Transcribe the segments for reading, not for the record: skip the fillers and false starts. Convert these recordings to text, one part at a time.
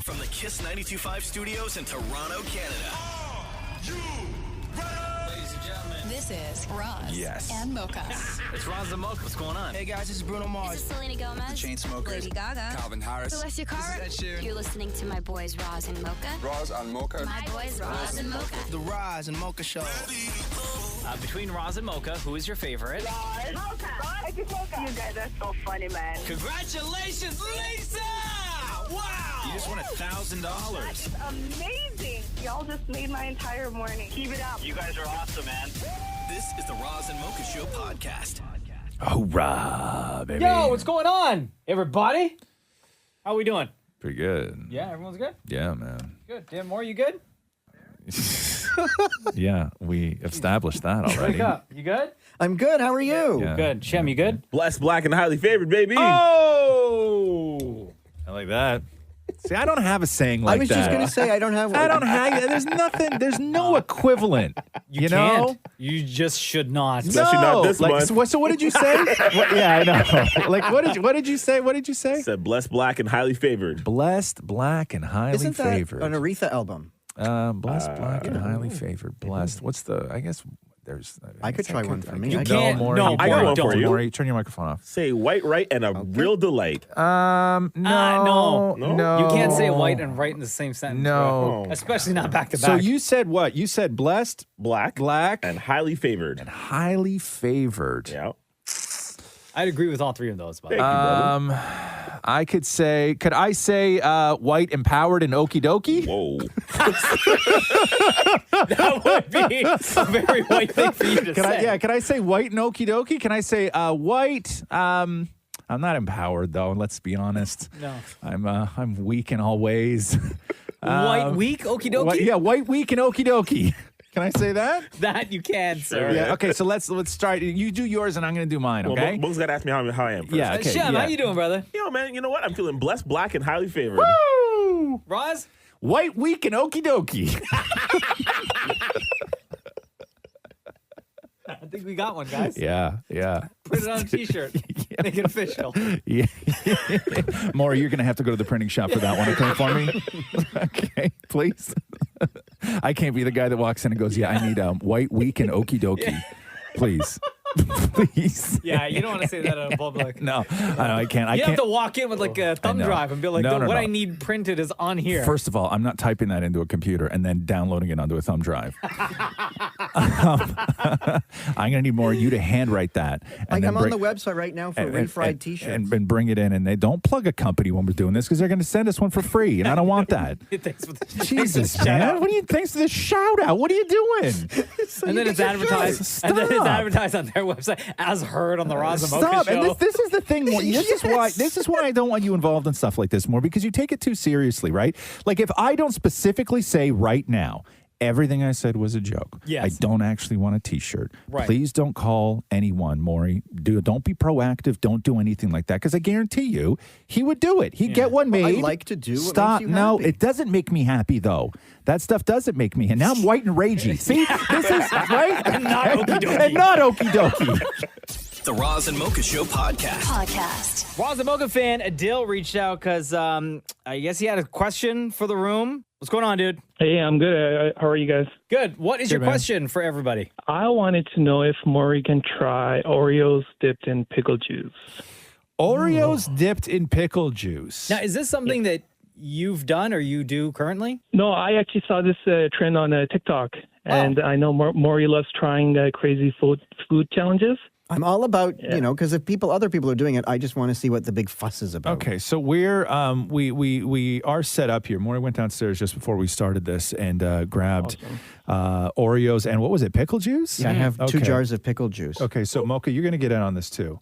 From the Kiss 92.5 studios in Toronto, Canada. Ladies and gentlemen, This is Roz and Mocha. it's Roz and Mocha. What's going on? Hey guys, this is Bruno Mars. This is Selena Gomez. Chainsmokers. Lady Gaga. Calvin Harris. Celestia Cara. This is Ed Sheeran. You're listening to my boys Roz and Mocha. Roz and Mocha. My boys Roz and Mocha. The Roz and Mocha Show. Between Roz and Mocha, who is your favorite? Mocha. You guys are so funny, man. Congratulations, Lisa! Wow! You just won $1,000. It's amazing. Y'all just made my entire morning. Keep it up. You guys are awesome, man. This is the Roz and Mocha Show podcast. Hurrah, baby. Yo, what's going on, everybody? How we doing? Pretty good. Yeah, everyone's good? Yeah, man. Good. Dan Moore, you good? Yeah, we established that already. Wake up. You good? I'm good. How are you? Yeah. Good. Shem, you good? Blessed, black, and highly favored, baby. Oh! I like that. See, I don't have a saying like that. I was just going to say I don't have one. I don't have. There's nothing. There's no equivalent. You know? Can't. You just should not. Especially not this month. So what did you say? Yeah, I know. Like, what did you say? What did you say? Said blessed, black, and highly favored. Blessed, black, and highly Isn't that favored. an Aretha album? Blessed, black, and highly favored. Blessed. What's the? I guess there's. I could try one for me. You I can't. Maury, No, I got one don't. for you. Maury, turn your microphone off. Say white, right, and a real delight. No. No. You can't say white and right in the same sentence. No. bro. Especially not back to back. So you said what? You said blessed, Black, black, and highly favored. and highly favored. Yeah. I'd agree with all three of those. By the Thank way. you, brother. Could I say white, empowered, and okie dokie? Whoa. That would be a very white thing for you to say. Can I say white and okie dokie? Can I say white? I'm not empowered though. Let's be honest. No. I'm weak in all ways. White weak, okie dokie? White, weak, and okie dokie. Can I say that? That you can, sir. Yeah. Okay. So let's start. You do yours, and I'm going to do mine. Okay. Well, Mo's got to ask me how I am first. Yeah. Okay. Shem, how you doing, brother? Yo, man, you know what? I'm feeling blessed, black, and highly favored. Woo! Roz? White, weak, and okie dokie. I think we got one, guys. Yeah. Put it on a t-shirt. Make it official. Yeah. Maury, you're going to have to go to the printing shop for that one, okay, for me? Okay, please. I can't be the guy that walks in and goes, yeah, I need white, weak, and okie dokie. Please. Please. Yeah, you don't want to say that in public. No, I can't. You have to walk in with like a thumb know. drive and be like, No, what I no. need printed is on here. First of all, I'm not typing that into a computer and then downloading it onto a thumb drive. I'm going to need more of you to handwrite that. Like I'm on the website right now for refried T-shirts. And bring it in. And they don't plug a company when we're doing this because they're going to send us one for free. And I don't want that. Thanks for the Jesus, man. What do you thanks for the shout out? What are you doing? And then it's advertised. And then it's advertised on their website as heard on the Roz and Mocha Stop. Show. And this is the thing. This is why I don't want you involved in stuff like this more, because you take it too seriously, right? Like if I don't specifically say right now, everything I said was a joke. Yes. I don't actually want a T-shirt. Right. Please don't call anyone, Maury. Don't be proactive. Don't do anything like that, because I guarantee you he would do it. He'd get one made. I like to do what Stop. makes you No, happy. it doesn't make me happy though. That stuff doesn't make me. And now I'm white and ragey. See, this is right. And not okie dokie. And not okie dokie. The Roz and Mocha Show podcast. Roz and Mocha fan Adil reached out because I guess he had a question for the room. What's going on, dude? Hey, I'm good. How are you guys? Good. What is your question for everybody? I wanted to know if Maury can try Oreos dipped in pickle juice. Oreos dipped in pickle juice. Now, is this something that you've done or you do currently? No, I actually saw this trend on TikTok, and I know Maury loves trying crazy food challenges. I'm all about, because if other people are doing it, I just want to see what the big fuss is about. Okay, so we're we are set up here. Maury went downstairs just before we started this and grabbed Oreos and what was it, pickle juice? Yeah, I have 2 jars of pickle juice. Okay, so Mocha, you're going to get in on this too.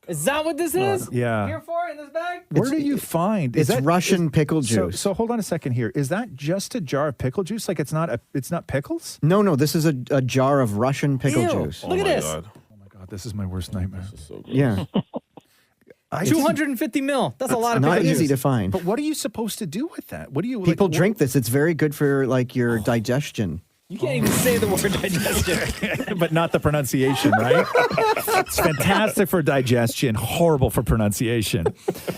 Is that what this is? Yeah. Here for in this bag? Where do you find? It's Russian pickle juice. So hold on a second here. Is that just a jar of pickle juice? Like it's not pickles? No, this is a jar of Russian pickle juice. Look at this. God. Oh my God, this is my worst nightmare. This is so good. Yeah. 250 mil. That's a lot of Not pickle easy juice. to find. But what are you supposed to do with that? What do you People drink this. It's very good for like your digestion. You can't even say the word digestion. But not the pronunciation, right? It's fantastic for digestion, horrible for pronunciation.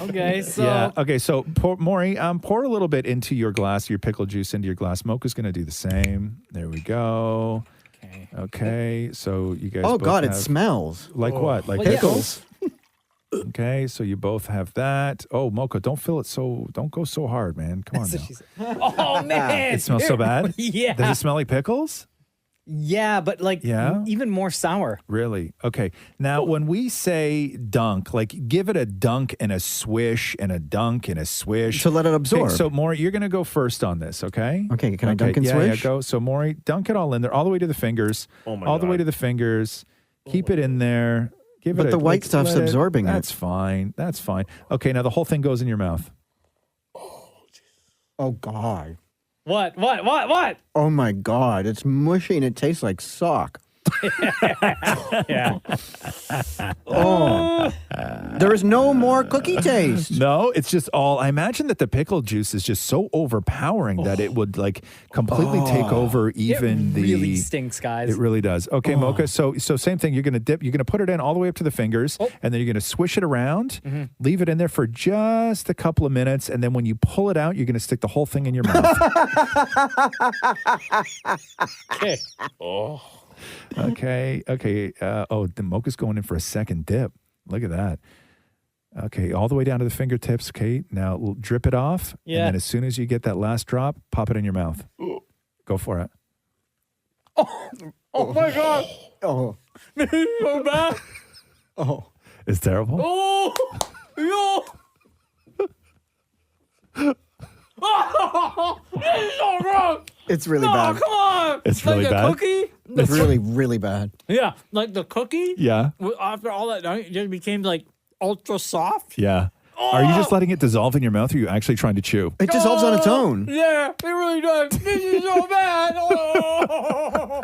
Okay, so Yeah. Okay, so Maury, pour a little bit into your glass, your pickle juice into your glass. Mocha's going to do the same. There we go. Okay, so you guys Oh, both God, it have- smells. Like what? Like Well, yeah. pickles? Okay, so you both have that. Oh, Mocha, don't go so hard, man. Come on now. Oh man, It smells so bad? Yeah, Does it smell like pickles? yeah, but like even more sour. Really? Okay. Now, when we say dunk, like give it a dunk and a swish and a dunk and a swish. To let it absorb. Okay, so, Maury, you're going to go first on this, okay? Okay, can I dunk and swish? Yeah, go. So, Maury, dunk it all in there, all the way to the fingers. Oh, my all the way God. to the fingers. Keep it in there. Give But it the white stuff's let absorbing it. That's fine. That's fine. Okay, now the whole thing goes in your mouth. Oh, God. What? Oh, my God. It's mushy and it tastes like sock. Yeah. Oh. There is no more cookie taste. No, it's just all. I imagine that the pickle juice is just so overpowering that it would like completely take over even it really stinks, guys. It really does. Okay, Mocha. So same thing. You're gonna dip. You're gonna put it in all the way up to the fingers, and then you're gonna swish it around. Leave it in there for just a couple of minutes, and then when you pull it out, you're gonna stick the whole thing in your mouth. Okay. Okay. The Mocha's going in for a second dip. Look at that. Okay, all the way down to the fingertips. Okay, now drip it off. Yeah. And then as soon as you get that last drop, pop it in your mouth. Go for it. Oh my God. Oh. So bad. Oh. It's terrible. Oh. Oh, this is so gross. It's really No, bad. come on. It's really like bad? the cookie. It's really, really bad. Yeah, like the cookie. Yeah. After all that, it just became like ultra soft. Yeah. Are you just letting it dissolve in your mouth, or are you actually trying to chew? It dissolves on its own. Yeah, it really does. This is so bad. Oh.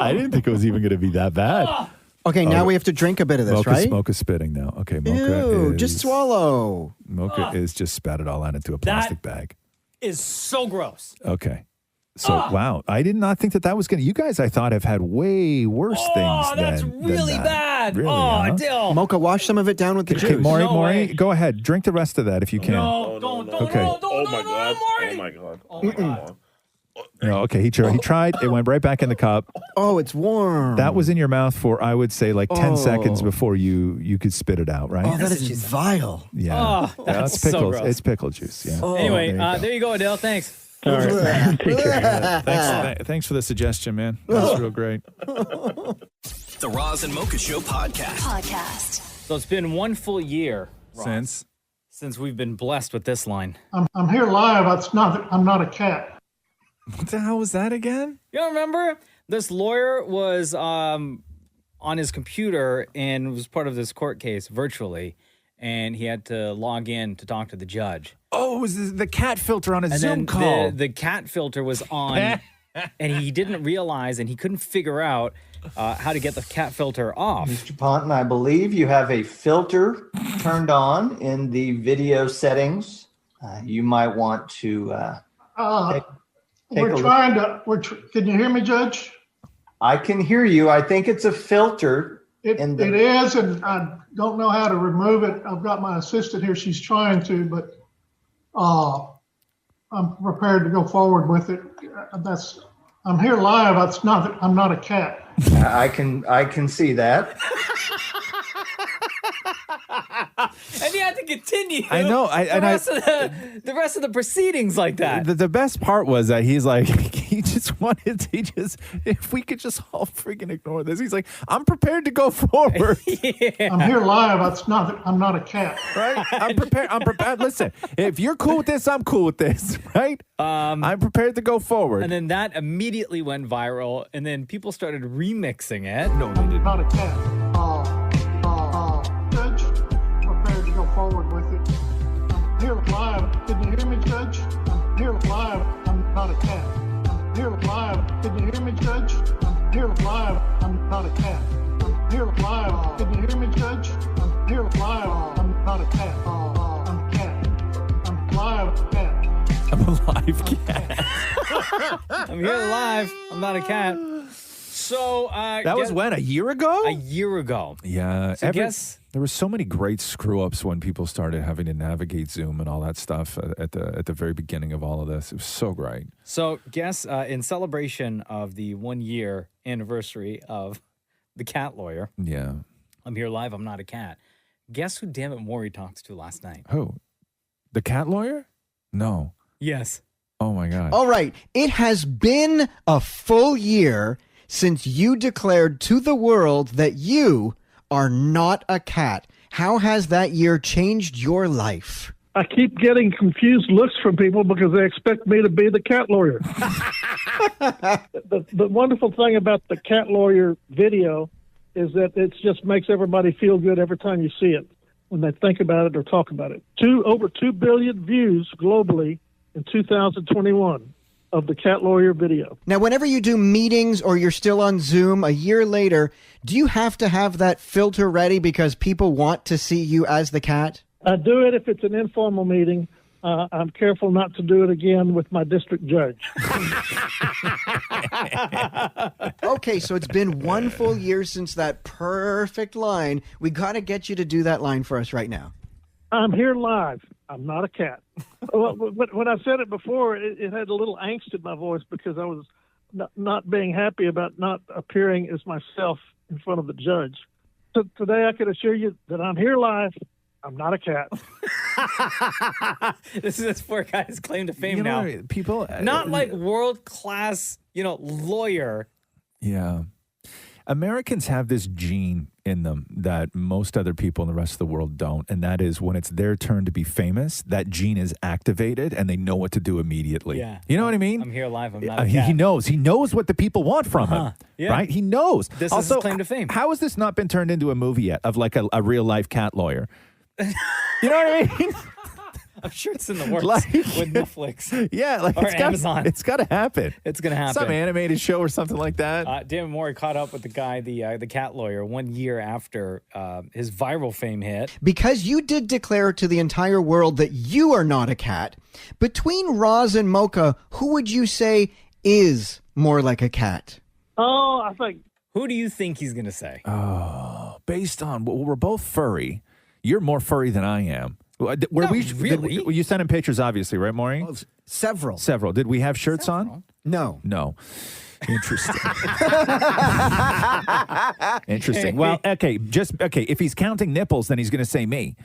I didn't think it was even going to be that bad. Okay, now we have to drink a bit of this, right? Mocha's spitting now. Okay, Mocha Ew, is... just swallow. Mocha is just spat it all out into a plastic bag. Is so gross. Okay. So, wow. I did not think that was going to... You guys, I thought, have had way worse things than that's than really that. bad. Really, Oh, huh? Dill. Mocha, wash some of it down with the Okay, juice. Maury, No way. go ahead. Drink the rest of that if you can. No, don't, Okay. no, Oh don't, my no, god. Maury. Oh my god. Oh my God. No, okay, he tried. It went right back in the cup. Oh, it's warm. That was in your mouth for, I would say, like 10 Oh. seconds before you could spit it out, right? Oh, that is vile. Yeah. Oh, that's it's so pickles. gross. It's pickle juice. Yeah. Anyway, there you go. there you go, Adele. Thanks. All right. Take care. Thanks for the suggestion, man. That's real great. The Roz and Mocha Show podcast. So it's been one full year Since we've been blessed with this line. I'm here live. I'm not a cat. what the hell was that again? You don't remember? This lawyer was on his computer and was part of this court case virtually, and he had to log in to talk to the judge. Oh, it was the cat filter on a And Zoom then call. the cat filter was on, and he didn't realize, and he couldn't figure out how to get the cat filter off. Mr. Ponton, I believe you have a filter turned on in the video settings. You might want to take We're a trying to. Can you hear me, Judge? I can hear you. I think it's a filter. It is, and I don't know how to remove it. I've got my assistant here. She's trying to, but I'm prepared to go forward with it. I'm here live. I'm not a cat. I can see that. And you have to continue. I know. The rest of the proceedings like that. The best part was that he's like, if we could just all freaking ignore this. He's like, I'm prepared to go forward. I'm here live. I'm not a cat. Right? I'm prepared. Listen, if you're cool with this, I'm cool with this. Right? I'm prepared to go forward. And then that immediately went viral, and then people started remixing it. No, they didn't. Not a cat. Judge, prepared to go forward with it. I'm here live. Can you hear me, Judge? I'm here live. I'm not a cat. I'm here live. Can you hear me, Judge? I'm here live. I'm not a cat. I'm here live. Can you hear me, Judge? I'm here live. I'm not a cat. I'm a cat. I'm live, cat. I'm a live cat. I'm here live. I'm not a cat. So That was when? A year ago? A year ago. Yeah. So guess there were so many great screw-ups when people started having to navigate Zoom and all that stuff at the very beginning of all of this. It was so great. So guess in celebration of the 1 year anniversary of the cat lawyer. Yeah. I'm here live. I'm not a cat. Guess who Damnit Maurie talks to last night? Who? The cat lawyer? No. Yes. Oh my God. All right. It has been a full year since you declared to the world that you are not a cat. How has that year changed your life? I keep getting confused looks from people because they expect me to be the cat lawyer. The wonderful thing about the cat lawyer video is that it just makes everybody feel good every time you see it when they think about it or talk about it. Over 2 billion views globally in 2021 of the cat lawyer video. Now, whenever you do meetings or you're still on Zoom a year later, do you have to have that filter ready because people want to see you as the cat? I do it if it's an informal meeting. I'm careful not to do it again with my district judge. Okay, so it's been 1 full year since that perfect line. We got to get you to do that line for us right now. I'm here live. I'm not a cat. Well, when I said it before, it had a little angst in my voice because I was not being happy about not appearing as myself in front of the judge. So today I can assure you that I'm here live. I'm not a cat. This is this poor guy's claim to fame now. People, not like world class, lawyer. Yeah. Americans have this gene in them that most other people in the rest of the world don't, and that is when it's their turn to be famous, that gene is activated and they know what to do immediately. Yeah. You know what I mean? I'm here live. I'm not a cat. He knows what the people want from him. Yeah. Right? He knows. This is also, his claim to fame. How has this not been turned into a movie yet of like a real life cat lawyer? You know what I mean? I'm sure it's in the works with Netflix. Yeah, or Amazon. It's got to happen. It's going to happen. Some animated show or something like that. Damnit Maurie caught up with the guy, the cat lawyer, 1 year after his viral fame hit. Because you did declare to the entire world that you are not a cat, between Roz and Mocha, who would you say is more like a cat? Oh, I think. Who do you think he's going to say? Oh, based on, we're both furry. You're more furry than I am. Really? You sent him pictures, obviously, right, Maury? Well, several. Several. Did we have shirts on? No. Interesting. Interesting. Well, okay. If he's counting nipples, then he's going to say me.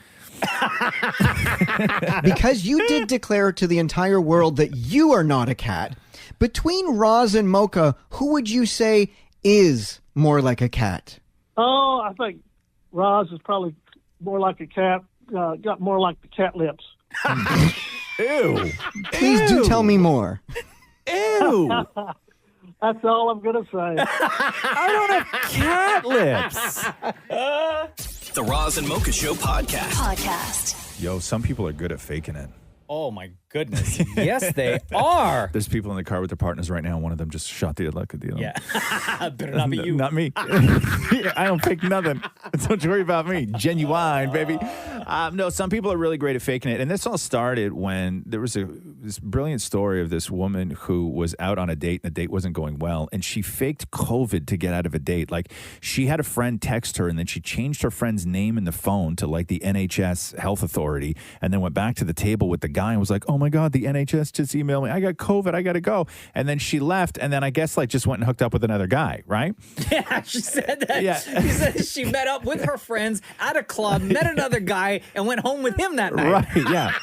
Because you did declare to the entire world that you are not a cat, between Roz and Mocha, who would you say is more like a cat? Oh, I think Roz is probably more like a cat. Got more like the cat lips. Ew. Please do tell me more. Ew. That's all I'm going to say. I don't have cat lips. The Roz and Mocha Show podcast. Yo, some people are good at faking it. Oh, my goodness. Yes, they are. There's people in the car with their partners right now. One of them just shot the luck at the other. Yeah. Better not be you. Not me. I don't fake nothing. Don't you worry about me. Genuine, baby. No, some people are really great at faking it. And this all started when there was this brilliant story of this woman who was out on a date and the date wasn't going well. And she faked COVID to get out of a date. Like, she had a friend text her and then she changed her friend's name in the phone to like the NHS Health Authority and then went back to the table with the guy and was like, oh my God, the NHS just emailed me. I got COVID. I got to go. And then she left and then I guess like just went and hooked up with another guy, right? Yeah, she said that. Yeah. She said she met up with her friends at a club, met another guy, and went home with him that night. Right, yeah.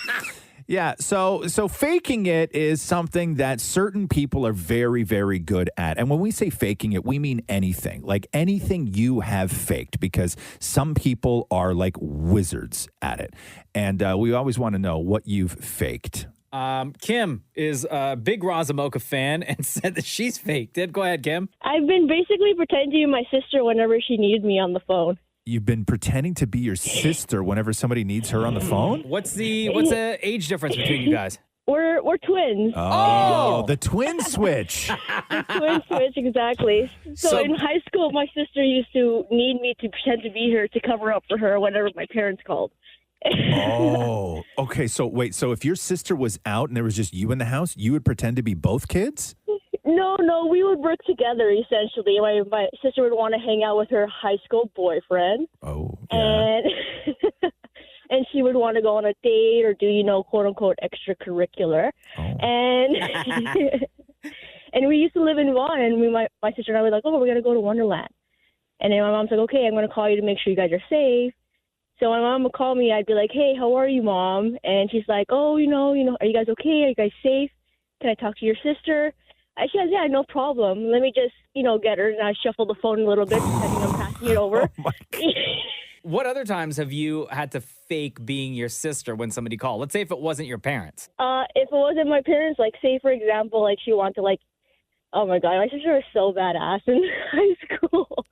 Yeah, so faking it is something that certain people are very, very good at. And when we say faking it, we mean anything. Like anything you have faked, because some people are like wizards at it. And we always want to know what you've faked. Kim is a big Razzie Mocha fan and said that she's faked it. Go ahead, Kim. I've been basically pretending to be my sister whenever she needed me on the phone. You've been pretending to be your sister whenever somebody needs her on the phone? What's the age difference between you guys? We're twins. Oh, the twin switch. The twin switch, exactly. So in high school, my sister used to need me to pretend to be her to cover up for her whenever my parents called. Oh, okay. So wait, so if your sister was out and there was just you in the house, you would pretend to be both kids? No, we would work together, essentially. My sister would want to hang out with her high school boyfriend. Oh, And and she would want to go on a date or do, quote unquote extracurricular. And and we used to live in Vaughan, and my sister and I were like, oh, we're gonna go to Wonderland. And then my mom's like, okay, I'm gonna call you to make sure you guys are safe. So my mom would call me. I'd be like, hey, how are you, Mom? And she's like, oh, are you guys okay? Are you guys safe? Can I talk to your sister? She goes, yeah, no problem. Let me just, get her. And I shuffle the phone a little bit, pretending I'm passing it over. What other times have you had to fake being your sister when somebody called? Let's say if it wasn't your parents. If it wasn't my parents, like, say, for example, like, she wanted to, like, oh, my God, my sister was so badass in high school.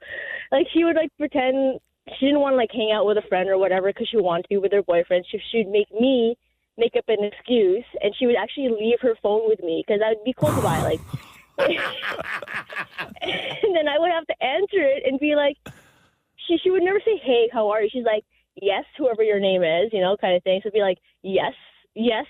Like, she would, like, pretend she didn't want to, like, hang out with a friend or whatever because she wanted to be with her boyfriend. She'd make me make up an excuse, and she would actually leave her phone with me because I'd be close by, like. And then I would have to answer it and be like, she would never say, hey, how are you? She's like, yes, whoever your name is, kind of thing. So it'd be like, yes,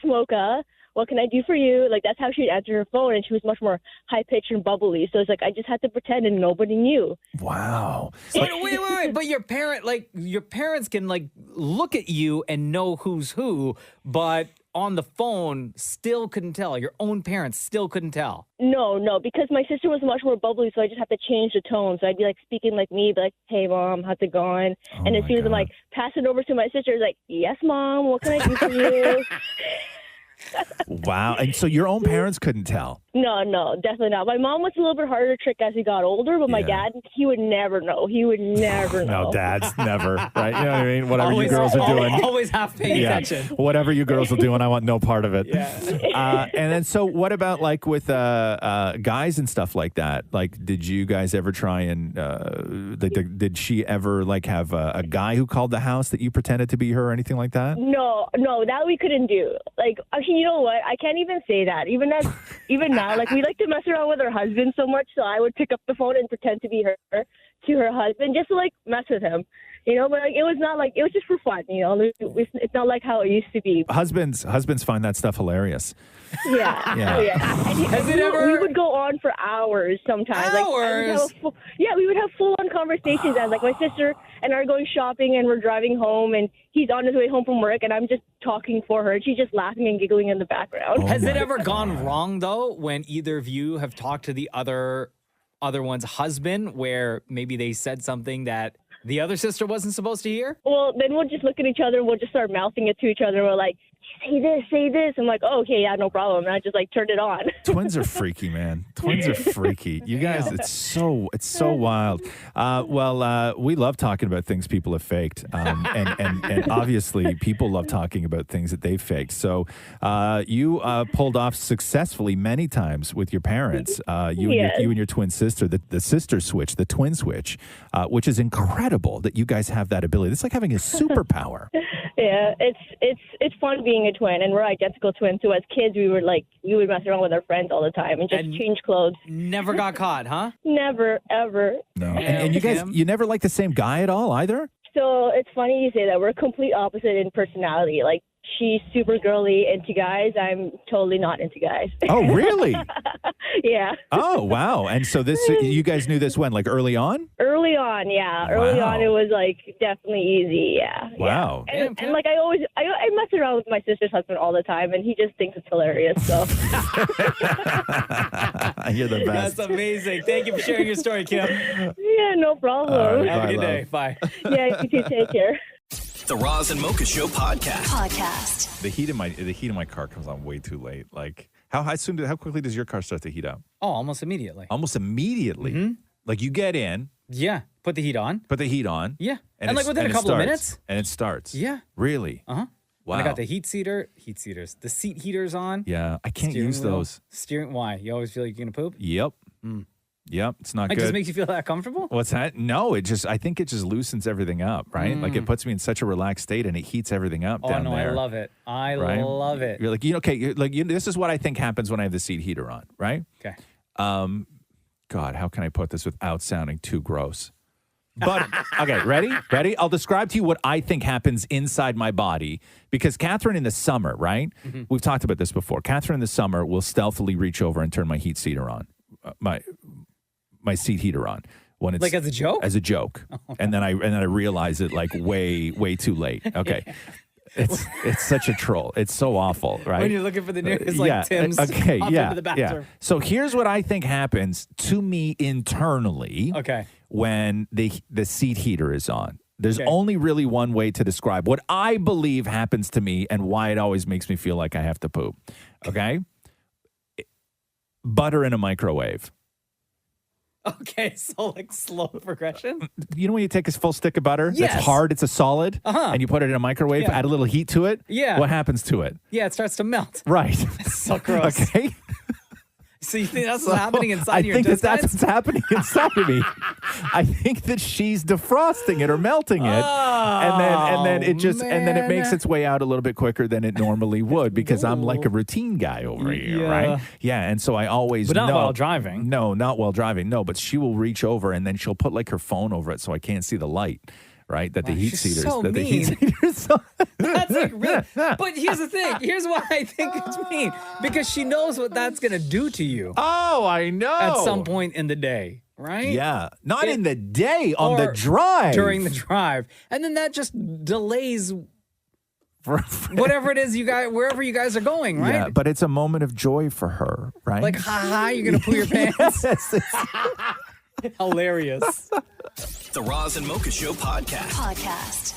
Mocha. What can I do for you? Like, that's how she'd answer her phone, and she was much more high-pitched and bubbly. So it's like, I just had to pretend, and nobody knew. Wow. Wait. But your parents can, like, look at you and know who's who, but on the phone still couldn't tell. Your own parents still couldn't tell. No, because my sister was much more bubbly, so I just have to change the tone. So I'd be, like, speaking like me, be like, hey, Mom, how's it going? And as soon as I'm, like, pass it over to my sister, it's like, yes, Mom, what can I do for you? Wow. And so your own parents couldn't tell? No, definitely not. My mom was a little bit harder to trick as he got older, but my dad, he would never know. He would never know. No, dads never, right? You know what I mean? Whatever you girls are doing. Always half paying attention. Whatever you girls are doing, I want no part of it. Yeah. And then so what about like with guys and stuff like that? Like, did you guys ever try and, did she ever like have a guy who called the house that you pretended to be her or anything like that? No, that we couldn't do. Like, actually, you know what? I can't even say that. Even now, like, we like to mess around with her husband so much, so I would pick up the phone and pretend to be her to her husband just to, like, mess with him. But like, it was not like, it was just for fun, It's not like how it used to be. Husbands find that stuff hilarious. Yeah. Yeah. Oh, yeah. We would go on for hours sometimes. Hours? We would have full-on conversations as, like, my sister and I are going shopping and we're driving home and he's on his way home from work and I'm just talking for her and she's just laughing and giggling in the background. Has it ever gone wrong, though, when either of you have talked to the other one's husband where maybe they said something that the other sister wasn't supposed to hear? Well, then we'll just look at each other and we'll just start mouthing it to each other. We're like, say this. I'm like, oh, okay, yeah, no problem. And I just, like, turned it on. Twins are freaky, man. Twins are freaky. You guys, it's so wild. We love talking about things people have faked. And obviously people love talking about things that they've faked. So you pulled off successfully many times with your parents, you and your twin sister, the sister switch, the twin switch, which is incredible that you guys have that ability. It's like having a superpower. Yeah, it's fun being a twin, and we're identical twins. So as kids, we would mess around with our friends all the time and just change clothes. Never got caught, huh? Never, ever. No. And you guys, you never like the same guy at all either? So it's funny you say that. We're complete opposite in personality. Like, she's super girly into guys. I'm totally not into guys. Oh, really? Yeah. Oh, wow. And so you guys knew this when, like early on? Early on, yeah. Early on, it was like definitely easy, yeah. Wow. Yeah. And like I mess around with my sister's husband all the time, and he just thinks it's hilarious. So you're the best. That's amazing. Thank you for sharing your story, Kim. Yeah, no problem. Right, Have a good love. day. Bye. Yeah, you too. Take care. The Roz and Mocha Show podcast. The heat in my car comes on way too late. Like how quickly does your car start to heat up? Oh, almost immediately. Almost immediately. Mm-hmm. Like you get in. Yeah. Put the heat on. Yeah. And like within a couple of minutes. And it starts. Yeah. Really? Uh-huh. Wow. And I got the the seat heaters on. Yeah. I can't use those. Why? You always feel like you're going to poop? Yep. Yep. It's not It good. just makes you feel that comfortable? What's that? No, I think it just loosens everything up, right? Like it puts me in such a relaxed state and it heats everything up down there. I love it. I right? love it. You're like, this is what I think happens when I have the seat heater on, right? Okay. God, how can I put this without sounding too gross? But okay, ready? I'll describe to you what I think happens inside my body because Catherine in the summer, right? Mm-hmm. We've talked about this before. Catherine in the summer will stealthily reach over and turn my heat heater on, my seat heater on when it's Like as a joke? As a joke, and then I realize it like way too late. Okay. It's such a troll. It's so awful, right? When you're looking for the news, like Tim's okay, popped into the bathroom. So here's what I think happens to me internally. Okay. When the seat heater is on. There's Okay. only really one way to describe what I believe happens to me and why it always makes me feel like I have to poop. Okay? Butter in a microwave. Okay, so like slow progression. You know when you take a full stick of butter Yes. that's hard, it's a solid, and you put it in a microwave, Yeah. add a little heat to it? Yeah. What happens to it? Yeah, it starts to melt. Right. So gross. Okay. So you think that's what's happening inside I your think intestines? that's what's happening inside of me. I think that she's defrosting it or melting it, and then it makes its way out a little bit quicker than it normally would because I'm like a routine guy over here, right? Yeah, and so I always But not know. while driving. No, not while driving. No, but she will reach over and then she'll put like her phone over it so I can't see the light. Right, that the heat she's seaters. so that the heat mean. seaters. That's like really. But here's the thing. Here's why I think it's mean. Because she knows what that's going to do to you. Oh, I know. At some point in the day, right? Yeah, not in the day, on the Or drive. During the drive. And then that just delays whatever it is you guys, wherever you guys are going, right? Yeah, but it's a moment of joy for her, right? Like, ha, you're going to poo your pants. Yes, Hilarious. The Roz and Mocha Show podcast.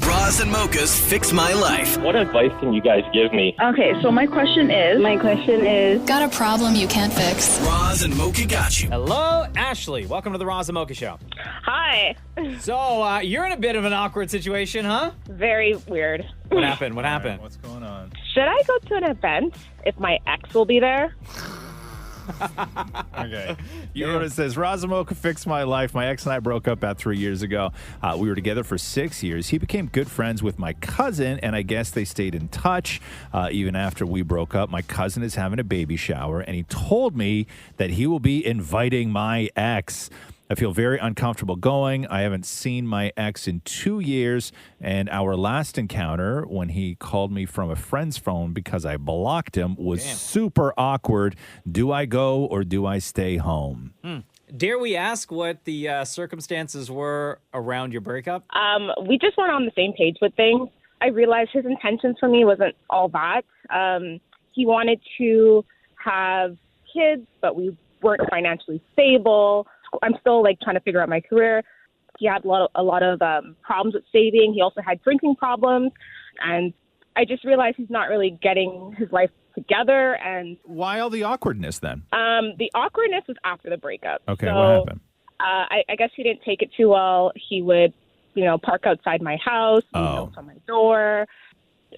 Roz and Mocha's Fix My Life. What advice can you guys give me? Okay, so my question is... Got a problem you can't fix? Roz and Mocha got you. Hello, Ashley. Welcome to the Razzie Mocha Show. Hi. So, you're in a bit of an awkward situation, huh? Very weird. What happened? What happened? What's going on? Should I go to an event if my ex will be there? Okay. You wrote it says, Razamoka fixed my life. My ex and I broke up about 3 years ago. We were together for 6 years. He became good friends with my cousin, and I guess they stayed in touch even after we broke up. My cousin is having a baby shower, and he told me that he will be inviting my ex. I feel very uncomfortable going. I haven't seen my ex in 2 years, and our last encounter when he called me from a friend's phone because I blocked him was super awkward. Do I go or do I stay home? Dare we ask what the circumstances were around your breakup? We just weren't on the same page with things. I realized his intentions for me wasn't all that. He wanted to have kids, but we weren't financially stable. I'm still trying to figure out my career. He had a lot of problems with saving. He also had drinking problems, and I just realized he's not really getting his life together. And why all the awkwardness then? The awkwardness was after the breakup. Okay, so, what happened? I guess he didn't take it too well. He would, park outside my house, knock on my door.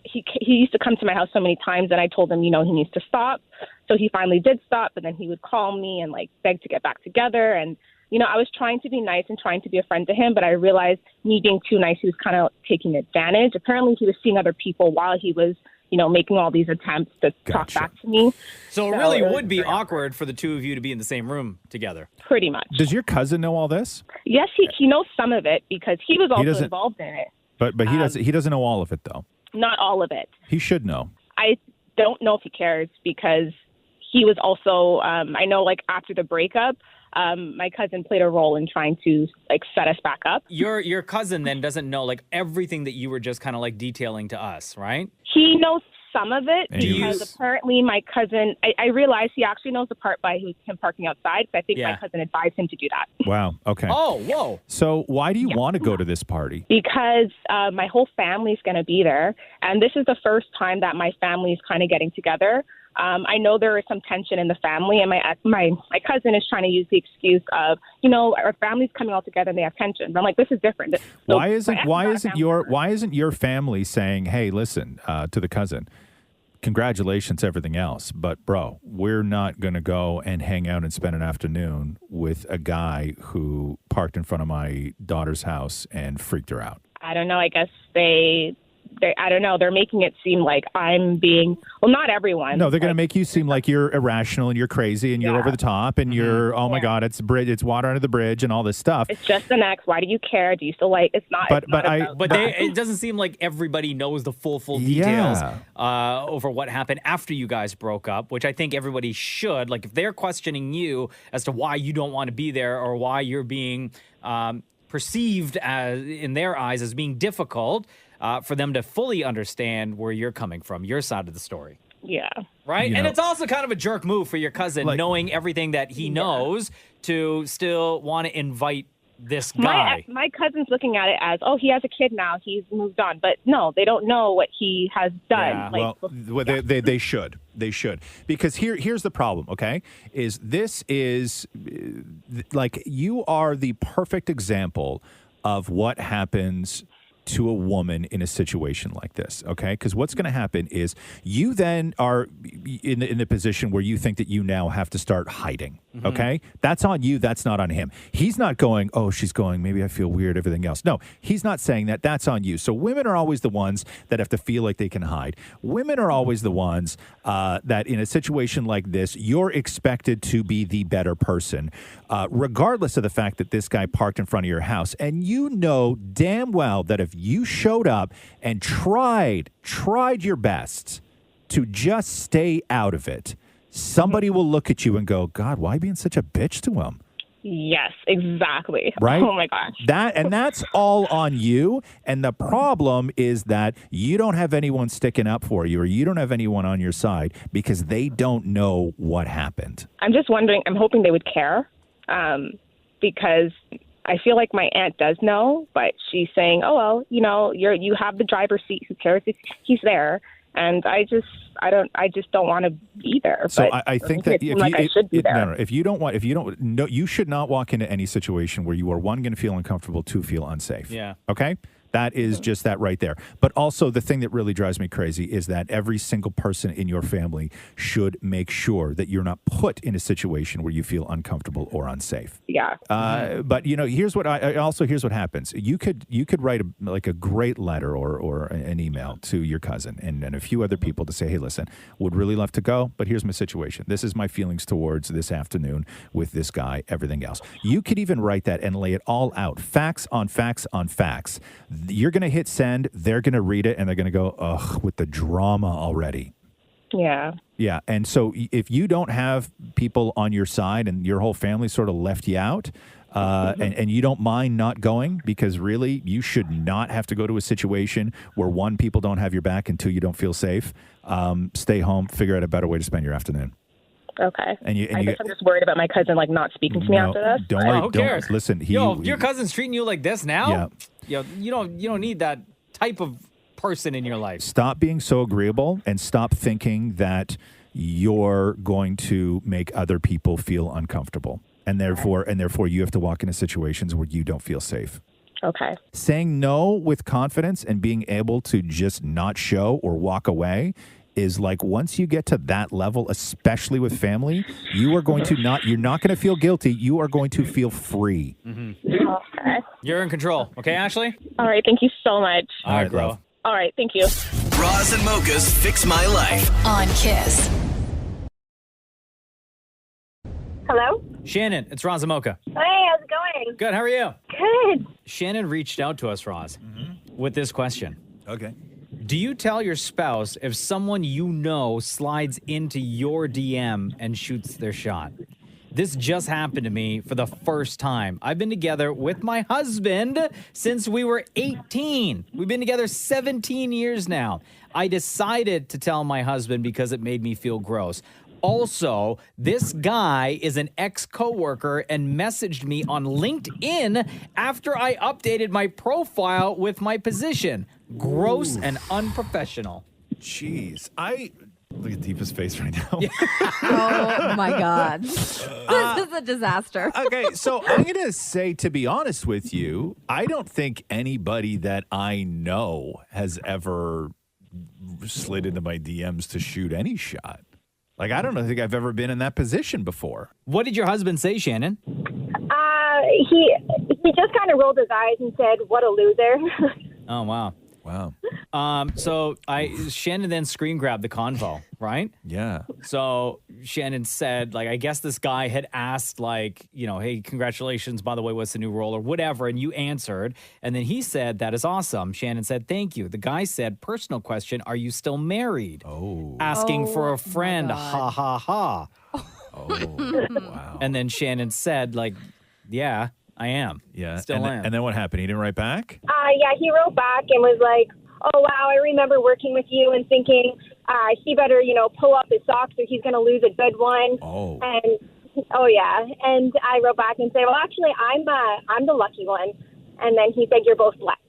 He used to come to my house so many times, and I told him, he needs to stop. So he finally did stop, but then he would call me and beg to get back together. And, I was trying to be nice and trying to be a friend to him, but I realized me being too nice, he was kind of taking advantage. Apparently he was seeing other people while he was, making all these attempts to talk back to me. So it really would be awkward for the two of you to be in the same room together. Pretty much. Does your cousin know all this? Yes, he knows some of it because he was also involved in it. But he doesn't know all of it though. Not all of it. He should know. I don't know if he cares because he was also, I know after the breakup, my cousin played a role in trying to set us back up. Your cousin then doesn't know everything that you were just kind of detailing to us, right? He knows some of it And because apparently my cousin, I realized he actually knows the part by him parking outside. So I think my cousin advised him to do that. Wow. Okay. Oh, whoa. So why do you want to go to this party? Because my whole family's going to be there. And this is the first time that my family is kind of getting together. I know there is some tension in the family, and my cousin is trying to use the excuse of, our family's coming all together and they have tension. But I'm like, this is different. So why isn't your family saying, hey, listen, to the cousin, congratulations, everything else, but bro, we're not going to go and hang out and spend an afternoon with a guy who parked in front of my daughter's house and freaked her out? I don't know. I guess they I don't know, they're making it seem like I'm being, well, not everyone. No, they're going to make you seem like you're irrational and you're crazy and you're over the top and you're, oh my God, it's water under the bridge and all this stuff. It's just an ex. Why do you care? Do you still like? It's not. It doesn't seem like everybody knows the full details over what happened after you guys broke up, which I think everybody should. Like if they're questioning you as to why you don't want to be there or why you're being perceived as in their eyes as being difficult, for them to fully understand where you're coming from, your side of the story. Yeah. Right? And it's also kind of a jerk move for your cousin, knowing everything that he knows, to still want to invite this guy. My cousin's looking at it as, oh, he has a kid now. He's moved on. But no, they don't know what he has done. Yeah. They should. They should. Because here's the problem, okay? This is like you are the perfect example of what happens to a woman in a situation like this, okay? Because what's going to happen is you then are in the position where you think that you now have to start hiding, okay? That's on you. That's not on him. He's not going, oh, she's going, maybe I feel weird, everything else. No, he's not saying that. That's on you. So women are always the ones that have to feel like they can hide. Women are always the ones that in a situation like this, you're expected to be the better person, regardless of the fact that this guy parked in front of your house. And you know damn well that if you showed up and tried your best to just stay out of it, somebody will look at you and go, God, why being such a bitch to him? Yes, exactly. Right? Oh my gosh. That's all on you. And the problem is that you don't have anyone sticking up for you, or you don't have anyone on your side because they don't know what happened. I'm just wondering, I'm hoping they would care, because I feel like my aunt does know, but she's saying, oh, well, you have the driver's seat. Who cares if he's there? And I just don't want to be there. So but I think that I should be there. No, you should not walk into any situation where you are, one, going to feel uncomfortable, two, feel unsafe. Yeah. Okay? That is just that right there. But also the thing that really drives me crazy is that every single person in your family should make sure that you're not put in a situation where you feel uncomfortable or unsafe. Yeah. But here's what here's what happens. You could write a great letter or an email to your cousin and a few other people to say, hey, listen, would really love to go, but here's my situation. This is my feelings towards this afternoon with this guy, everything else. You could even write that and lay it all out. Facts on facts on facts. You're going to hit send, they're going to read it, and they're going to go, ugh, with the drama already. Yeah. Yeah, and so if you don't have people on your side and your whole family sort of left you out, and you don't mind not going, because really you should not have to go to a situation where, one, people don't have your back, and two, you don't feel safe, stay home, figure out a better way to spend your afternoon. Okay. I guess I'm just worried about my cousin not speaking to me after this. Who cares? Listen, if your cousin's treating you like this now, you don't need that type of person in your life. Stop being so agreeable and stop thinking that you're going to make other people feel uncomfortable. And therefore you have to walk into situations where you don't feel safe. Okay. Saying no with confidence and being able to just not show or walk away is like, once you get to that level, especially with family, you're not going to feel guilty. You are going to feel free. Okay. You're in control. Okay, Ashley? All right. Thank you so much. All right, bro. All right. Thank you. Roz and Mocha's Fix My Life on Kiss. Hello? Shannon, it's Roz and Mocha. Hey, how's it going? Good, how are you? Good. Shannon reached out to us, Roz, with this question. Okay. Do you tell your spouse if someone you know slides into your DM and shoots their shot? This just happened to me for the first time. I've been together with my husband since we were 18. We've been together 17 years now. I decided to tell my husband because it made me feel gross. Also, this guy is an ex-coworker and messaged me on LinkedIn after I updated my profile with my position. Gross and unprofessional. Jeez. Look at Deepa's face right now. Oh, my God. This is a disaster. Okay, so I'm going to say, to be honest with you, I don't think anybody that I know has ever slid into my DMs to shoot any shot. Like, I don't think I've ever been in that position before. What did your husband say, Shannon? He just kind of rolled his eyes and said, "What a loser." Oh, wow. Wow. So Shannon then screen grabbed the convo, right? Yeah. So Shannon said, like, I guess this guy had asked, like, you know, hey, congratulations, by the way, what's the new role or whatever, and you answered. And then he said, that is awesome. Shannon said, thank you. The guy said, personal question, are you still married? Oh. Asking for a my friend, God. ha, ha, ha. Oh, wow. And then Shannon said, like, yeah, I am. Yeah. Still am. And then what happened? He didn't write back? Yeah, he wrote back and was like, oh, wow, I remember working with you and thinking he better, pull up his socks or he's going to lose a good one. Oh. And, oh, yeah. And I wrote back and said, well, actually, I'm the lucky one. And then he said, you're both blessed.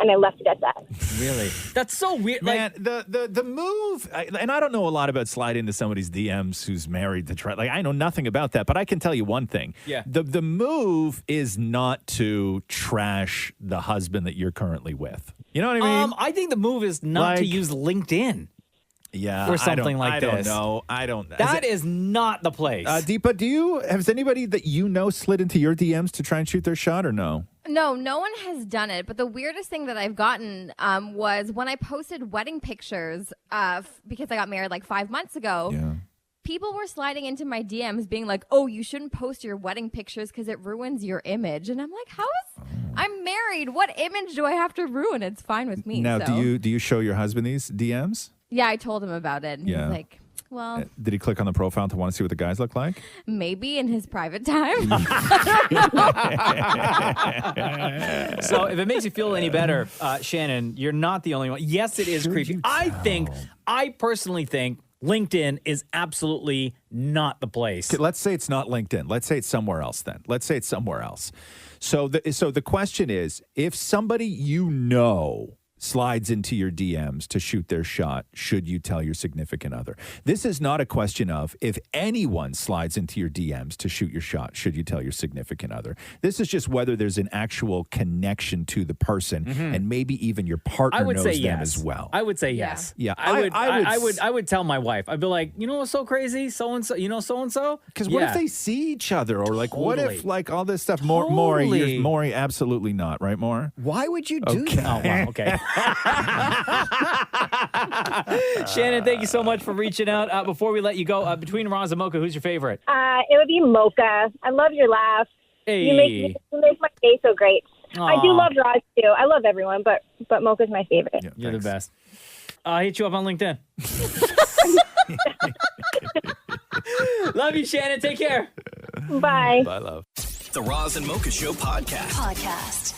And I left it at that. Really? That's so weird. Man, the move, and I don't know a lot about sliding into somebody's DMs who's married to try. Like, I know nothing about that, but I can tell you one thing. Yeah. The move is not to trash the husband that you're currently with. You know what I mean? I think the move is not to use LinkedIn. Yeah, for something like this. I don't know. I don't. That is not the place. Deepa, has anybody that you know slid into your DMs to try and shoot their shot or no? No, no one has done it. But the weirdest thing that I've gotten was when I posted wedding pictures because I got married like 5 months ago. Yeah. People were sliding into my DMs being like, oh, you shouldn't post your wedding pictures because it ruins your image. And I'm like, I'm married. What image do I have to ruin? It's fine with me. Now, so. do you show your husband these DMs? Yeah, I told him about it. And Yeah. he's like, well, Did he click on the profile to want to see what the guys look like? maybe in his private time. So if it makes you feel any better, Shannon, you're not the only one. Yes, it is creepy. I personally think LinkedIn is absolutely not the place. Okay, let's say it's not LinkedIn. Let's say it's somewhere else then. Let's say it's somewhere else. So the question is, if somebody you know slides into your DMs to shoot their shot, should you tell your significant other? This is not a question of if anyone slides into your DMs to shoot your shot, should you tell your significant other? This is just whether there's an actual connection to the person and maybe even your partner knows them as well. I would say yes. Yeah. I would tell my wife. I'd be like, you know what's so crazy? So and so, so-and-so? Because what if they see each other, or like, what if like all this stuff? Maurie, absolutely not, right, Maury? Why would you do that? Oh, wow, okay. Shannon, thank you so much for reaching out. Before we let you go, between Roz and Mocha, who's your favorite? It would be Mocha. I love your laugh. Hey. You make my day so great. I do love Roz too. I love everyone, but Mocha's my favorite. Yeah, You're the best. I'll hit you up on LinkedIn. Love you, Shannon. Take care. Bye. Bye, love. The Roz and Mocha Show podcast.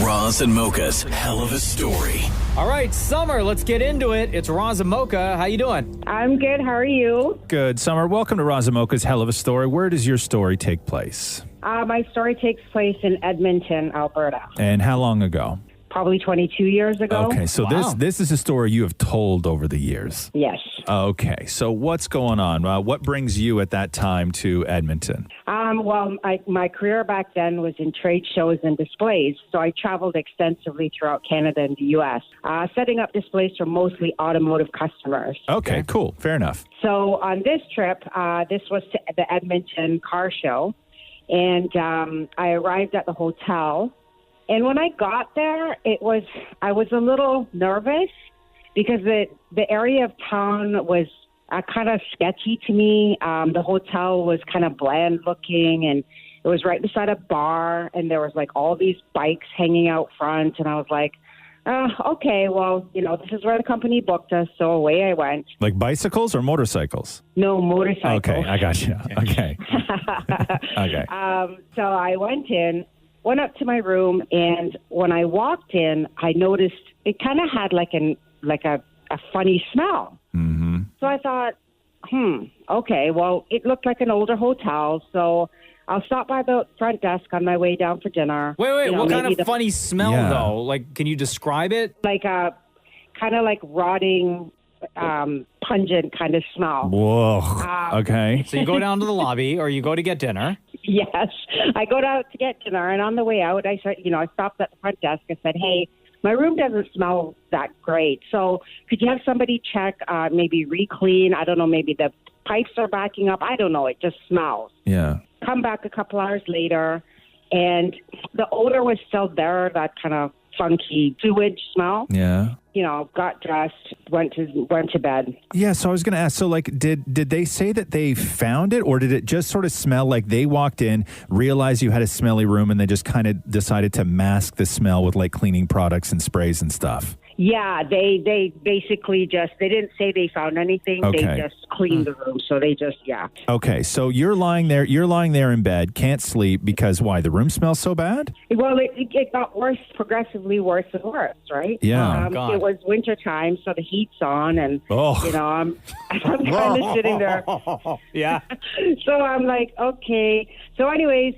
Roz and Mocha's Hell of a Story. All right, Summer, let's get into it. It's Roz and Mocha. How you doing? I'm good. How are you? Good. Summer, welcome to Razzie Mocha's Hell of a Story. Where does your story take place? My story takes place in Edmonton, Alberta. And how long ago? Probably 22 years ago. Okay, so this is a story you have told over the years. Yes. Okay, so what's going on? What brings you at that time to Edmonton? Well, my career back then was in trade shows and displays, so I traveled extensively throughout Canada and the U.S., setting up displays for mostly automotive customers. Okay, cool. Fair enough. So on this trip, this was to the Edmonton Car Show, and I arrived at the hotel. And when I got there, I was a little nervous because the area of town was kind of sketchy to me. The hotel was kind of bland looking, and it was right beside a bar, and there was like all these bikes hanging out front. And I was like, okay, well, this is where the company booked us, so away I went. Like bicycles or motorcycles? No, motorcycles. Okay, I got you. Okay. Okay. So I went up to my room, and when I walked in, I noticed it kind of had like a funny smell. Mm-hmm. So I thought, okay, well, it looked like an older hotel, so I'll stop by the front desk on my way down for dinner. Wait, what kind of funny smell, though? Like, can you describe it? Like a kind of like rotting, pungent kind of smell. Whoa. Okay. So you go down to the lobby, or you go to get dinner. Yes. I go out to get dinner, and on the way out, I stopped at the front desk. I said, hey, my room doesn't smell that great, so could you have somebody check, maybe re-clean? I don't know, maybe the pipes are backing up. I don't know. It just smells. Yeah. Come back a couple hours later, and the odor was still there, that kind of funky sewage smell. Yeah. You know, got dressed, went to bed. Yeah, so I was going to ask, so like, did they say that they found it, or did it just sort of smell like they walked in, realized you had a smelly room, and they just kind of decided to mask the smell with like cleaning products and sprays and stuff? Yeah, they basically just, they didn't say they found anything. Okay. They just cleaned the room. So they just, yeah. Okay, so you're lying there in bed, can't sleep because why? The room smells so bad? Well, it got worse, progressively worse and worse, right? Yeah. It was wintertime, so the heat's on, and, Oh. you know, I'm kind of sitting there. Yeah. So I'm like, okay. So anyways,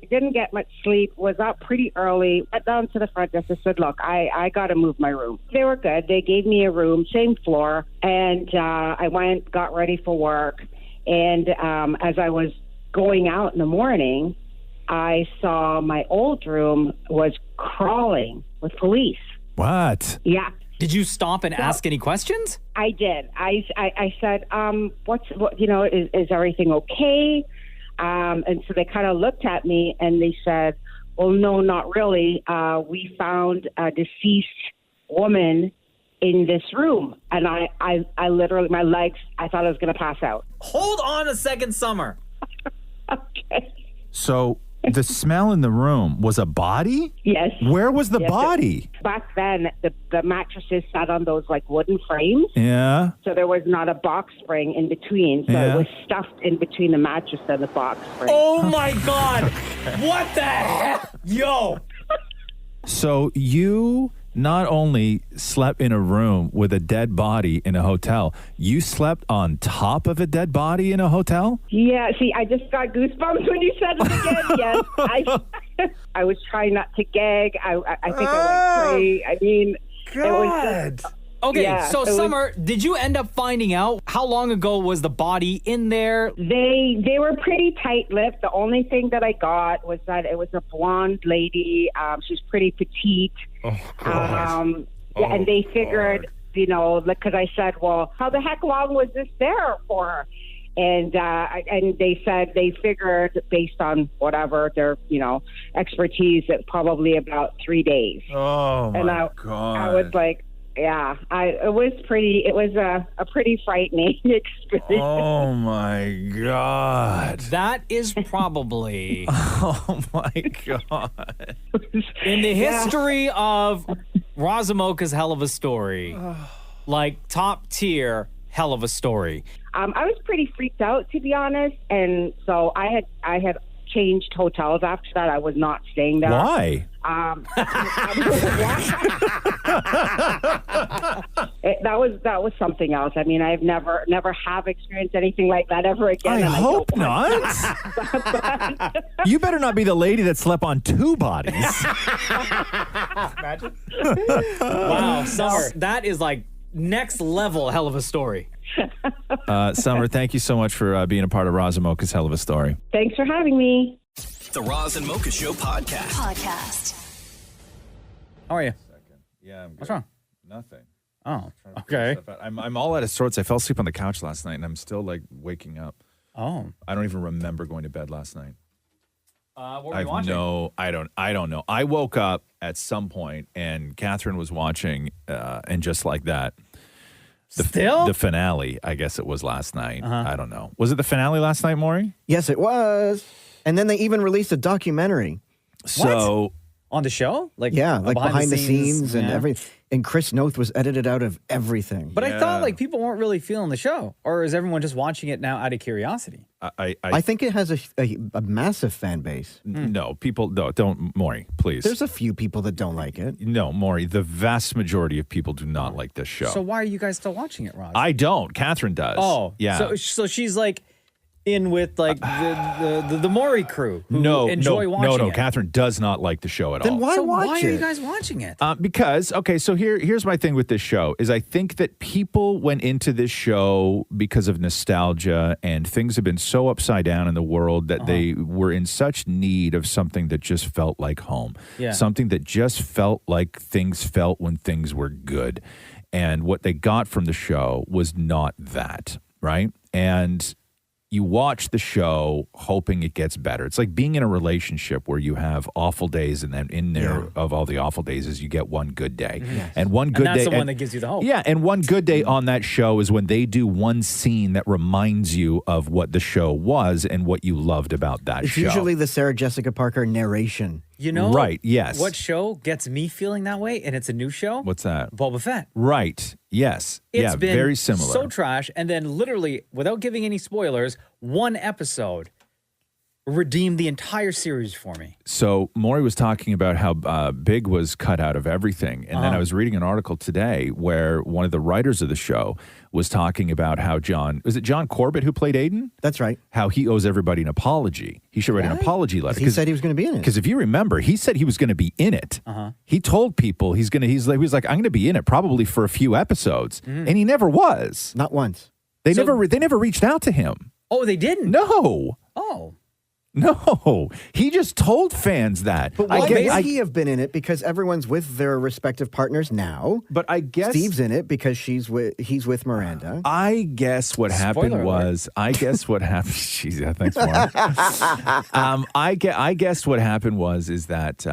didn't get much sleep, was up pretty early, went down to the front desk and said, look, I got to move my room. They were good. They gave me a room, same floor, and I went, got ready for work. And as I was going out in the morning, I saw my old room was crawling with police. What? Yeah. Did you stop and ask any questions? I did. I said, is everything okay? And so they kind of looked at me and they said, well, no, not really. We found a deceased woman in this room. And I literally, my legs, I thought I was going to pass out. Hold on a second, Summer. Okay. So the smell in the room was a body? Yes. Where was the Yes, body? Back then, the mattresses sat on those like wooden frames. Yeah. So there was not a box spring in between. So Yeah. it was stuffed in between the mattress and the box spring. Oh my God. What the heck? Yo. So you not only slept in a room with a dead body in a hotel, you slept on top of a dead body in a hotel? Yeah, see, I just got goosebumps when you said it again. Yes, I was trying not to gag. I think I went crazy. I mean, it was just... Okay, Yeah, so it was- Summer, did you end up finding out how long ago was the body in there? They were pretty tight-lipped. The only thing that I got was that it was a blonde lady. She was pretty petite. Oh, God. Yeah, and they figured, you know, because I said, well, how the heck long was this there for? And they said they figured based on whatever their, you know, expertise that probably about 3 days. Oh, And I was like, yeah, it was a pretty frightening experience. Oh, my God. That is probably Oh, my God. in the history of Razamoka's hell of a story, like top tier hell of a story. I was pretty freaked out, to be honest, and so I had changed hotels after that. I was not staying there. Why? That was something else. I mean, I've never have experienced anything like that ever again. I and hope don't want not. to. You better not be the lady that slept on two bodies. Imagine. Wow, Summer, that is like next level hell of a story. Summer, thank you so much for being a part of Razamoka's hell of a story. Thanks for having me. The Roz and Mocha Show podcast. How are you? Yeah, I'm good. What's wrong? Nothing. Oh, okay. I'm all out of sorts. I fell asleep on the couch last night, and I'm still like waking up. Oh, I don't even remember going to bed last night. what were you watching? I don't know. I woke up at some point, and Catherine was watching, and just like that. The finale, I guess it was last night. I don't know. Was it the finale last night, Maury? Yes, it was. And then they even released a documentary. So on the show, like behind the scenes and yeah. everything. And Chris Noth was edited out of everything. But I thought like people weren't really feeling the show, or is everyone just watching it now out of curiosity? I think it has a massive fan base. No, people don't, Maury, please. There's a few people that don't like it. No, Maury, the vast majority of people do not like this show. So why are you guys still watching it, Roz? I don't. Catherine does. Oh, yeah. So she's like in with like the Maury crew who enjoy watching it. Catherine does not like the show at all. Then why watch why it? are you guys watching it? Because, okay, so here's my thing with this show is I think that people went into this show because of nostalgia, and things have been so upside down in the world that they were in such need of something that just felt like home. Yeah. Something that just felt like things felt when things were good. And what they got from the show was not that, right? And you watch the show hoping it gets better. It's like being in a relationship where you have awful days, and then in there of all the awful days is you get one good day. Yes. And one good and that's day. the one that gives you the hope. Yeah, and one good day on that show is when they do one scene that reminds you of what the show was and what you loved about that It's show. usually the Sarah Jessica Parker narration. You know, Right, yes. What show gets me feeling that way, and it's a new show? What's that? Boba Fett. Right. Yes. It's been very similar. so trash, and then literally, without giving any spoilers, one episode redeemed the entire series for me. So Maury was talking about how Big was cut out of everything. And then I was reading an article today where one of the writers of the show was talking about how was it John Corbett who played Aiden? That's right. How he owes everybody an apology. He should write an apology letter. He said he was going to be in it. Because if you remember, he said he was going to be in it. He told people he was like, I'm going to be in it probably for a few episodes. And he never was. Not once. They never reached out to him. Oh, they didn't? No. Oh. No, he just told fans that. But why would he have been in it? Because everyone's with their respective partners now. But I guess Steve's in it because he's with Miranda. I guess what happened was. Jeez, yeah, thanks, Mark. I guess what happened is that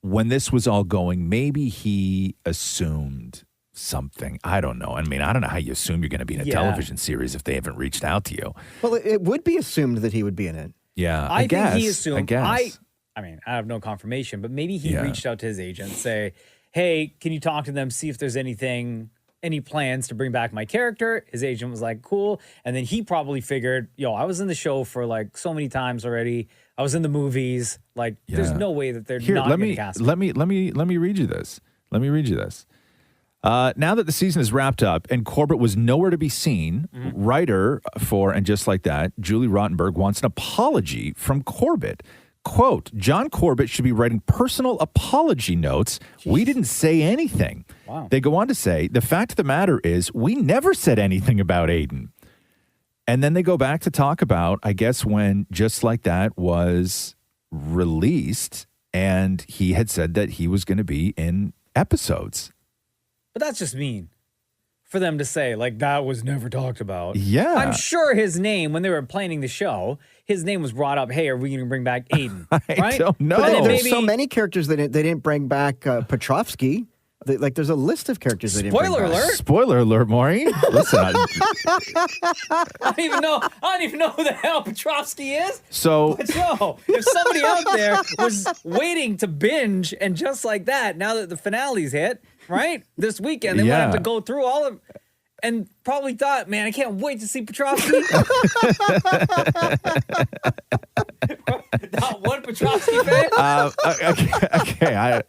when this was all going, maybe he assumed something. I don't know. I mean, I don't know how you assume you're going to be in a television series if they haven't reached out to you. Well, it would be assumed that he would be in it. Yeah, I think he assumed. I guess. I mean, I have no confirmation, but maybe he reached out to his agent, say, "Hey, can you talk to them, see if there's any plans to bring back my character?" His agent was like, "Cool," and then he probably figured, I was in the show for like so many times already. I was in the movies. Like, there's no way that they're not going to cast me. Let me read you this. Now that the season is wrapped up and Corbett was nowhere to be seen, writer for And Just Like That, Julie Rottenberg wants an apology from Corbett. Quote, John Corbett should be writing personal apology notes. We didn't say anything. Wow. They go on to say, the fact of the matter is we never said anything about Aiden. And then they go back to talk about, I guess, when Just Like That was released and he had said that he was going to be in episodes. But that's just mean for them to say, like, that was never talked about. Yeah. I'm sure his name, when they were planning the show, his name was brought up, hey, are we going to bring back Aiden? I don't know. But there's so many characters that they didn't bring back Petrovsky. Like, there's a list of characters they didn't bring back. Spoiler alert. Spoiler alert, Maury. Listen. I don't even know who the hell Petrovsky is. So, but if somebody out there was waiting to binge And Just Like That, now that the finale's hit, right, this weekend, they wanted to go through all of and probably thought, man, I can't wait to see Petrovsky. Not one Petrovsky fan? Okay.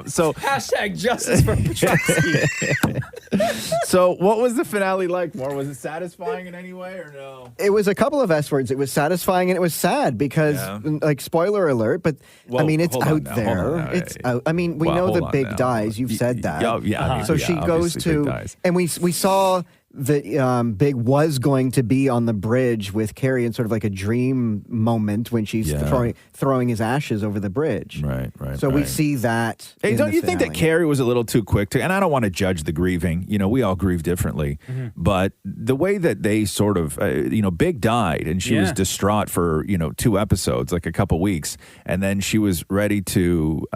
So hashtag justice for Petrovsky. So what was the finale like, More? Was it satisfying in any way or no? It was a couple of S words. It was satisfying and it was sad because, like, spoiler alert, but I mean, it's out there. It's out. I mean, we know the Big dies. You've said that. So she goes to, and we saw that Big was going to be on the bridge with Carrie in sort of like a dream moment when she's throwing his ashes over the bridge. Right. So we see that. Hey, don't you think that finale. Carrie was a little too quick to? And I don't want to judge the grieving. We all grieve differently. But the way that they sort of, Big died and she was distraught for 2 episodes, like a couple weeks, and then she was ready to,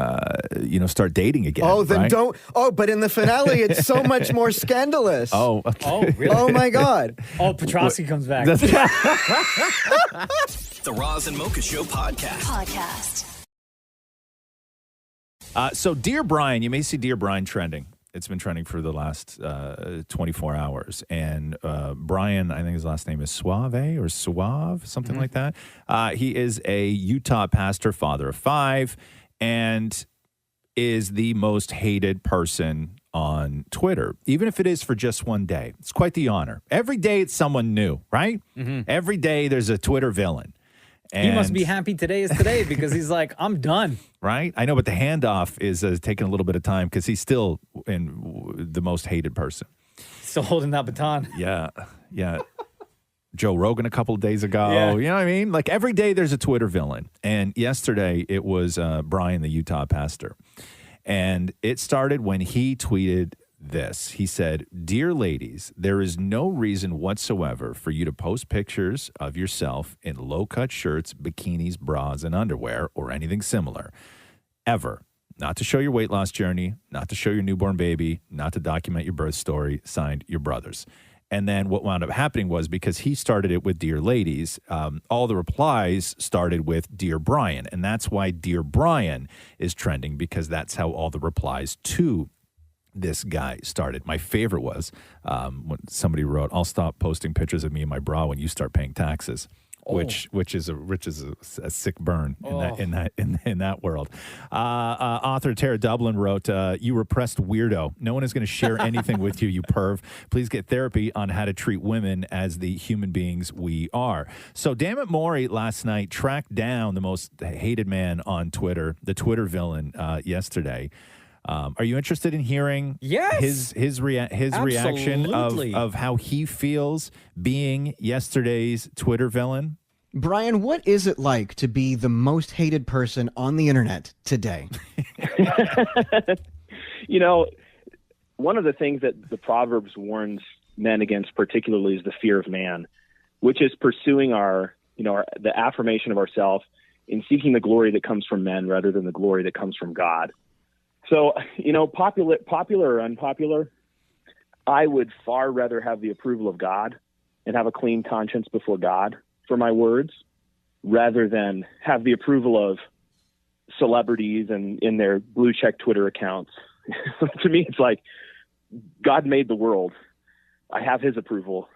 start dating again. Oh, then right? don't. Oh, but in the finale, it's so much more scandalous. Oh, really? Oh my God. Oh, Petrovsky comes back. The Roz and Mocha Show podcast. So, Dear Brian, you may see Dear Brian trending. It's been trending for the last 24 hours. And Brian, I think his last name is Sauve, something like that. He is a Utah pastor, father of 5, and is the most hated person on Twitter, even if it is for just one day. It's quite the honor. Every day it's someone new, right? Every day there's a Twitter villain. And, he must be happy today is today because he's like, I'm done. Right? I know, but the handoff is taking a little bit of time because he's still the most hated person. Still holding that baton. Yeah. Joe Rogan a couple of days ago. Yeah. You know what I mean? Like every day there's a Twitter villain. And yesterday it was Brian, the Utah pastor. And it started when he tweeted this. He said, "Dear ladies, there is no reason whatsoever for you to post pictures of yourself in low-cut shirts, bikinis, bras, and underwear, or anything similar. Ever. Not to show your weight loss journey, not to show your newborn baby, not to document your birth story. Signed, your brothers." And then what wound up happening was, because he started it with Dear Ladies, all the replies started with Dear Brian. And that's why Dear Brian is trending, because that's how all the replies to this guy started. My favorite was when somebody wrote, "I'll stop posting pictures of me in my bra when you start paying taxes." Which is a sick burn in that world. Author Tara Dublin wrote, "You repressed weirdo. No one is going to share anything with you, you perv. Please get therapy on how to treat women as the human beings we are." So Damnit Maurie last night tracked down the most hated man on Twitter, the Twitter villain, yesterday. Are you interested in hearing his reaction of how he feels being yesterday's Twitter villain? Brian, what is it like to be the most hated person on the internet today? You know, one of the things that the Proverbs warns men against particularly is the fear of man, which is pursuing the affirmation of ourselves in seeking the glory that comes from men rather than the glory that comes from God. So, popular or unpopular, I would far rather have the approval of God and have a clean conscience before God for my words, rather than have the approval of celebrities and in their blue check Twitter accounts. To me, it's like God made the world. I have his approval.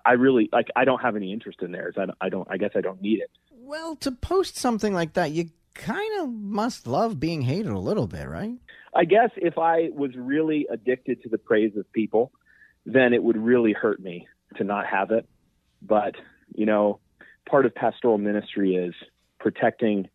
I really I don't have any interest in theirs. I guess I don't need it. Well, to post something like that, you kind of must love being hated a little bit, right? I guess if I was really addicted to the praise of people, then it would really hurt me to not have it. But, part of pastoral ministry is protecting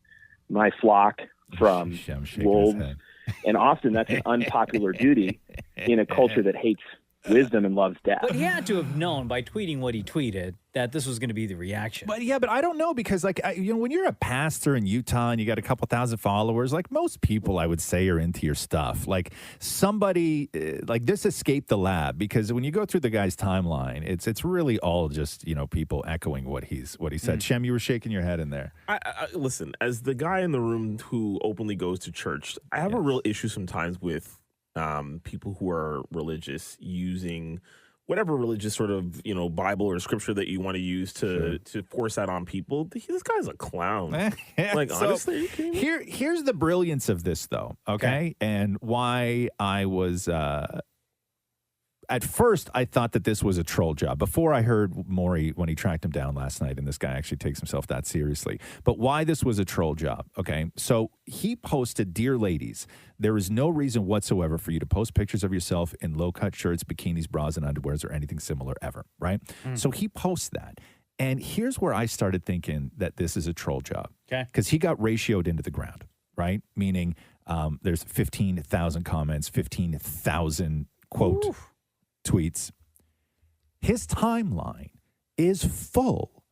my flock from wolves. And often that's an unpopular duty in a culture that hates wisdom and loves death. But he had to have known by tweeting what he tweeted that this was going to be the reaction. But I don't know, because when you're a pastor in Utah and you got a couple thousand followers, like most people I would say are into your stuff. Like somebody like this escaped the lab, because when you go through the guy's timeline, it's really all just, people echoing what he said. Shem, you were shaking your head in there. I listen, as the guy in the room who openly goes to church, I have a real issue sometimes with people who are religious using whatever religious sort of, Bible or scripture that you want to use to force that on people. This guy's a clown. Honestly, are you kidding me? Here's the brilliance of this, though, okay? And why I was... at first, I thought that this was a troll job. Before I heard Maury, when he tracked him down last night, and this guy actually takes himself that seriously. But why this was a troll job, okay? So he posted, "Dear ladies, there is no reason whatsoever for you to post pictures of yourself in low-cut shirts, bikinis, bras, and underwears, or anything similar ever," right? So he posts that. And here's where I started thinking that this is a troll job. Okay. Because he got ratioed into the ground, right? Meaning there's 15,000 comments, 15,000 quote tweets. His timeline is full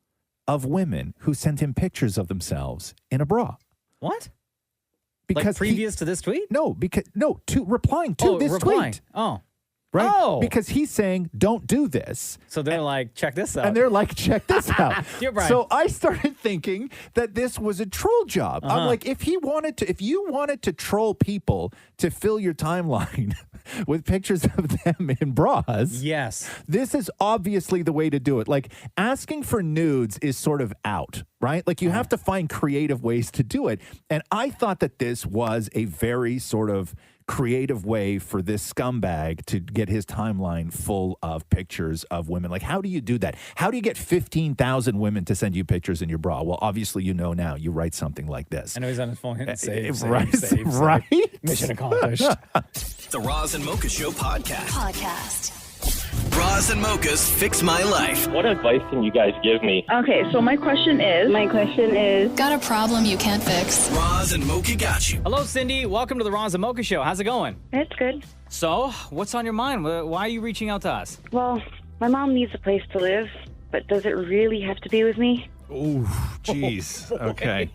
of women who sent him pictures of themselves in a bra. What? Because previous to this tweet? No, replying to this tweet. Oh. Right? Oh. Because he's saying, don't do this. So they're like, check this out. And they're like, check this out. Dear Brian. So I started thinking that this was a troll job. I'm like, if you wanted to troll people to fill your timeline with pictures of them in bras, yes, this is obviously the way to do it. Like, asking for nudes is sort of out, right? Like, you have to find creative ways to do it. And I thought that this was a very sort of creative way for this scumbag to get his timeline full of pictures of women. Like, how do you do that? How do you get 15,000 women to send you pictures in your bra? Well, obviously, now. You write something like this. I know he's on his phone hitting save, Right? Mission accomplished. The Roz and Mocha Show podcast. Roz and Mocha's Fix My Life. What advice can you guys give me? Okay, so my question is... Got a problem you can't fix? Roz and Mocha got you. Hello, Cindy. Welcome to the Roz and Mocha Show. How's it going? It's good. So, what's on your mind? Why are you reaching out to us? Well, my mom needs a place to live, but does it really have to be with me? Oh, jeez. Okay.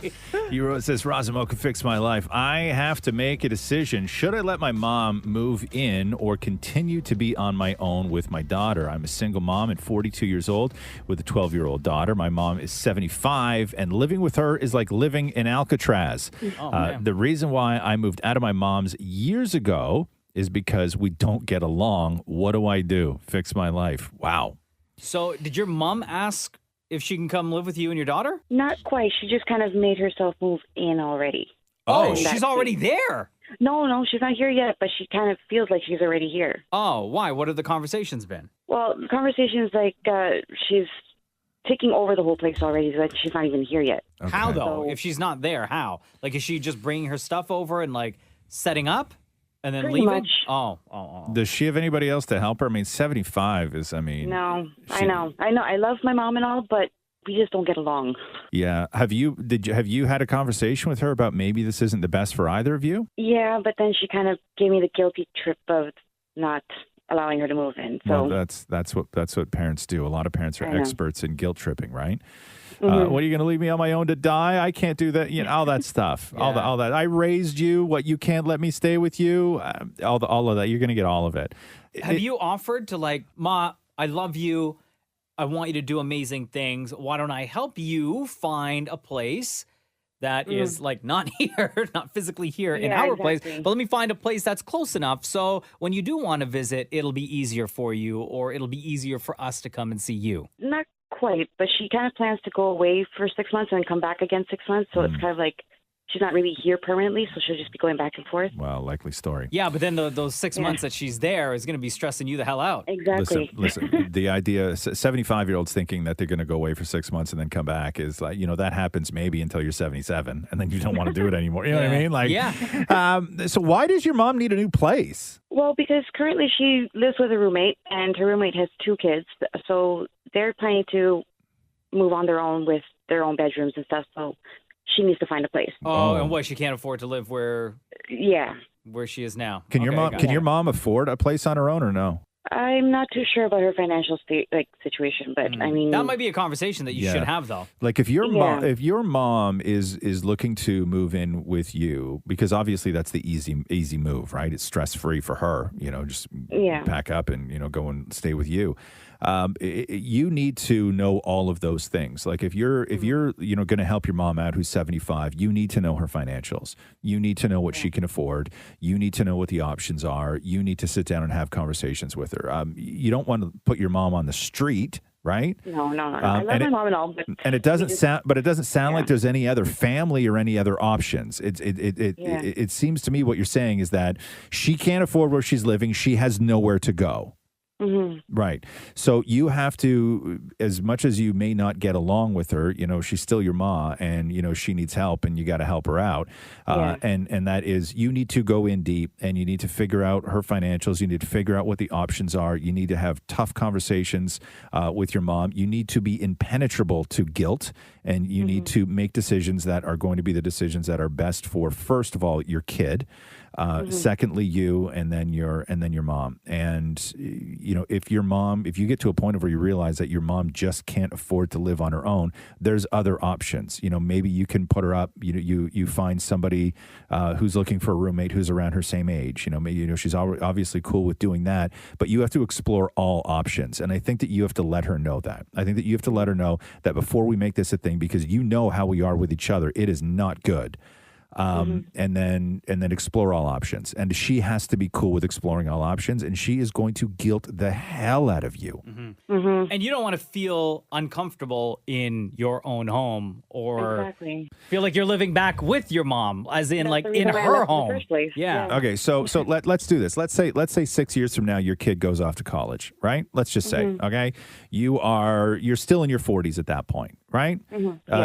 You wrote, it says, Razzie Mocha fix my life. I have to make a decision. Should I let my mom move in or continue to be on my own with my daughter? I'm a single mom and 42 years old with a 12-year-old daughter. My mom is 75, and living with her is like living in Alcatraz. The reason why I moved out of my mom's years ago is because we don't get along. What do I do? Fix my life. Wow. So did your mom ask if she can come live with you and your daughter? Not quite. She just kind of made herself move in already. Oh, she's already there. No, she's not here yet, but she kind of feels like she's already here. Oh, why? What have the conversations been? Well, the conversation is like she's taking over the whole place already, but she's not even here yet. How, though? If she's not there, how? Like, is she just bringing her stuff over and, like, setting up and then Pretty leaving? much. Oh. Does she have anybody else to help her? I mean, 75 is, I mean. No, I know. I love my mom and all, but we just don't get along. Yeah. Have you had a conversation with her about maybe this isn't the best for either of you? Yeah, but then she kind of gave me the guilty trip of not allowing her to move in. So Well, that's what parents do. A lot of parents are I know. experts in guilt tripping, right? Mhm. What are you going to leave me on my own to die? I can't do that. You know, all that stuff. All that. I raised you. What, you can't let me stay with you? All of that. You're going to get all of it. Have you offered to, like, Ma, I love you. I want you to do amazing things. Why don't I help you find a place that is, like, not here, not physically here in Yeah, our place, exactly. but let me find a place that's close enough so when you do want to visit, it'll be easier for you, or it'll be easier for us to come and see you. not quite, but she kind of plans to go away for 6 months and then come back again 6 months. So it's kind of like she's not really here permanently, so she'll just be going back and forth. Well, likely story. Yeah, but then those 6 months that she's there is going to be stressing you the hell out. Exactly. Listen, the idea, 75-year-olds thinking that they're going to go away for 6 months and then come back is like, you know, that happens maybe until you're 77 and then you don't want to do it anymore. You know what I mean? Like, so why does your mom need a new place? Well, because currently she lives with a roommate, and her roommate has 2 kids, so they're planning to move on their own with their own bedrooms and stuff. So she needs to find a place. Oh, and what, she can't afford to live where she is now. Can your Okay, mom got can it. your mom afford a place on her own or no? I'm not too sure about her financial situation, but I mean, That might be a conversation that you should have, though. Like if your Yeah. mom is looking to move in with you, because obviously that's the easy move, right? It's stress free for her, you know, just pack up and, you know, go and stay with you. You need to know all of those things. Like if you're you know, going to help your mom out who's 75, you need to know her financials. You need to know what she can afford. You need to know what the options are. You need to sit down and have conversations with her. You don't want to put your mom on the street, right? No. I love my mom and all, but And it doesn't sound like there's any other family or any other options. It seems to me what you're saying is that she can't afford where she's living. She has nowhere to go. Mm-hmm. Right. So you have to, as much as you may not get along with her, you know, she's still your ma, and, you know, she needs help and you got to help her out. And that is, you need to go in deep and you need to figure out her financials. You need to figure out what the options are. You need to have tough conversations with your mom. You need to be impenetrable to guilt, and you need to make decisions that are going to be the decisions that are best for, first of all, your kid. Secondly, you, and then your mom. And, you know, if you get to a point where you realize that your mom just can't afford to live on her own, there's other options. You know, maybe you can put her up, you find somebody who's looking for a roommate who's around her same age. You know, maybe, you know, she's obviously cool with doing that, but you have to explore all options. And I think that you have to let her know that. I think that you have to let her know that before we make this a thing, because you know how we are with each other, it is not good. And then explore all options. And she has to be cool with exploring all options, and she is going to guilt the hell out of you. And you don't want to feel uncomfortable in your own home, or feel like you're living back with your mom, as in like in her home. Yeah. Okay, so let's do this. Let's say 6 years from now your kid goes off to college, right? Let's just say, okay, you're still in your 40s at that point, right?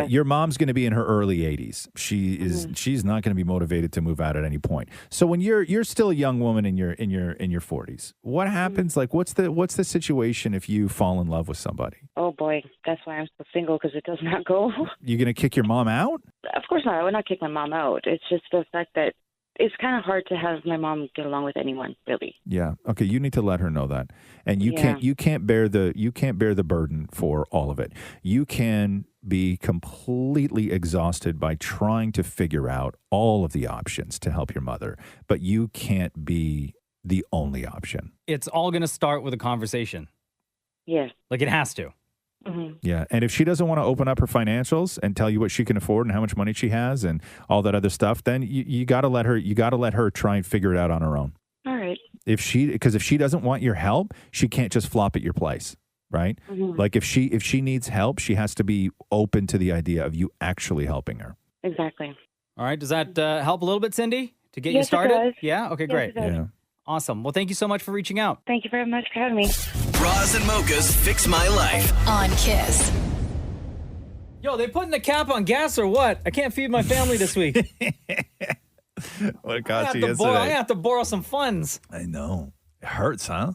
Your mom's going to be in her early 80s. She's not going to be motivated to move out at any point. So when you're still a young woman in your 40s, what happens? Like what's the situation if you fall in love with somebody? Oh boy, that's why I'm still single, because it does not go. You going to kick your mom out? Of course not. I would not kick my mom out. It's just the fact that it's kind of hard to have my mom get along with anyone, really. Yeah. Okay. You need to let her know that, and you Yeah. can't bear the burden for all of it. You can be completely exhausted by trying to figure out all of the options to help your mother, but you can't be the only option. It's all going to start with a conversation. Yeah. Like it has to. Mm-hmm. Yeah, and if she doesn't want to open up her financials and tell you what she can afford and how much money she has and all that other stuff, then you got to let her. You got to let her try and figure it out on her own. All right. Because if she doesn't want your help, she can't just flop at your place, right? Mhm. Like if she needs help, she has to be open to the idea of you actually helping her. Exactly. All right. Does that help a little bit, Cindy, to get you Yes, it started? does. Yeah. Okay. Yes, Great. it does. Yeah. Awesome. Well, thank you so much for reaching out. Thank you very much for having me. Roz and Mocha's Fix My Life. On Kiss. Yo, they putting a cap on gas or what? I can't feed my family this week. What it I cost you have yesterday? to borrow some funds. I know. It hurts, huh?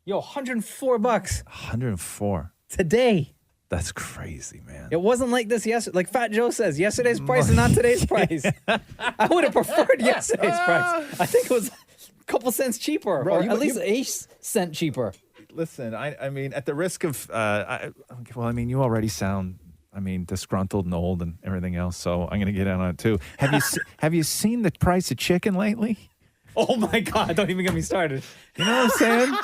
Yo, $104 104. today. That's crazy, man. It wasn't like this yesterday. Like Fat Joe says, yesterday's price is not today's price. I would have preferred yesterday's price. I think it was a couple cents cheaper, Bro, or you- at least you- a cent cheaper. Listen, I mean, at the risk of, you already sound, disgruntled and old and everything else, so I'm going to get in on it too. Have you seen the price of chicken lately? Oh my God! Don't even get me started. You know what I'm saying?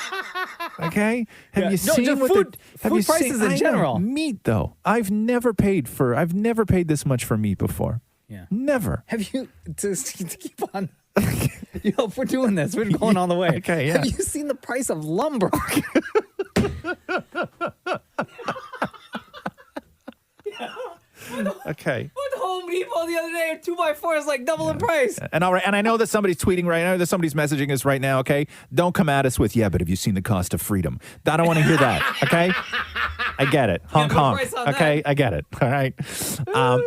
Okay. Have Yeah. you No, seen just what food- have food you prices in I know, general. meat though. I've never paid this much for meat before. Yeah. Never. Have you to keep on? If we're doing this, we're going all the way. Okay, yeah. Have you seen the price of lumber? Okay. Went to Home Depot the other day, 2x4 is like double in price. And all right, and I know that somebody's tweeting right now, that somebody's messaging us right now, okay? Don't come at us with, but have you seen the cost of freedom? I don't want to hear that, okay? I get it. Hong no Kong. price on Okay, I get it. All right.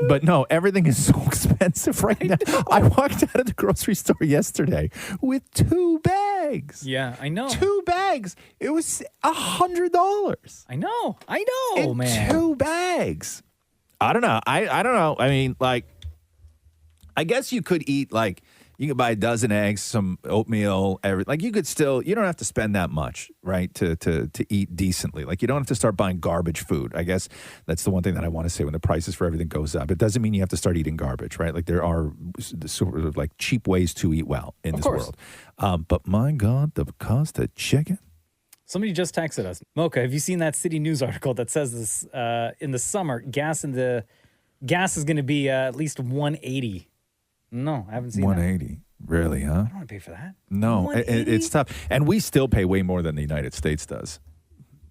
But no, everything is so expensive right now. I walked out of the grocery store yesterday with 2 bags. Yeah, I know. 2 bags. It was $100. I know, In man. 2 bags. I don't know. I don't know. I mean, like, I guess you could eat, like, you could buy a dozen eggs, some oatmeal, you could still, you don't have to spend that much, right, to eat decently. Like, you don't have to start buying garbage food. I guess that's the one thing that I want to say when the prices for everything goes up. It doesn't mean you have to start eating garbage, right? Like, there are sort of like cheap ways to eat well in this world. But my God, the cost of chicken. Somebody just texted us. Mocha, have you seen that City News article that says this? In the summer, gas is going to be at least $180. No, I haven't seen that. $180. Really, huh? I don't want to pay for that. No, it's tough. And we still pay way more than the United States does.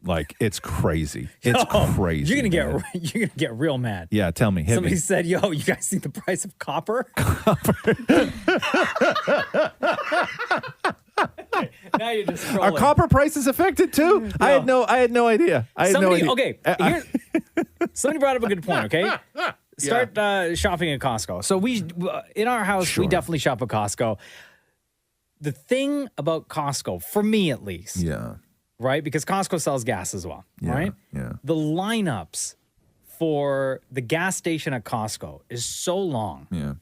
Like, it's crazy. It's crazy. You're gonna man. get real mad. Yeah, tell me. Hit Somebody me. said, "Yo, you guys see the price of copper?" Now you're just Are scrolling. copper prices affected too? I had no idea. I had no idea. Okay, somebody brought up a good point. Okay, start shopping at Costco. So we, in our house, we definitely shop at Costco. The thing about Costco, for me at least, yeah, right, because Costco sells gas as well, Yeah, right? yeah. The lineups for the gas station at Costco is so long. Yeah.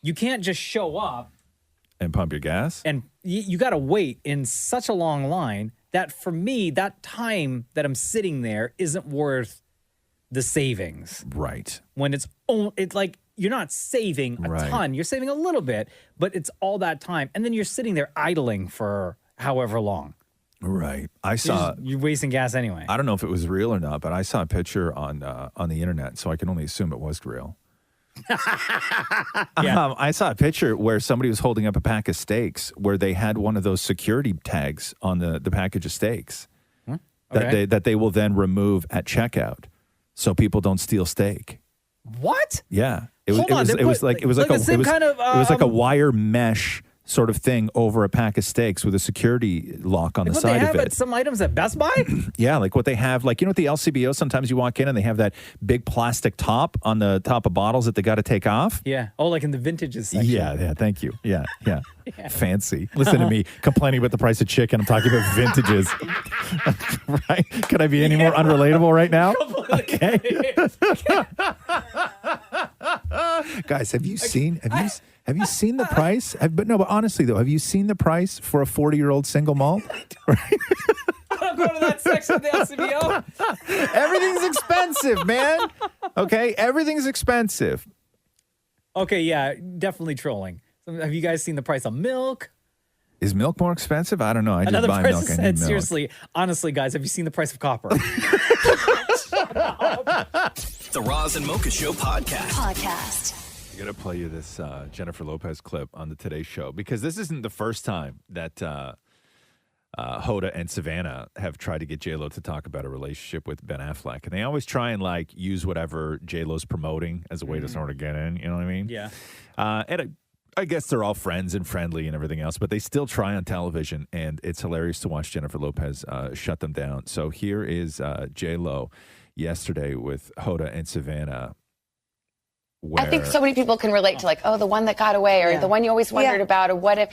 You can't just show up And pump your gas? and you got to wait in such a long line that for me, that time that I'm sitting there isn't worth the savings. Right. When it's like you're not saving a Right. ton, you're saving a little bit, but it's all that time. And then you're sitting there idling for however long. Right. I saw. You're wasting gas anyway. I don't know if it was real or not, but I saw a picture on the internet, so I can only assume it was real. I saw a picture where somebody was holding up a pack of steaks where they had one of those security tags on the package of steaks Okay. that they will then remove at checkout, so people don't steal steak. What? Yeah, Hold on, they it was put, like the same kind of, it was like a wire mesh sort of thing over a pack of steaks with a security lock on the What side they of have it. at some items at Best Buy? Yeah, like what they have, like, you know, at the LCBO, sometimes you walk in and they have that big plastic top on the top of bottles that they got to take off. Yeah. Oh, like in the vintages section. Yeah, thank you. Yeah. Fancy. Listen to me complaining about the price of chicken. I'm talking about vintages. Right? Could I be any more unrelatable right now? Okay. Guys, have you Have you seen the price? But honestly though, have you seen the price for a 40-year-old single malt? I'll go to that section of the LCBO. Everything's expensive, man. Okay, everything's expensive. Okay, yeah, definitely trolling. Have you guys seen the price of milk? Is milk more expensive? I don't know. I Another just buy person milk. I said, need milk. seriously, honestly, guys, have you seen the price of copper? The Roz and Mocha Show podcast. I got to play you this Jennifer Lopez clip on the Today Show because this isn't the first time that Hoda and Savannah have tried to get J-Lo to talk about a relationship with Ben Affleck. And they always try and use whatever J-Lo's promoting as a way to sort of get in. You know what I mean? Yeah. And I guess they're all friends and friendly and everything else, but they still try on television. And it's hilarious to watch Jennifer Lopez shut them down. So here is J-Lo yesterday with Hoda and Savannah. I think so many people can relate to the one that got away or the one you always wondered about or what if,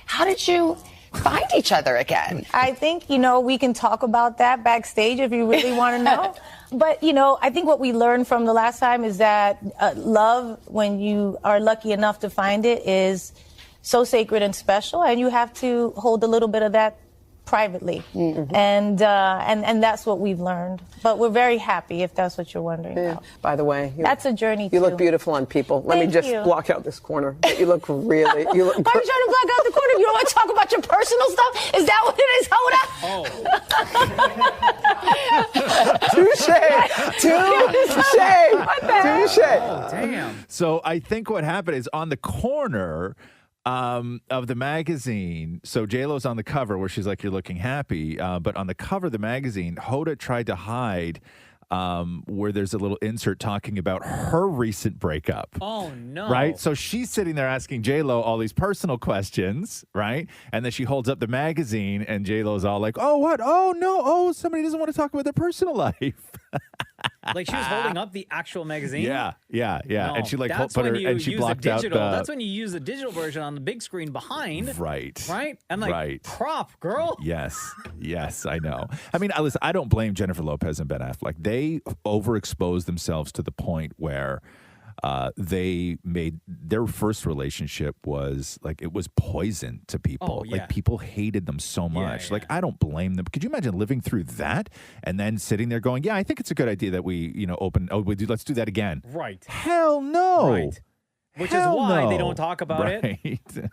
how did you find each other again? I think, we can talk about that backstage if you really want to know. But, I think what we learned from the last time is that love, when you are lucky enough to find it, is so sacred and special, and you have to hold a little bit of that privately. Mm-hmm. And that's what we've learned. But we're very happy, if that's what you're wondering about. By the way, that's a journey, You look beautiful on people. Let me just block out this corner. You look really... Why are you trying to block out the corner? You don't want to talk about your personal stuff? Is that what it is, Hoda? Touche. Oh, damn. So I think what happened is on the corner of the magazine, so J-Lo's on the cover where she's like, you're looking happy, but on the cover of the magazine, Hoda tried to hide where there's a little insert talking about her recent breakup. Oh, no. Right? So she's sitting there asking J-Lo all these personal questions, right? And then she holds up the magazine and J-Lo's all like, oh, what? Oh, no. Oh, somebody doesn't want to talk about their personal life. She was holding up the actual magazine? Yeah. No, and she that's put when her you and she use blocked the out digital. the That's when you use the digital version on the big screen behind. Right. And right. crop, girl. Yes, I know. I mean, listen, I don't blame Jennifer Lopez and Ben Affleck. They overexposed themselves to the point where they made their first relationship was it was poison to people. Oh, yeah. People hated them so much. Yeah. I don't blame them. Could you imagine living through that and then sitting there going, yeah, I think it's a good idea that we, let's do that again. Right. Hell no. Right. Which is why they don't talk about it.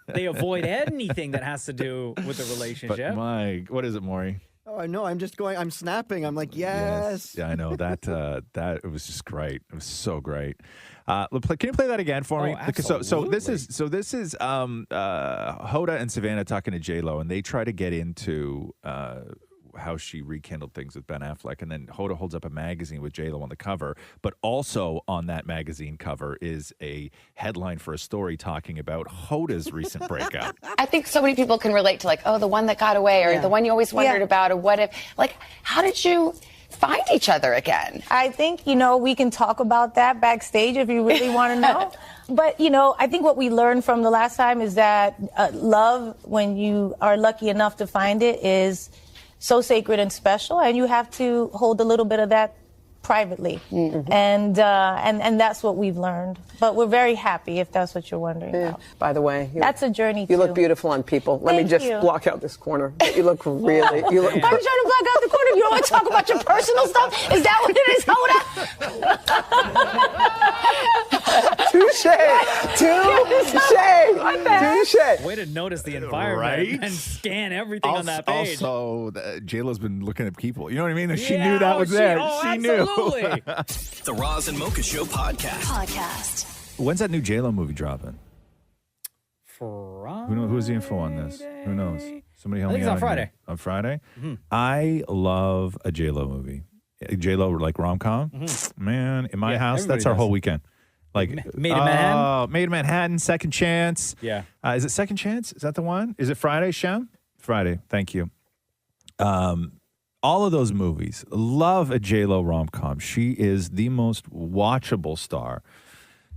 They avoid anything that has to do with the relationship. But what is it, Maury? Oh, I know. I'm just going. I'm snapping. I'm like, yes. Yeah, I know that. It was just great. It was so great. Can you play that again for me? Absolutely. So this is Hoda and Savannah talking to J-Lo, and they try to get into how she rekindled things with Ben Affleck, and then Hoda holds up a magazine with J-Lo on the cover, but also on that magazine cover is a headline for a story talking about Hoda's recent breakup. I think so many people can relate to the one that got away or the one you always wondered about or what if, how did you find each other again? I think, we can talk about that backstage if you really want to know. But, I think what we learned from the last time is that love, when you are lucky enough to find it, is so sacred and special, and you have to hold a little bit of that privately. Mm-hmm. And that's what we've learned. But we're very happy, if that's what you're wondering about. By the way, that's a journey, You look beautiful on people. Let me just block out this corner. You look really... Why are you trying to block out the corner? You don't want to talk about your personal stuff? Is that what it is, Hoda? Touche. Way to notice the environment and scan everything on that page. Also, J-Lo's been looking at people. You know what I mean? She knew that was there. She knew. The Roz and Mocha Show podcast. When's that new J-Lo movie dropping? Friday. Who's the info on this? Who knows? Somebody help me out. I think it's on Friday. On Friday? Mm-hmm. I love a J-Lo movie. J-Lo rom-com? Mm-hmm. Man, in my house, that's our whole weekend. Made in Manhattan? Made in Manhattan, Second Chance. Yeah. Is it Second Chance? Is that the one? Is it Friday, Shem? Friday. Thank you. All of those movies. Love a J-Lo rom-com. She is the most watchable star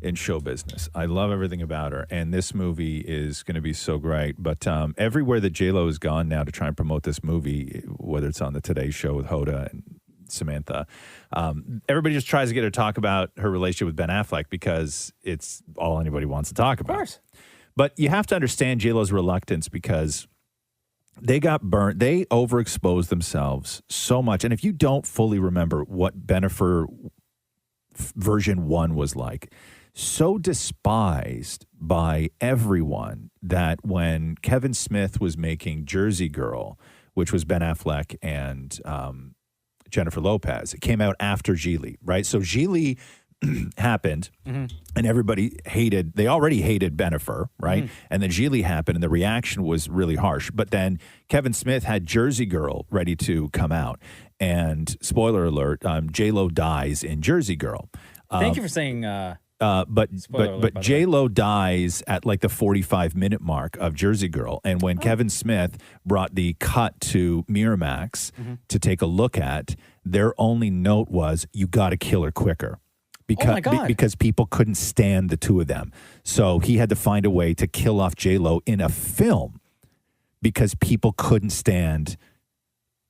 in show business. I love everything about her, and this movie is going to be so great. But everywhere that J-Lo has gone now to try and promote this movie, whether it's on the Today Show with Hoda and Samantha. Everybody just tries to get her to talk about her relationship with Ben Affleck because it's all anybody wants to talk about. Of course. But you have to understand J-Lo's reluctance because they got burnt. They overexposed themselves so much. And if you don't fully remember what Bennifer version 1 was like, so despised by everyone that when Kevin Smith was making Jersey Girl, which was Ben Affleck and Jennifer Lopez, it came out after Gigli, right? So Gigli happened and everybody they already hated Bennifer, right? And then Gigli happened and the reaction was really harsh. But then Kevin Smith had Jersey Girl ready to come out. And spoiler alert, J-Lo dies in Jersey Girl. Thank you for saying... But J-Lo dies at like the 45-minute mark of Jersey Girl. And when Kevin Smith brought the cut to Miramax to take a look at, their only note was, you got to kill her quicker. Because people couldn't stand the two of them. So he had to find a way to kill off J-Lo in a film because people couldn't stand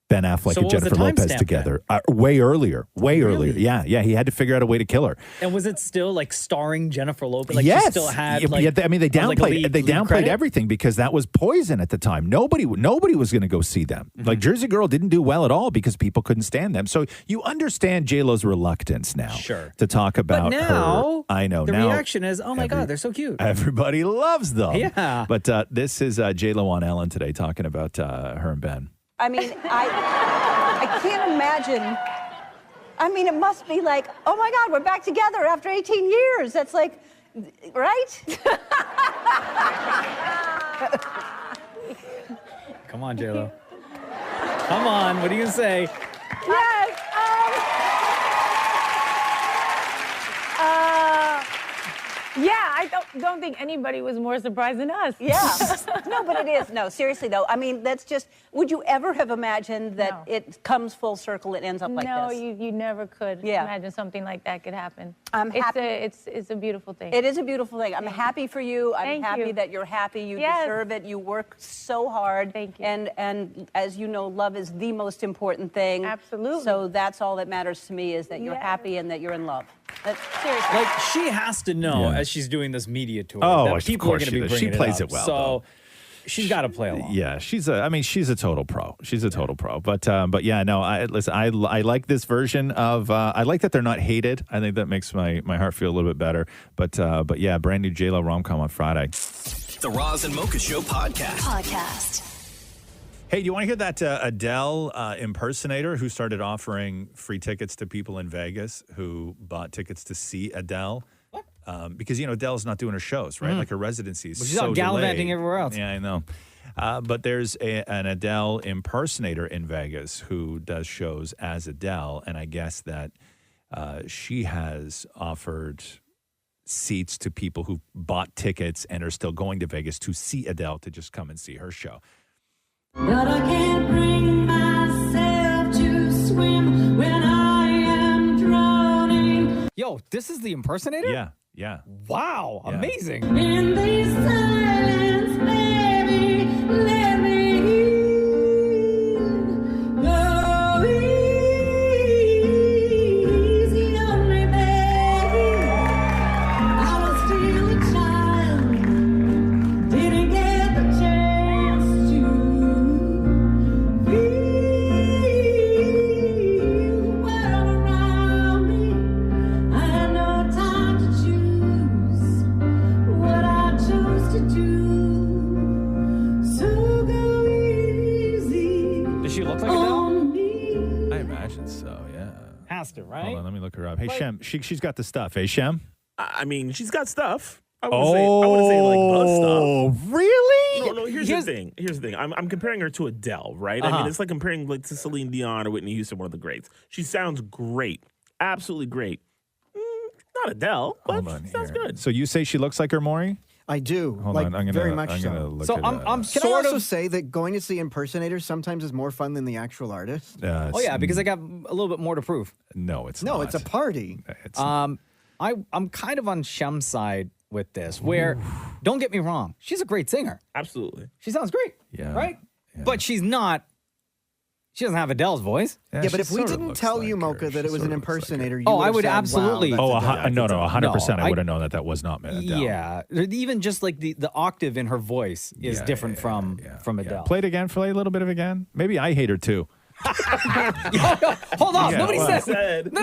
Ben Affleck and Jennifer Lopez together. Way earlier. Yeah, he had to figure out a way to kill her. And was it still like starring Jennifer Lopez? Like yes. She still had they downplayed everything because that was poison at the time. Nobody was going to go see them. Like Jersey Girl didn't do well at all because people couldn't stand them. So you understand J-Lo's reluctance now to talk about now, her. I know. The now reaction is, oh my God, they're so cute. Everybody loves them. Yeah. But this is J-Lo on Ellen today talking about her and Ben. I mean, I can't imagine. I mean, it must be like, oh my God, we're back together after 18 years. That's like, right? Come on, J-Lo. Come on, what are you going to say? Yes. Yeah, I don't think anybody was more surprised than us. Yeah. No, but it is. No, seriously, though. I mean, that's just, would you ever have imagined that it comes full circle and ends up like this? No, you never could imagine something like that could happen. I'm happy. It's a beautiful thing. It is a beautiful thing. I'm happy for you. I'm happy that you're happy. You deserve it. You work so hard. Thank you. And as you know, love is the most important thing. Absolutely. So that's all that matters to me is that you're happy and that you're in love. Seriously. Like, she has to know as she's doing this media tour Oh, that people are of going to be course bringing she plays up. it well. So though. she's got to play along. Yeah, she's a total pro. She's a total pro. But yeah, no, I like this version of I like that they're not hated. I think that makes my heart feel a little bit better. But yeah, brand new J-Lo rom-com on Friday. The Roz and Mocha Show podcast. Hey, do you want to hear that Adele impersonator who started offering free tickets to people in Vegas who bought tickets to see Adele? What? Because, Adele's not doing her shows, right? Like her residency is she's out gallivanting everywhere else. Yeah, I know. But there's an Adele impersonator in Vegas who does shows as Adele, and I guess that she has offered seats to people who bought tickets and are still going to Vegas to see Adele to just come and see her show. But I can't bring myself to swim when I am drowning. Yo, this is the impersonator? Yeah. Wow, amazing. In this silence, baby, let me go easy on me, baby. I was still a child, didn't get the chance to feel the world around me. I had no time to choose what I chose to do. So go easy. Does she look like Adele? I imagine so, yeah. Has to, right? Hold on, let me look her up. Hey, Shem, she's got the stuff. Hey, Shem? I mean, she's got stuff. I wouldn't say like the stuff. Oh, really? No, here's the thing. Here's the thing. I'm comparing her to Adele, right? I mean, it's like comparing like to Celine Dion or Whitney Houston, one of the greats. She sounds great. Absolutely great. Not Adele, but she sounds good. So you say she looks like her, Maury? I do. Hold like, on, I'm very gonna much so. look So at I'm can I also say that going to see impersonators sometimes is more fun than the actual artist? Oh yeah, because I got a little bit more to prove. No, it's No, it's a party. I'm kind of on Shem's side with this, where don't get me wrong, she's a great singer. Absolutely. She sounds great. Yeah. Right? But she's not She doesn't have Adele's voice. Yeah, but if we didn't tell you, Mocha, that it was an impersonator, you I would would have said, absolutely. Wow, that's no, 100%. No, I would have known that was not Adele. Yeah, even just like the octave in her voice is different from Adele. Play it again. Play a little bit of it again. Maybe I hate her too. Hold on, Yeah, nobody what? said. No.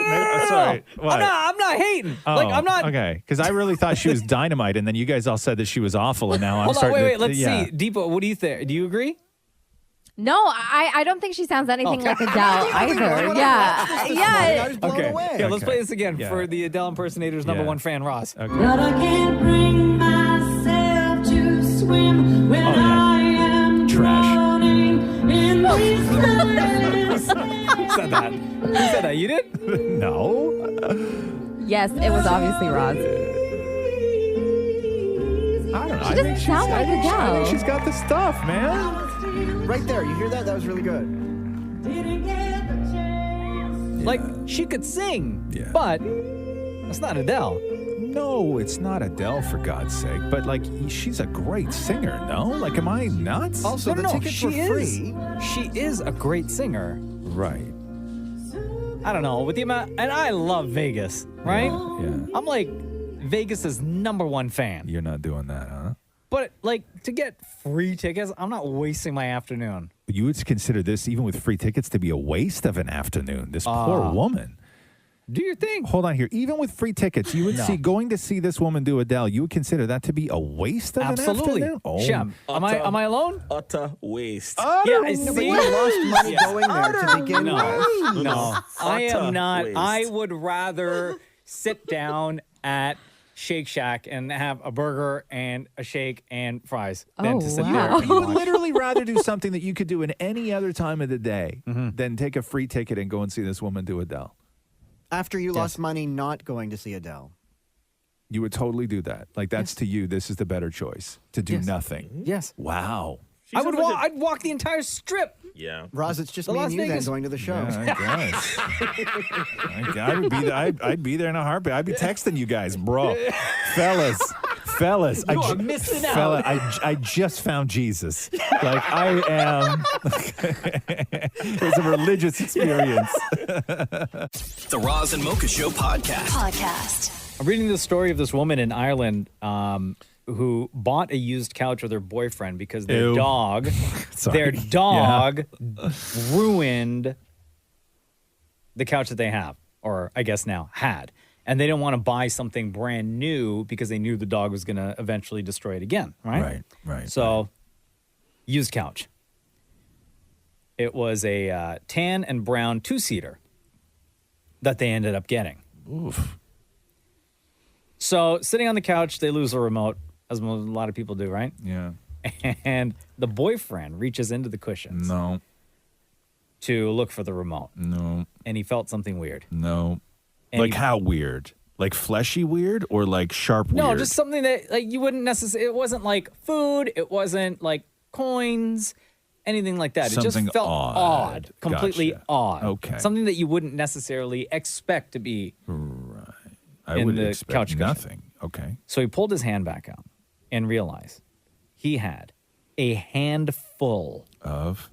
Sorry, what? I'm not hating. I'm not. Okay, because I really thought she was dynamite, and then you guys all said that she was awful, and now I'm Hold on, starting. wait. Let's see, Deepa. What do you think? Do you agree? No, I don't think she sounds anything like Adele either. Yeah. Okay. Yeah, let's Okay. play this again Yeah. for the Adele impersonators number one fan, Ross. But I can't bring myself to swim when I am drowning in these times. Who said that? Who said that? You did? No. Yes, it was obviously Roz. I don't know. She doesn't sound like I Adele. think she's got the stuff, man. Right there. You hear that? That was really good. Like, she could sing, but it's not Adele. No, it's not Adele, for God's sake. But, like, she's a great singer, no? Like, am I nuts? Also, the tickets were free. She is a great singer. Right. I don't know, with the amount, and I love Vegas, right? Yeah. I'm like Vegas's number one fan. You're not doing that, huh? But like to get free tickets, I'm not wasting my afternoon. You would consider this, even with free tickets, to be a waste of an afternoon. This poor woman. Do your thing. Hold on here. Even with free tickets, you would No. see going to see this woman do Adele. You would consider that to be a waste of Absolutely. an afternoon. Oh, Shem, am I alone? Utter waste. Yeah, I No, but see. you lost money Yes. going there to begin with. No, I am not. waste. I would rather sit down at Shake Shack and have a burger and a shake and fries than to sit there. And You would watch. literally rather do something that you could do in any other time of the day than take a free ticket and go and see this woman do Adele. After you lost money not going to see Adele. You would totally do that. Like, that's to you, this is the better choice, to do nothing. Yes. Wow. I'd walk the entire strip. Yeah. Roz, it's just The me Las and you then Vegas- going to the show. Yeah, I guess. I'd be there in a heartbeat. I'd be texting you guys, bro. Fellas. You are missing out. Fella, I just found Jesus. Like, I am. It's a religious experience. The Roz and Mocha Show podcast. I'm reading the story of this woman in Ireland who bought a used couch with her boyfriend because their Ew. dog, Sorry. ruined the couch that they have, or I guess now had. And they didn't want to buy something brand new because they knew the dog was going to eventually destroy it again, right? Right. So, used couch. It was a tan and brown two-seater that they ended up getting. Oof. So, sitting on the couch, they lose the remote, as a lot of people do, right? Yeah. And the boyfriend reaches into the cushions to look for the remote. No. And he felt something weird. No. And Like, he- how weird? Like, fleshy weird or like sharp weird? No, just something that like you wouldn't necessarily. It wasn't like food. It wasn't like coins, anything like that. It Something just felt odd, completely Gotcha. odd. Okay. Something that you wouldn't necessarily expect to be. I in would the expect couch cushion. nothing. Okay. So he pulled his hand back out and realized he had a handful of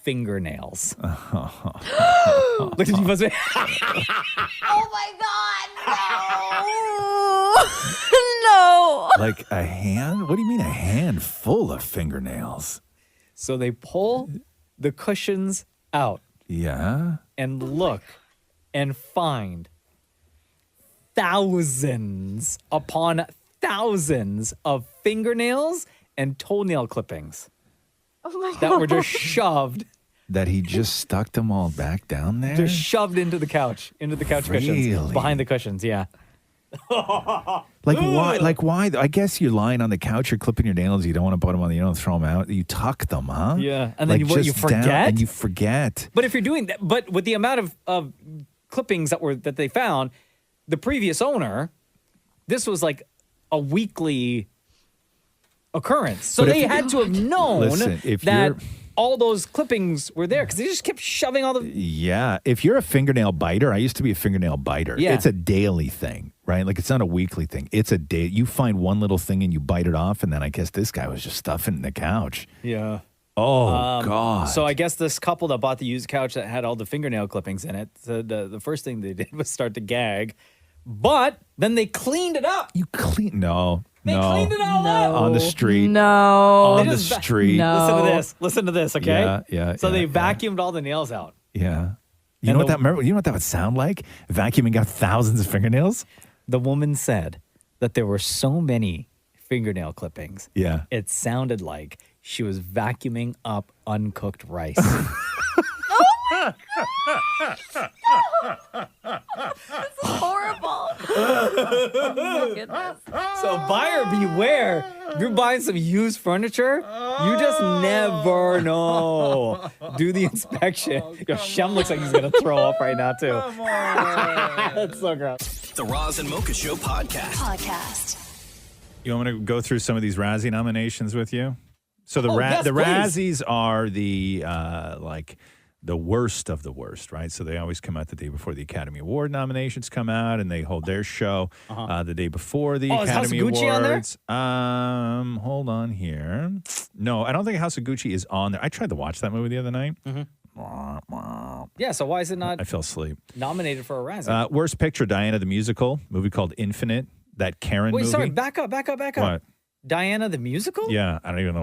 fingernails. Look at you, Buzzman. Oh my God, no. No. Like a hand? What do you mean a hand full of fingernails? So they pull the cushions out. Yeah. And look and find thousands upon thousands of fingernails and toenail clippings Oh my that were God. just shoved. That he just stuck them all back down there? Just shoved into the couch cushions. Really? Behind the cushions, yeah. Like why? Like why? I guess you're lying on the couch, you're clipping your nails. You don't want to put them on. You don't throw them out. You tuck them, huh? Yeah, and then Like you just down- forget? and you forget. But if you're doing that, but with the amount of clippings that they found, the previous owner, this was like a weekly occurrence. So But they if- had to have known Listen, if that you're- all those clippings were there because they just kept shoving all the. Yeah, if you're a fingernail biter, I used to be a fingernail biter. Yeah. It's a daily thing, right? Like it's not a weekly thing. It's a day. You find one little thing and you bite it off, and then I guess this guy was just stuffing it in the couch. Yeah. Oh, God. So I guess this couple that bought the used couch that had all the fingernail clippings in it, so the first thing they did was start to gag, but then they cleaned it up. No. Cleaned it all up. On the street. No. On the street. Listen to this, okay? Yeah. So they vacuumed all the nails out. Yeah. You know what that would sound like? Vacuuming out thousands of fingernails? The woman said that there were so many fingernail clippings. Yeah. It sounded like she was vacuuming up uncooked rice. It's horrible. Oh my goodness. So buyer beware. If you're buying some used furniture, you just never know. Do the inspection. Your Shem looks like he's going to throw up right now, too. That's so gross. The Roz and Mocha Show podcast. You want me to go through some of these Razzie nominations with you? So the yes, the please. Razzies are the the worst of the worst, right? So they always come out the day before the Academy Award nominations come out, and they hold their show the day before the Academy is House of Gucci Awards. On there? Hold on here. No, I don't think House of Gucci is on there. I tried to watch that movie the other night. Yeah, so why is it not I fell asleep. nominated for a Razzie? Worst picture, Diana the Musical, movie called Infinite, that Karen Wait, movie. sorry, back up. What? Diana the Musical? Yeah, I don't even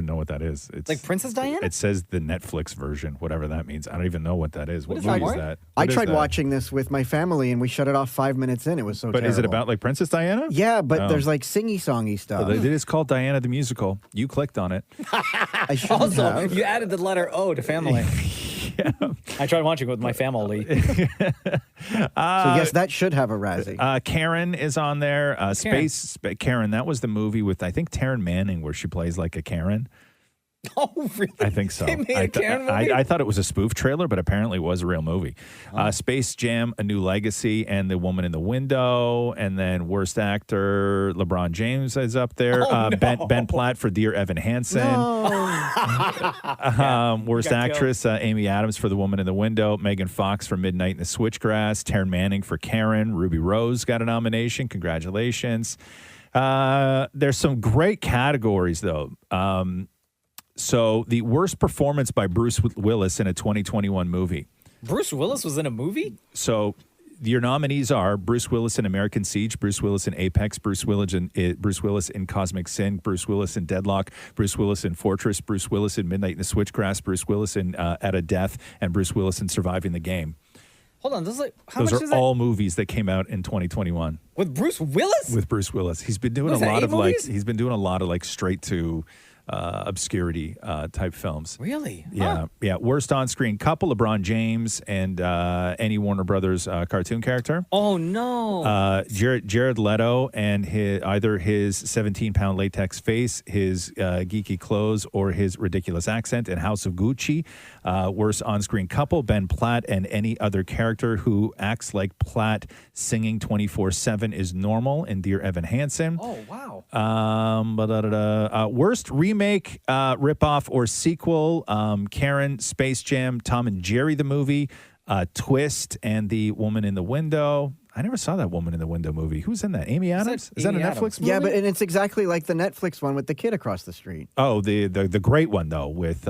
know what that is. It's Like Princess Diana? It says the Netflix version, whatever that means. I don't even know what that is. What is movie that, is Mark? that? I What is tried that? watching this with my family, and we shut it off 5 minutes in. It was so But is it terrible. about like Princess Diana? Yeah, but Oh. there's like singy-songy stuff. It is called Diana the Musical. You clicked on it. I shouldn't Also, have. you added the letter O to family. I tried watching it with my family. So yes, that should have a Razzie. Karen is on there. Karen, that was the movie with, I think, Taryn Manning, where she plays like a Karen. Oh, really? I think so. They made a Karen movie? I thought it was a spoof trailer, but apparently it was a real movie. Space Jam, A New Legacy, and The Woman in the Window. And then worst actor, LeBron James is up there. Ben Platt for Dear Evan Hansen. Worst actress, Amy Adams for The Woman in the Window. Megan Fox for Midnight in the Switchgrass. Taryn Manning for Karen. Ruby Rose got a nomination. Congratulations. There's some great categories, though. So the worst performance by Bruce Willis in a 2021 movie. Bruce Willis was in a movie? So your nominees are Bruce Willis in American Siege, Bruce Willis in Apex, Bruce Willis in Cosmic Sin, Bruce Willis in Deadlock, Bruce Willis in Fortress, Bruce Willis in Midnight in the Switchgrass, Bruce Willis in At a Death, and Bruce Willis in Surviving the Game. Hold on, those Those are all movies that came out in 2021 with Bruce Willis. With Bruce Willis, he's been doing Was a that lot 8 of movies? he's been doing a lot of like straight to obscurity type films. Really? Yeah, yeah. Worst on-screen couple: LeBron James and any Warner Brothers cartoon character. Oh no! Jared Leto and either his 17-pound latex face, his geeky clothes, or his ridiculous accent in House of Gucci. Worst on-screen couple: Ben Platt and any other character who acts like Platt singing 24/7 is normal in Dear Evan Hansen. Oh wow! Worst remake, ripoff, or sequel: Karen, Space Jam, Tom and Jerry the movie, Twist, and The Woman in the Window. I never saw that Woman in the Window movie. Who's in that? Amy Adams? Is that a Netflix movie? Yeah, but and it's exactly like the Netflix one with the kid across the street. Oh, the great one though with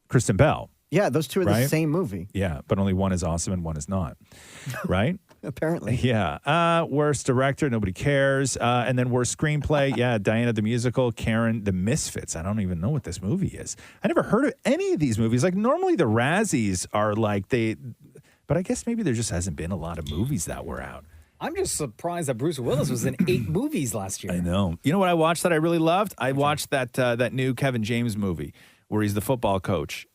Kristen Bell. Yeah, those two are the Right? same movie. Yeah, but only one is awesome and one is not. Right? Apparently. Yeah. Worst director, nobody cares. And then worst screenplay, yeah, Diana the Musical, Karen, The Misfits. I don't even know what this movie is. I never heard of any of these movies. Like normally the Razzies are like but I guess maybe there just hasn't been a lot of movies that were out. I'm just surprised that Bruce Willis was in 8 movies last year. I know. You know what I watched that I really loved? I watched that new Kevin James movie where he's the football coach.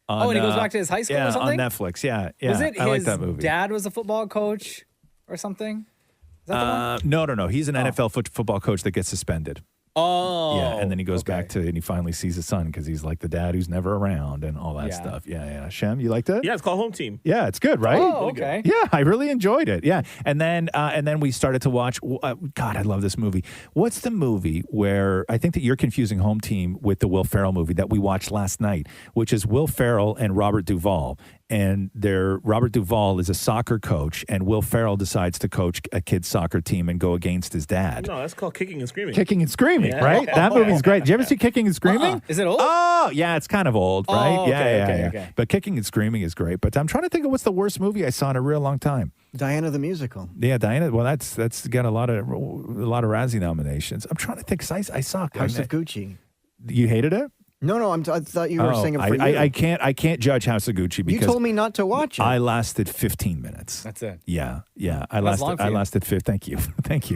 And he goes back to his high school or something? On Netflix. Yeah. Was it I like his that movie. dad was a football coach or something? Is that the one? No. He's an NFL football coach that gets suspended. Oh. Yeah, and then he goes back to, and he finally sees his son because he's like the dad who's never around and all that Yeah. stuff. Yeah. Shem, you liked it? Yeah, it's called Home Team. Yeah, it's good, right? Oh, okay. Yeah, I really enjoyed it. Yeah, and then we started to watch. God, I love this movie. What's the movie where I think that you're confusing Home Team with the Will Ferrell movie that we watched last night, which is Will Ferrell and Robert Duvall, and Robert Duvall is a soccer coach, and Will Ferrell decides to coach a kid's soccer team and go against his dad. No, that's called Kicking and Screaming. Kicking and Screaming, Yeah. right? That movie's great. Did you ever see Kicking and Screaming? Is it old? Oh, yeah, it's kind of old, right? Oh, okay, yeah. okay. But Kicking and Screaming is great. But I'm trying to think of what's the worst movie I saw in a real long time. Diana the Musical. Yeah, Diana. Well, that's got a lot of Razzie nominations. I'm trying to think. 'Cause I saw House of Gucci. You hated it? No, I thought you were saying it for you. I can't judge House of Gucci You because told me not to watch it. I lasted 15 minutes. That's it. Yeah. That's long for you. lasted 15. Thank you. Thank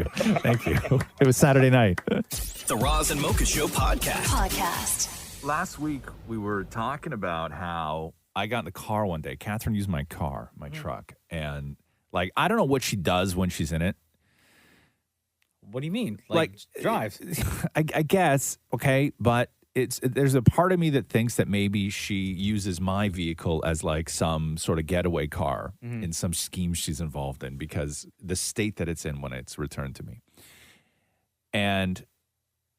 you. It was Saturday night. The Roz and Mocha Show podcast. Last week we were talking about how I got in the car one day. Catherine used my car, my truck, and like I don't know what she does when she's in it. What do you mean? Like drives? I guess, okay, but there's a part of me that thinks that maybe she uses my vehicle as like some sort of getaway car in some scheme she's involved in because the state that it's in when it's returned to me. And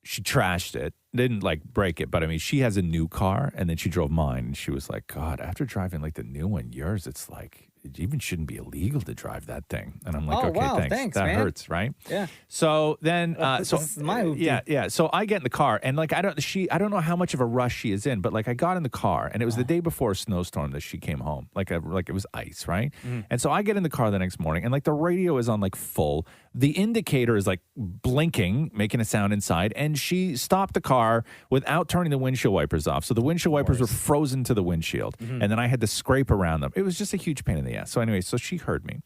she trashed it, didn't like break it, but I mean, she has a new car and then she drove mine and she was like, God, after driving like the new one, yours, it's like, it even shouldn't be illegal to drive that thing. And I'm like, Oh, okay, wow, thanks. thanks, That man. hurts, right? Yeah. So then, This is my hoopty. yeah. So I get in the car and like, I don't know how much of a rush she is in, but like I got in the car and it was the day before a snowstorm that she came home. Like it was ice, right? And so I get in the car the next morning and like the radio is on like full. The indicator is like blinking, making a sound inside. And she stopped the car without turning the windshield wipers off. So the windshield wipers were frozen to the windshield. And then I had to scrape around them. It was just a huge pain in the ass. So anyway, so she heard me.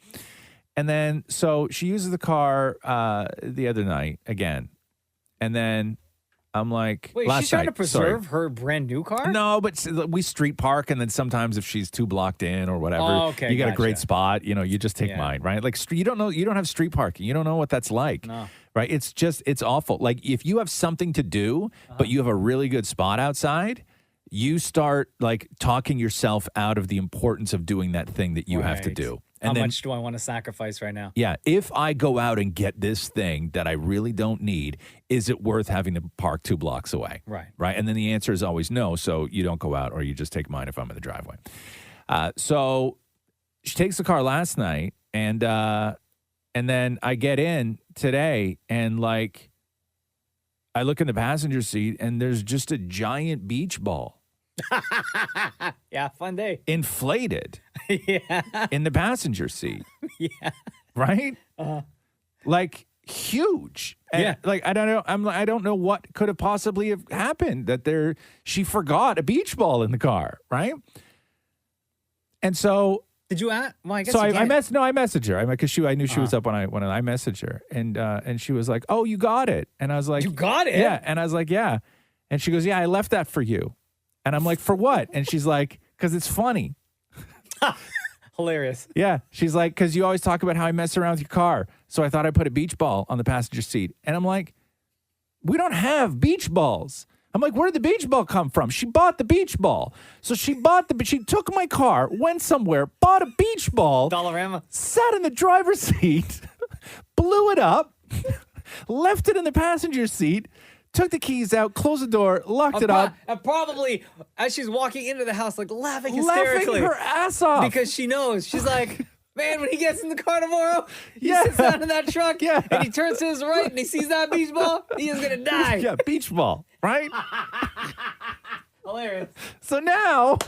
And then, so she uses the car the other night again. And then I'm like, Wait, last she's trying to night, preserve sorry. her brand new car? No, but we street park, and then sometimes if she's too blocked in or whatever, Oh, okay, you got a great gotcha. spot. You know, you just take mine, right? Like you don't have street parking. You don't know what that's like, right? It's awful. Like if you have something to do, but you have a really good spot outside, you start like talking yourself out of the importance of doing that thing that you have to Right. do. How And then, much do I want to sacrifice right now? yeah, if I go out and get this thing that I really don't need, is it worth having to park 2 blocks away? Right. Right. And then the answer is always no. So you don't go out or you just take mine if I'm in the driveway. So she takes the car last night and then I get in today and like I look in the passenger seat and there's just a giant beach ball. Yeah, fun day. Inflated. Yeah. In the passenger seat. Yeah. Right? Like huge. And like I don't know. I don't know what could have possibly have happened that she forgot a beach ball in the car, right? And so did you ask? Well, I guess so you I can't. messaged her. Because I knew she was up when I messaged her, and she was like, "Oh, you got it," and I was like, You got it? Yeah, and I was like, "Yeah," and she goes, "Yeah, I left that for you," and I'm like, "For what?" And she's like, "Because it's funny." Hilarious. Yeah. She's like, because you always talk about how I mess around with your car. So I thought I'd put a beach ball on the passenger seat. And I'm like, we don't have beach balls. I'm like, where did the beach ball come from? She bought the beach ball. So she took my car, went somewhere, bought a beach ball, Dollarama. sat in the driver's seat, blew it up, left it in the passenger seat, took the keys out, closed the door, locked it up. And probably as she's walking into the house, like laughing hysterically. Laughing her ass off. Because she knows. She's like, man, when he gets in the car tomorrow, he sits down in that truck and he turns to his right and he sees that beach ball, he is going to die. Yeah, beach ball, right? Hilarious. So now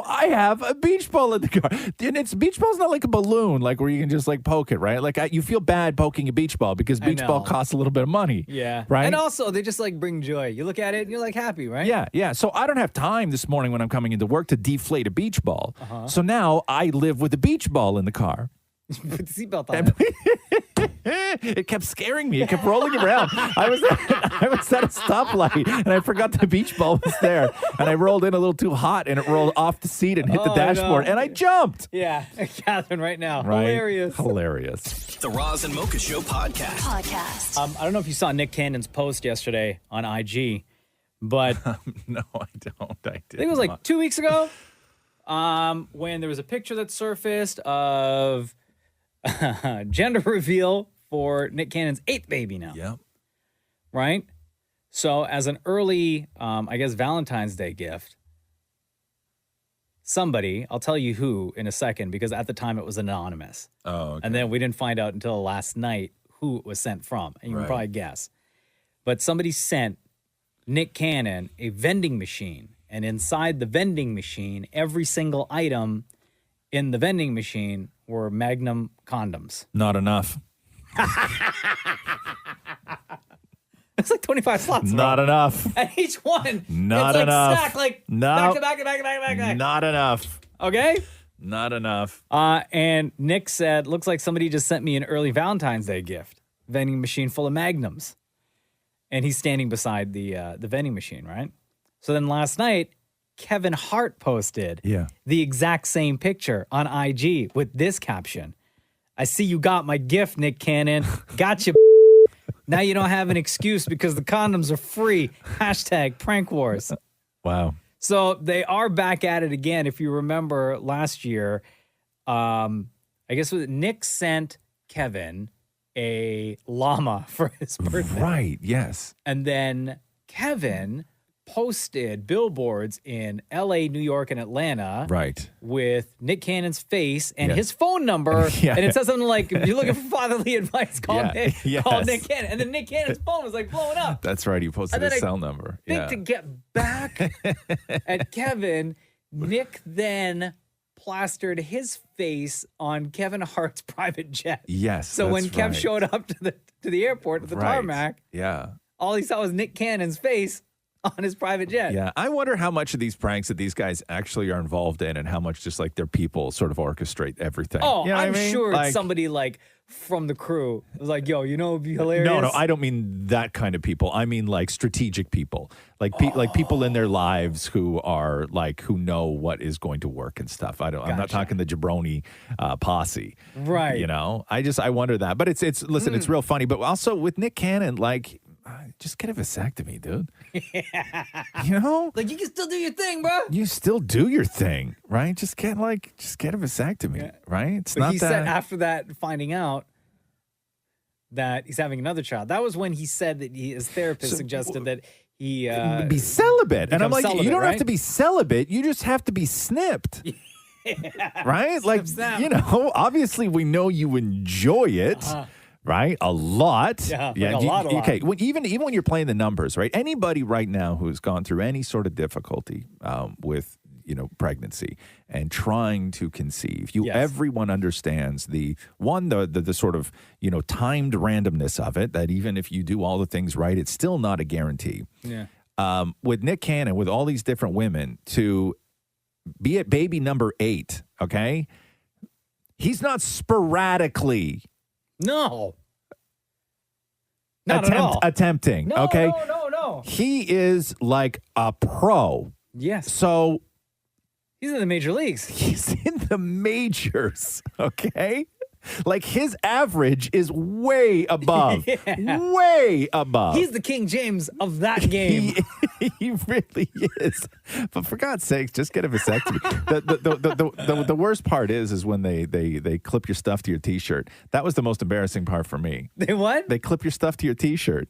I have a beach ball in the car. And beach ball's not like a balloon, like where you can just like poke it, right? Like you feel bad poking a beach ball because I beach ball know. costs a little bit of money. Yeah. Right? And also, they just like bring joy. You look at it and you're like happy, right? Yeah. So I don't have time this morning when I'm coming into work to deflate a beach ball. So now I live with a beach ball in the car. Put the seatbelt on. It kept scaring me. It kept rolling around. I was at a stoplight and I forgot the beach ball was there. And I rolled in a little too hot and it rolled off the seat and hit the dashboard. And I jumped. Yeah. Catherine right now. Right? Hilarious. Hilarious. The Roz and Mocha Show podcast. I don't know if you saw Nick Cannon's post yesterday on IG, but no, I don't. I think it was like 2 weeks ago when there was a picture that surfaced of gender reveal for Nick Cannon's 8th baby now. Yep. Right? So as an early, I guess, Valentine's Day gift, somebody, I'll tell you who in a second, because at the time it was anonymous. Oh, okay. And then we didn't find out until last night who it was sent from. And you can Right. probably guess. But somebody sent Nick Cannon a vending machine. And inside the vending machine, every single item in the vending machine were Magnum condoms. Not enough. It's like 25 slots. Not bro. enough. And each one, Not it's like enough. stacked like No. back to back to back to back to back to back. Not enough. Okay? Not enough. And Nick said, looks like somebody just sent me an early Valentine's Day gift. Vending machine full of Magnums. And he's standing beside the vending machine, right? So then last night, Kevin Hart posted the exact same picture on IG with this caption. I see you got my gift, Nick Cannon. Gotcha. Now you don't have an excuse because the condoms are free. Hashtag prank wars. Wow. So they are back at it again. If you remember last year, I guess Nick sent Kevin a llama for his birthday. Right, yes. And then Kevin posted billboards in LA, New York, and Atlanta. Right. With Nick Cannon's face and Yes. his phone number. Yeah. And it says something like, if you're looking for fatherly advice, call Yeah. Nick. Yes. Call Nick Cannon. And then Nick Cannon's phone was like blowing up. That's right. He posted And then his I cell number. think Yeah. to get back at Kevin, Nick then plastered his face on Kevin Hart's private jet. Yes. So when that's Kev right. showed up to the airport at the Right. tarmac, Yeah. all he saw was Nick Cannon's face on his private jet. Yeah. I wonder how much of these pranks that these guys actually are involved in and how much just like their people sort of orchestrate everything. Oh, You know what I'm I mean? sure Like- it's somebody like from the crew. It was like, yo, you know, it'd be hilarious. No, I don't mean that kind of people. I mean like strategic people, like like people in their lives who are like who know what is going to work and stuff. I'm not talking the jabroni posse, Right. You know, I wonder that. But it's listen, it's real funny. But also with Nick Cannon, like, just get a vasectomy, dude. You know, like you can still do your thing, bro. You still do your thing, right? Just get a vasectomy, right? It's But not he that. said after that, finding out that he's having another child. That was when he said that his therapist suggested that he be celibate. And I'm like, become you don't celibate, have to be celibate. You just have to be snipped. Right? Like, snap. you know, obviously we know you enjoy it. Right? A lot. Yeah, like a lot. Okay. Even when you're playing the numbers, right? Anybody right now who's gone through any sort of difficulty with, pregnancy and trying to conceive, everyone understands the sort of, timed randomness of it, that even if you do all the things right, it's still not a guarantee. Yeah. With Nick Cannon, with all these different women, to be at baby number 8, okay? He's not sporadically No. Not at all. attempting, No, okay? no. He is like a pro. Yes. So He's in the major leagues. he's in the majors, okay? Like his average is way above. Yeah. Way above. He's the King James of that game. He really is. But for God's sakes, just get a vasectomy. The worst part is when they clip your stuff to your T-shirt. That was the most embarrassing part for me. They what? They clip your stuff to your T-shirt.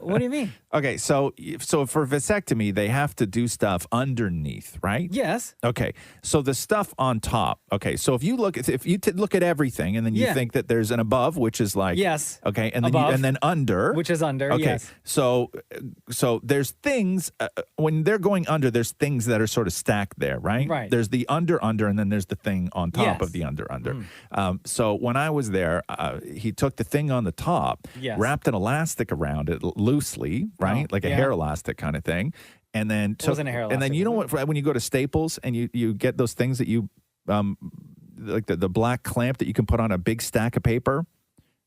What do you mean? Okay, so for vasectomy, they have to do stuff underneath, right? Yes. Okay, so the stuff on top. Okay, so if you look at everything, and then you Yeah. think that there's an above, which is like Yes. okay, and then Above. and then under, Which is under, Okay, yes. so there's things when they're going under. There's things that are sort of stacked there, right? Right. There's the under, and then there's the thing on top Yes. of the under. So when I was there, he took the thing on the top, Yes. wrapped an elastic around it loosely, right, like a yeah. hair elastic kind of thing, and then wasn't a hair and then elastic, you know what? When you go to Staples and you get those things that you like the black clamp that you can put on a big stack of paper.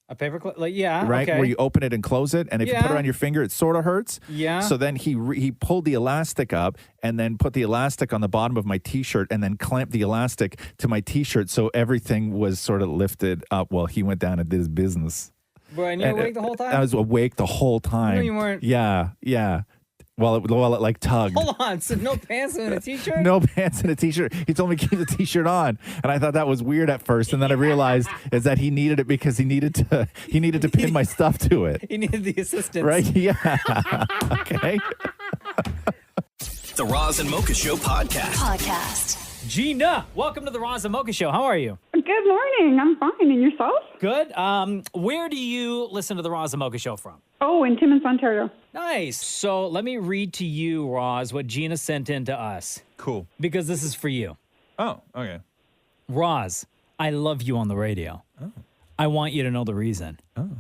A paper clip? Like, yeah. Right, Okay. where you open it and close it, and if you put it Yeah. on your finger, it sort of hurts. Yeah. So then he pulled the elastic up, and then put the elastic on the bottom of my T-shirt, and then clamped the elastic to my T-shirt, so everything was sort of lifted up. Well, he went down and did his business. Bro, and you were awake the whole time? I was awake the whole time. No, you weren't. Yeah. While it like tugged. Hold on. So no pants and a t-shirt? No pants and a T-shirt. He told me to keep the T-shirt on, and I thought that was weird at first, and then I realized is that he needed it because he neted to pin my stuff to it. He needed the assistance. Right? Yeah. Okay. The Roz and Mocha Show podcast. Gina, welcome to the Razzie Mocha Show. How are you? Good morning. I'm fine. And yourself? Good. Where do you listen to the Razzie Mocha Show from? Oh, in Timmins, Ontario. Nice. So let me read to you, Roz, what Gina sent in to us. Cool. Because this is for you. Oh, okay. Roz, I love you on the radio. Oh. I want you to know the reason. Oh.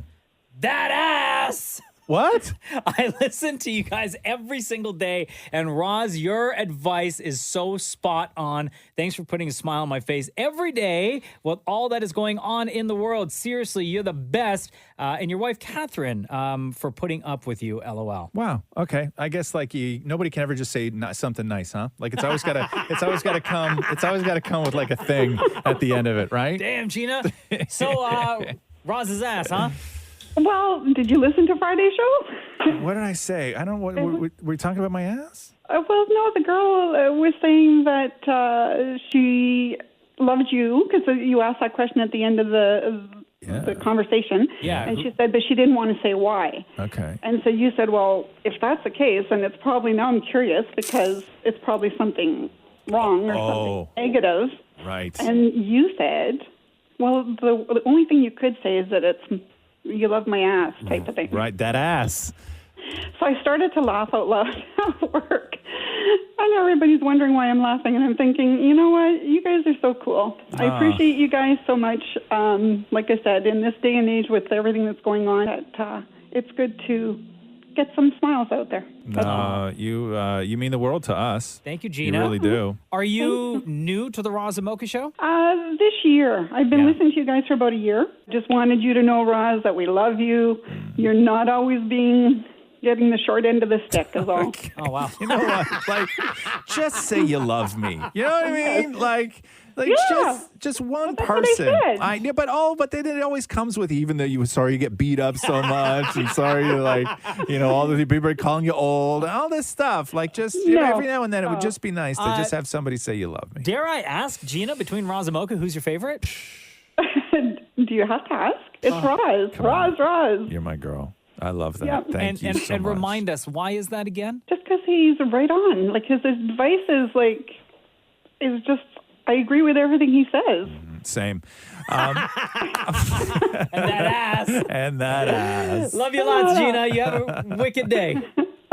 That ass! What? I listen to you guys every single day. And Roz, your advice is so spot on. Thanks for putting a smile on my face every day with all that is going on in the world. Seriously, you're the best. And your wife, Catherine, for putting up with you, LOL. Wow. Okay. I guess nobody can ever just say something nice, huh? Like it's always gotta come with like a thing at the end of it, right? Damn, Gina. So, Roz's ass, huh? Well, did you listen to Friday's show? What did I say? I don't know. Were we talking about my ass? Well, no, the girl was saying that she loved you because you asked that question at the end of the conversation. Yeah. And she said, but she didn't want to say why. Okay. And so you said, well, if that's the case, then it's probably, now I'm curious because it's probably something wrong or something negative. Right. And you said, well, the only thing you could say is that it's you love my ass type of thing. Right, that ass. So I started to laugh out loud at work. And everybody's wondering why I'm laughing. And I'm thinking, you know what? You guys are so cool. I appreciate you guys so much. Like I said, in this day and age with everything that's going on, it's good to get some smiles out there. You mean the world to us. Thank you, Gina. You really do. Are you new to the Razzie Mocha Show? This year. I've been listening to you guys for about a year. Just wanted you to know, Roz, that we love you. You're not always getting the short end of the stick is all. Oh, wow. You know what? Like, just say you love me. You know what I mean? Like just one person. But then it always comes with, even though you're sorry you get beat up so much and sorry you all the people are calling you old and all this stuff. Like just every now and then it would just be nice to just have somebody say you love me. Dare I ask, Gina, between Razzie Mocha, who's your favorite? Do you have to ask? It's Roz. Roz. You're my girl. I love that. Yeah. Thank you so and much. remind us, why is that again? Just because he's right on. Like his advice is just, I agree with everything he says. Same. And that ass. Love you lots, Gina. You have a wicked day.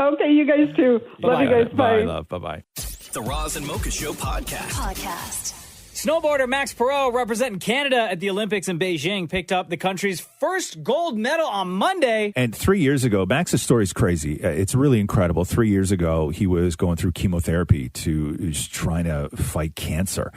Okay, you guys too. Love you guys. Bye. Love. Bye-bye. The Roz and Mocha Show podcast. Snowboarder Max Parrot, representing Canada at the Olympics in Beijing, picked up the country's first gold medal on Monday. And 3 years ago, Max's story is crazy. It's really incredible. 3 years ago, he was going through chemotherapy trying to fight cancer.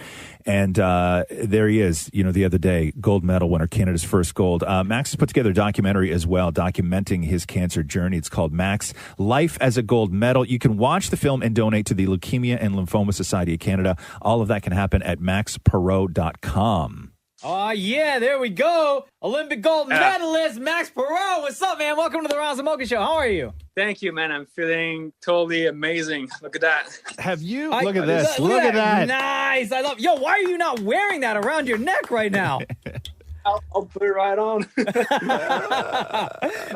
And there he is, the other day, gold medal winner, Canada's first gold. Max has put together a documentary as well, documenting his cancer journey. It's called Max, Life as a Gold Medal. You can watch the film and donate to the Leukemia and Lymphoma Society of Canada. All of that can happen at maxparrot.com. Oh, yeah, there we go. Olympic gold medalist Max Parrot. What's up, man? Welcome to the Razzie Mocha Show. How are you? Thank you, man. I'm feeling totally amazing. Look at that. Have you? Look at this. Look at that. Nice. I love. Yo, why are you not wearing that around your neck right now? I'll put it right on.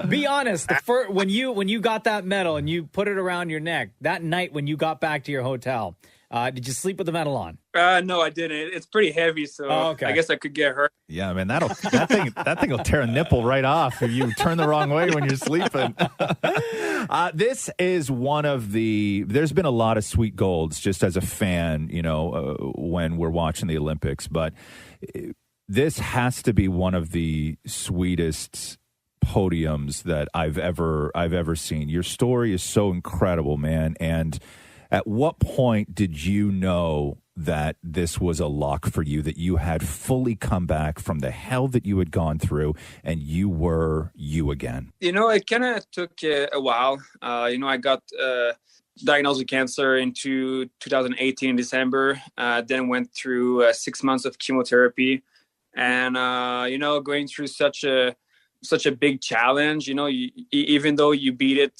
Be honest. When you got that medal and you put it around your neck that night when you got back to your hotel, did you sleep with the medal on? No, I didn't. It's pretty heavy, so I guess I could get hurt. Yeah, man, that thing will tear a nipple right off if you turn the wrong way when you're sleeping. This is one of there's been a lot of sweet golds just as a fan, when we're watching the Olympics, but this has to be one of the sweetest podiums that I've ever seen. Your story is so incredible, man. And at what point did you know that this was a lock for you, that you had fully come back from the hell that you had gone through and you were you again? It kind of took a while. I got diagnosed with cancer into 2018 December, then went through 6 months of chemotherapy. And, going through such a big challenge, even though you beat it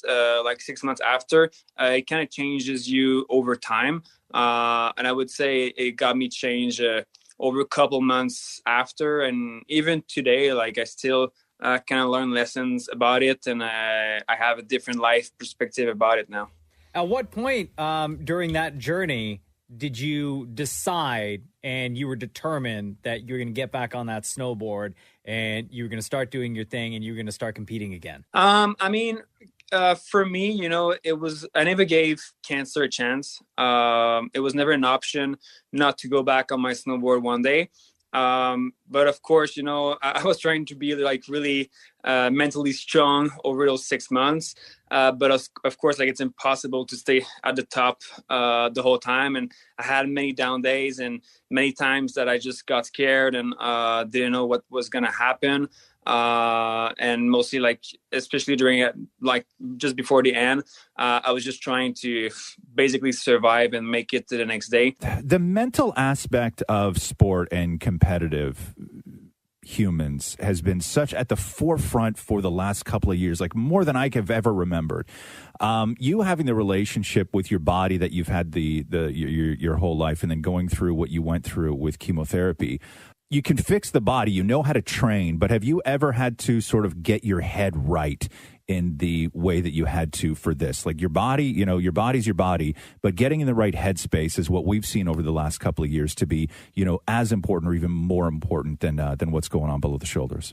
6 months after, it kind of changes you over time. And I would say it got me changed over a couple months after. And even today, I still kind of learn lessons about it. And I have a different life perspective about it now. At what point during that journey did you decide and you were determined that you're going to get back on that snowboard and you were going to start doing your thing and you were going to start competing again? I mean, for me, you know, I never gave cancer a chance. It was never an option not to go back on my snowboard one day. But of course, you know, I was trying to be like really mentally strong over those 6 months. But of course, like it's impossible to stay at the top the whole time. And I had many down days and many times that I just got scared and didn't know what was going to happen. And mostly like, especially during it, like just before the end, I was just trying to basically survive and make it to the next day. The mental aspect of sport and competitive humans has been such at the forefront for the last couple of years, like more than I have ever remembered. You having the relationship with your body that you've had your whole life, and then going through what you went through with chemotherapy. You can fix the body, you know how to train, but have you ever had to sort of get your head right in the way that you had to for this? Like your body, you know, your body's your body, but getting in the right headspace is what we've seen over the last couple of years to be, you know, as important or even more important than what's going on below the shoulders.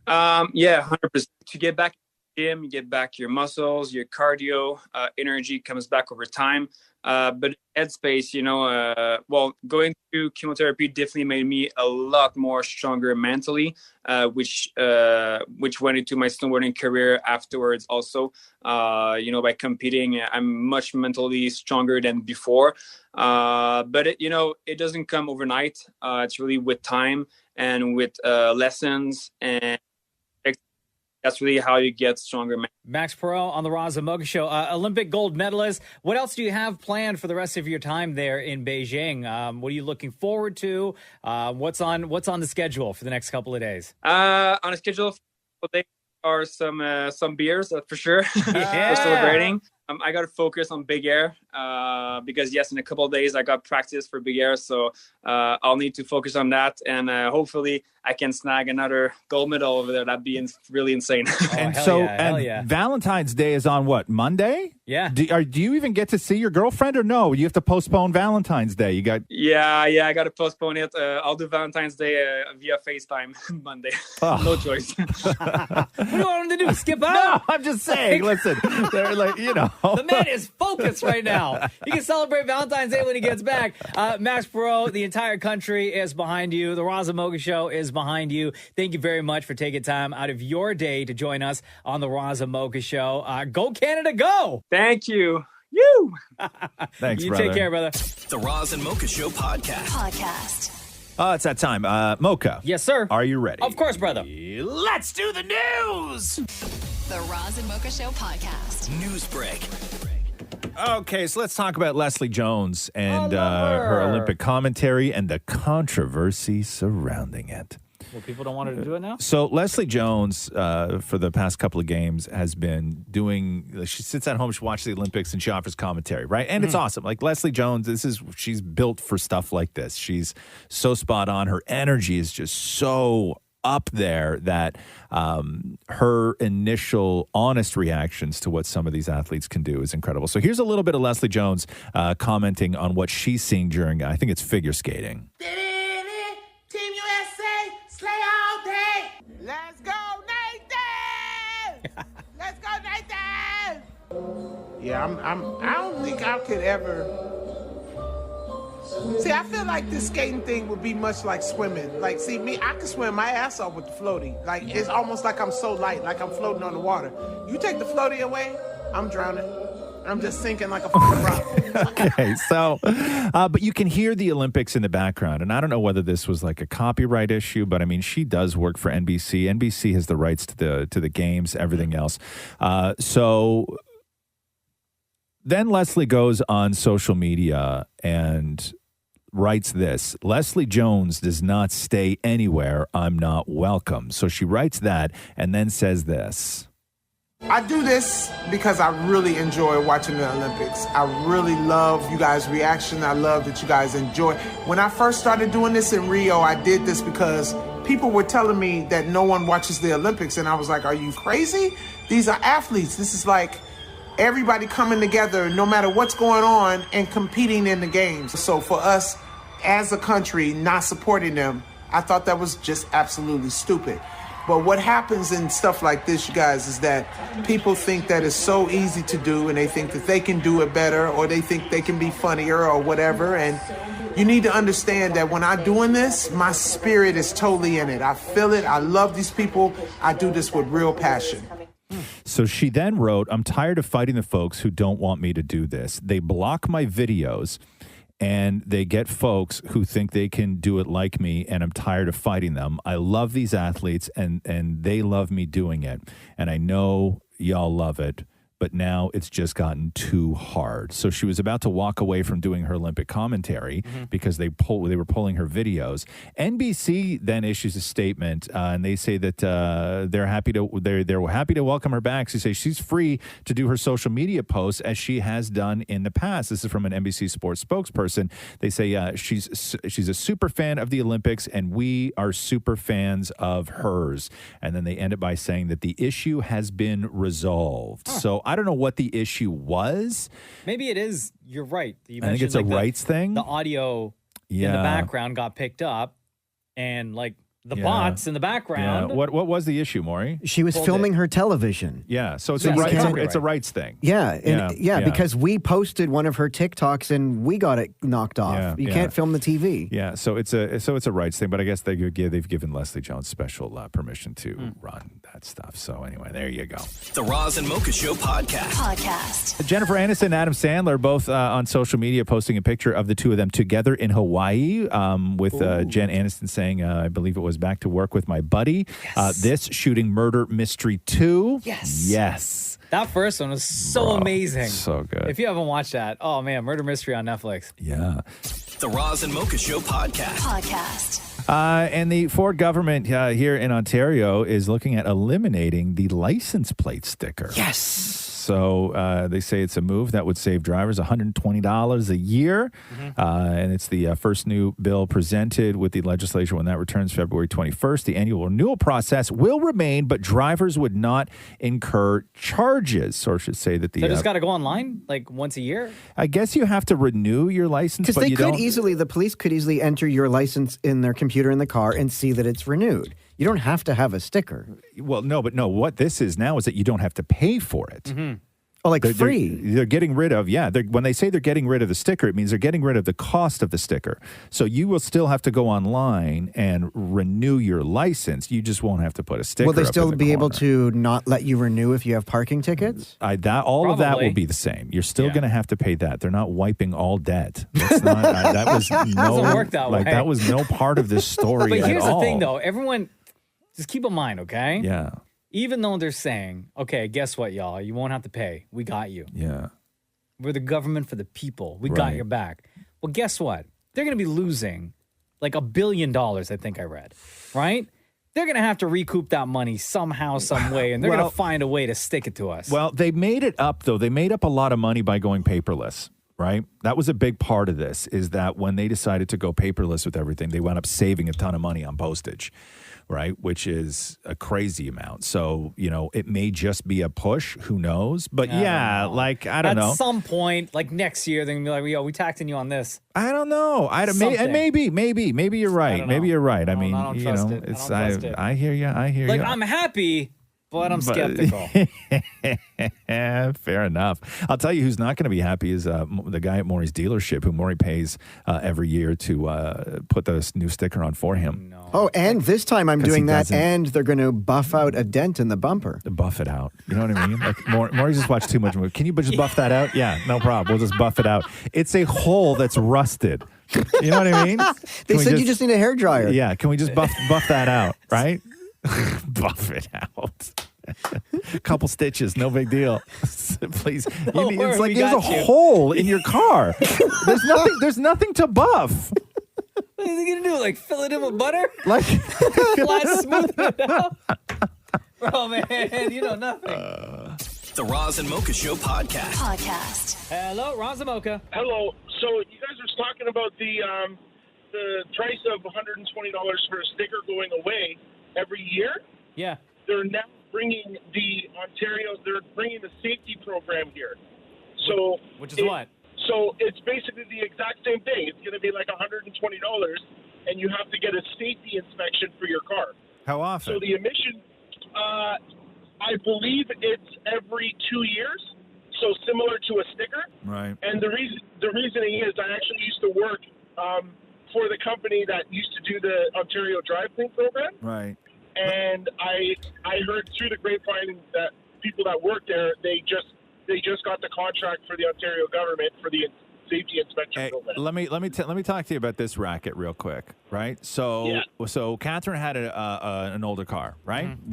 Yeah, 100%. To get back to the gym, you get back your muscles, your cardio, energy comes back over time. But headspace, you know, going through chemotherapy definitely made me a lot more stronger mentally, which went into my snowboarding career afterwards. Also, you know, by competing, I'm much mentally stronger than before. But it doesn't come overnight. It's really with time and with lessons, and that's really how you get stronger. Max Parrot on the Razzie Mocha Show, Olympic gold medalist. What else do you have planned for the rest of your time there in Beijing? What are you looking forward to? What's on the schedule for the next couple of days? On the schedule for the day are some beers, for sure. We're celebrating. I got to focus on big air because, yes, in a couple of days I got practice for big air. So I'll need to focus on that. And hopefully I can snag another gold medal over there. That'd be really insane. And Valentine's Day is on what, Monday? Yeah. Do you even get to see your girlfriend or no? You have to postpone Valentine's Day. You got... Yeah, I got to postpone it. I'll do Valentine's Day via FaceTime Monday. Oh. No choice. What do you want him to do? Skip out? No, I'm just saying. Listen, they're like, you know. The man is focused right now. He can celebrate Valentine's Day when he gets back. Max Parrot, the entire country is behind you. The Razzie Mocha Show is behind you. Thank you very much for taking time out of your day to join us on the Razzie Mocha Show. Go Canada, go! Thank you. You. Thanks, you brother. take care, brother. The Razzie Mocha Show podcast. It's that time. Mocha. Yes, sir. Are you ready? Of course, brother. Let's do the news. The Razzie Mocha Show podcast. News break. Okay, so let's talk about Leslie Jones and her Olympic commentary and the controversy surrounding it. Well, people don't want her to do it now? So Leslie Jones, for the past couple of games, has been doing, she sits at home, she watches the Olympics, and she offers commentary, right? And it's awesome. Like Leslie Jones, she's built for stuff like this. She's so spot on. Her energy is just so up there that her initial honest reactions to what some of these athletes can do is incredible. So here's a little bit of Leslie Jones commenting on what she's seeing during, I think it's figure skating. Team USA, slay all day. Let's go, Nathan. Let's go, Nathan. Yeah, I don't think I could ever. See, I feel like this skating thing would be much like swimming. Like, see, me, I can swim my ass off with the floaty. Like, it's almost like I'm so light, like I'm floating on the water. You take the floaty away, I'm drowning. I'm just sinking like a fucking rock. Okay, so, but you can hear the Olympics in the background, and I don't know whether this was like a copyright issue, but I mean, she does work for NBC. NBC has the rights to the games, everything else. So then Leslie goes on social media and writes this: Leslie Jones does not stay anywhere I'm not welcome. So she writes that and then says this. I do this because I really enjoy watching the Olympics. I really love you guys' reaction. I love that you guys enjoy. When I first started doing this in Rio, I did this because people were telling me that no one watches the Olympics. And I was like, are you crazy? These are athletes. This is like everybody coming together no matter what's going on and competing in the games. So for us as a country not supporting them, I thought that was just absolutely stupid. But what happens in stuff like this, you guys, is that people think that it's so easy to do, and they think that they can do it better, or they think they can be funnier or whatever. And you need to understand that when I'm doing this, my spirit is totally in it. I feel it. I love these people. I do this with real passion. So she then wrote, I'm tired of fighting the folks who don't want me to do this. They block my videos. And they get folks who think they can do it like me, and I'm tired of fighting them. I love these athletes, and they love me doing it. And I know y'all love it, but now it's just gotten too hard. So she was about to walk away from doing her Olympic commentary because they were pulling her videos. NBC then issues a statement, and they say that they're happy to welcome her back. She says she's free to do her social media posts as she has done in the past. This is from an NBC Sports spokesperson. They say she's a super fan of the Olympics, and we are super fans of hers. And then they end it by saying that the issue has been resolved. So I don't know what the issue was. Maybe it is. You're right. You I think it's a rights thing. The audio in the background got picked up, and like the bots in the background. Yeah. What was the issue, Maury? She was filming her television. Yeah, so it's Yes, a rights thing. Yeah, because we posted one of her TikToks and we got it knocked off. You can't film the TV. Yeah, so it's a rights thing, but I guess they've given Leslie Jones special permission to run that stuff. So anyway, there you go. The Roz and Mocha Show podcast. Jennifer Aniston and Adam Sandler both on social media posting a picture of the two of them together in Hawaii with Jen Aniston saying, I believe it was back to work with my buddy. This shooting Murder Mystery 2. Yes. That first one was so amazing. So good. If you haven't watched that, oh man, Murder Mystery on Netflix. Yeah. The Roz and Mocha Show podcast. And the Ford government here in Ontario is looking at eliminating the license plate sticker. Yes. So they say it's a move that would save drivers $120 a year. And it's the first new bill presented with the legislature when that returns February 21st. The annual renewal process will remain, but drivers would not incur charges. Or I should say that the... So just got to go online like once a year? I guess you have to renew your license, Because the police could easily enter your license in their computer in the car and see that it's renewed. You don't have to have a sticker. Well, no, what this is now is that you don't have to pay for it. Oh, like free. They're getting rid of, when they say they're getting rid of the sticker, it means they're getting rid of the cost of the sticker. So you will still have to go online and renew your license. You just won't have to put a sticker. Will they up still in the be able corner. to not let you renew if you have parking tickets? All of that will be the same. You're still going to have to pay that. They're not wiping all debt. That's not, that was no, doesn't work that way. That was no part of this story But here's at all. the thing, though. Everyone, just keep in mind, okay? Yeah. Even though they're saying, okay, guess what, y'all? You won't have to pay. We got you. Yeah. We're the government for the people. We got your back. Well, guess what? They're going to be losing like $1 billion, I think I read, right? They're going to have to recoup that money somehow, some way, and they're going to find a way to stick it to us. Well, they made it up, though. They made up a lot of money by going paperless, right? That was a big part of this, is that when they decided to go paperless with everything, they wound up saving a ton of money on postage, right? Which is a crazy amount. So, it may just be a push. Who knows? But I don't know. At some point, like next year, they're going to be like, yo, we taxing you on this. I don't know. Maybe you're right. Maybe you're right. I mean, I don't trust it. I hear you. Like, I'm happy, but I'm skeptical. Fair enough. I'll tell you who's not going to be happy is the guy at Maury's dealership, who Maury pays every year to put the new sticker on for him. Oh, and this time I'm doing that, and they're going to buff out a dent in the bumper. Buff it out. You know what I mean? Like Maury just watched too much movie. Can you just buff that out? Yeah, no problem. We'll just buff it out. It's a hole that's rusted. You know what I mean? They said you just need a hairdryer. Yeah, can we just buff that out, right? Buff it out. A couple stitches, no big deal. Please. It's like there's a hole in your car. There's nothing to buff. What are they going to do? Like fill it in with butter? Like smooth it out? Bro, man, you know nothing. The Roz and Mocha Show podcast. Hello, Roz and Mocha. Hello. So you guys are talking about the price of $120 for a sticker going away every year. Yeah. They're now bringing the safety program here. So which is what? So it's basically the exact same thing. It's going to be like $120, and you have to get a safety inspection for your car. How often? So the emission, I believe it's every 2 years. So similar to a sticker. Right. And the reasoning is I actually used to work for the company that used to do the Ontario Drive Clean program. Right. And I heard through the grapevine that people that work there, they just got the contract for the Ontario government for the safety inspection program. Let me talk to you about this racket real quick, right? So Catherine had an older car, right? Mm-hmm.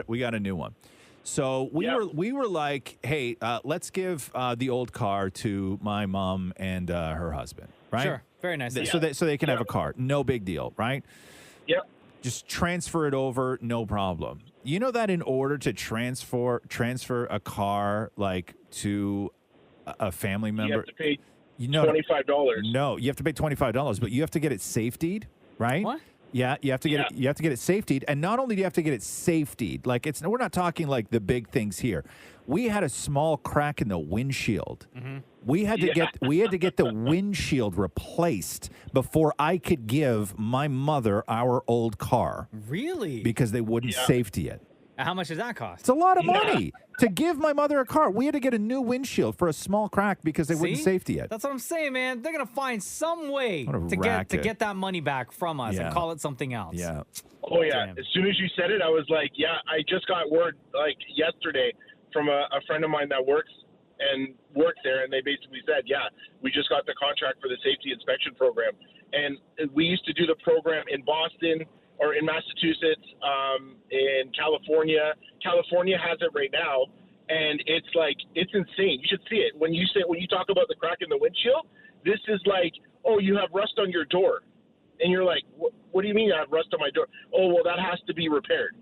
We got a new one. So we were like, hey, let's give the old car to my mom and her husband, right? Sure, very nice. So they can have a car, no big deal, right? Yep. Just transfer it over, no problem. You know that in order to transfer a car like to a family member, you have to pay $25. No, you have to pay $25, but you have to get it safetied, right? What? Yeah, you have to get it. You have to get it safetied, and not only do you have to get it safetied, like we're not talking like the big things here. We had a small crack in the windshield. Mm-hmm. We had to get the windshield replaced before I could give my mother our old car. Really? Because they wouldn't safety it. How much does that cost? It's a lot of money to give my mother a car. We had to get a new windshield for a small crack because they wouldn't safety it. That's what I'm saying, man. They're gonna find some way What a to racket. get that money back from us Yeah. and call it something else. Yeah. Oh, yeah. As soon as you said it, I was like, yeah, I just got word like yesterday from a friend of mine that works there, and they basically said, yeah, we just got the contract for the safety inspection program. And we used to do the program in Boston or in Massachusetts, in California. California has it right now, and it's insane. You should see it. When you talk about the crack in the windshield, this is like, oh, you have rust on your door. And you're like, what do you mean I have rust on my door? Oh, well, that has to be repaired.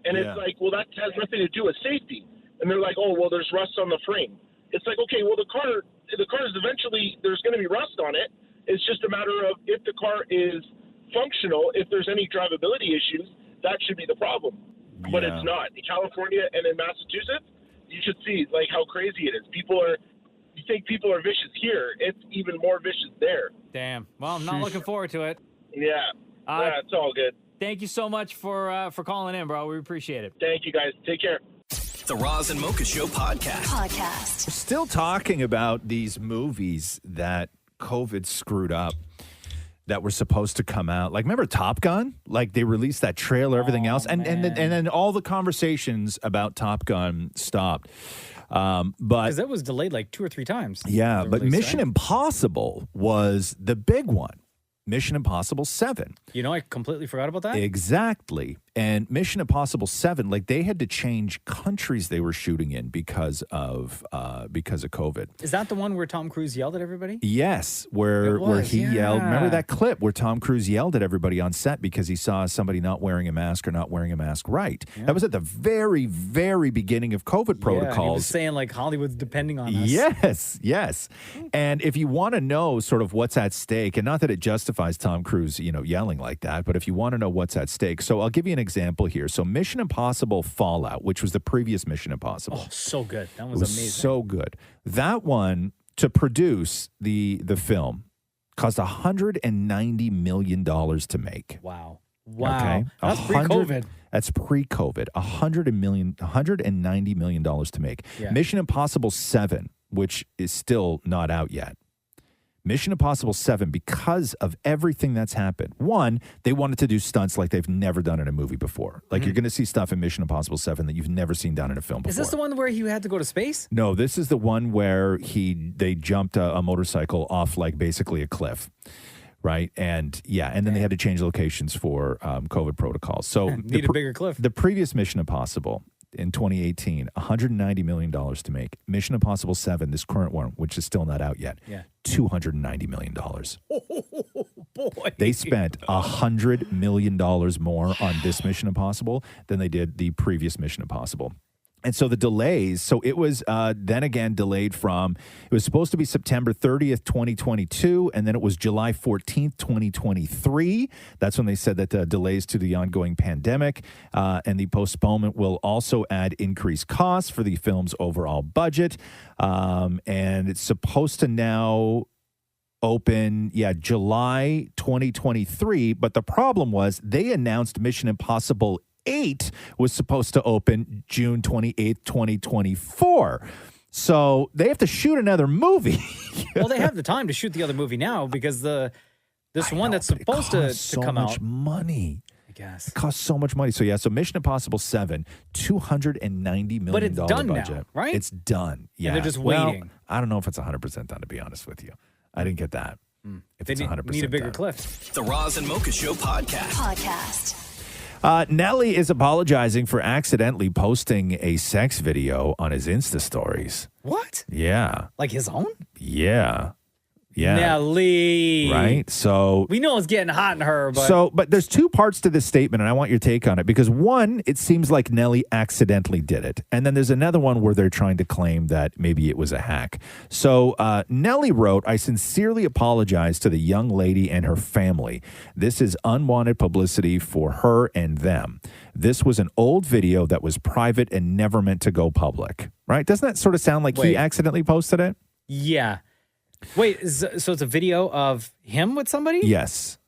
And it's like, well, that has nothing to do with safety. And they're like, oh, well, there's rust on the frame. It's like, okay, well, the car is eventually, there's going to be rust on it. It's just a matter of if the car is functional, if there's any drivability issues, that should be the problem. But it's not. In California and in Massachusetts, you should see like how crazy it is. You think people are vicious here, it's even more vicious there. Damn. Well, I'm not looking forward to it. Yeah. It's all good. Thank you so much for calling in, bro. We appreciate it. Thank you, guys. Take care. The Roz and Mocha Show podcast. We're still talking about these movies that COVID screwed up that were supposed to come out. Like, remember Top Gun? Like, they released that trailer, everything else, and then all the conversations about Top Gun stopped. But Because it was delayed like 2 or 3 times. yeah, but Mission Impossible was the big one. Mission Impossible 7. You know, I completely forgot about that. Exactly. And Mission Impossible 7, like they had to change countries they were shooting in because of COVID. Is that the one where Tom Cruise yelled at everybody? Yes, where he yelled. Remember that clip where Tom Cruise yelled at everybody on set because he saw somebody not wearing a mask or not wearing a mask right. Yeah. That was at the very, very beginning of COVID protocols. Yeah, he was saying like Hollywood's depending on us. Yes. And if you want to know sort of what's at stake, and not that it justifies Tom Cruise, yelling like that, but if you want to know what's at stake, so I'll give you an example here. So Mission Impossible Fallout, which was the previous Mission Impossible. Oh, so good. That was amazing. So good. That one, to produce the film, cost $190 million to make. Wow. Okay? That's pre-COVID. That's pre-COVID. $190 million to make. Yeah. Mission Impossible 7, which is still not out yet. Mission Impossible 7, because of everything that's happened. One, they wanted to do stunts like they've never done in a movie before. Like you're going to see stuff in Mission Impossible 7 that you've never seen done in a film before. Is this the one where he had to go to space? No, this is the one where they jumped a motorcycle off like basically a cliff. Right. And then they had to change locations for COVID protocols. So Need a bigger cliff. The previous Mission Impossible in 2018, $190 million to make. Mission Impossible 7, this current one, which is still not out yet, $290 million. Boy. They spent $100 million more on this Mission Impossible than they did the previous Mission Impossible. And so the delays, so it was then again delayed from, it was supposed to be September 30th, 2022, and then it was July 14th, 2023. That's when they said that delays to the ongoing pandemic and the postponement will also add increased costs for the film's overall budget. And it's supposed to now open, July 2023. But the problem was they announced Mission Impossible 8 was supposed to open June 28th, 2024. So they have to shoot another movie. Well, they have the time to shoot the other movie now because this one that's supposed to come out. So much money. I guess. It costs so much money. So Mission Impossible 7, $290 million But it's done budget. now, right? It's done. Yeah. And they're just Well, waiting. I don't know if it's 100% done, to be honest with you. I didn't get that. If They it's 100% need a bigger done. cliff. The Roz and Mocha Show podcast. Nelly is apologizing for accidentally posting a sex video on his Insta stories. What? Yeah. Like his own? Yeah. Yeah. Nelly. Right? So We know it's getting hot in her, but but there's two parts to this statement, and I want your take on it, because one, it seems like Nelly accidentally did it. And then there's another one where they're trying to claim that maybe it was a hack. So Nelly wrote, "I sincerely apologize to the young lady and her family. This is unwanted publicity for her and them. This was an old video that was private and never meant to go public." Right? Doesn't that sort of sound like he Wait. accidentally posted it? yeah. Wait, so it's a video of him with somebody? Yes.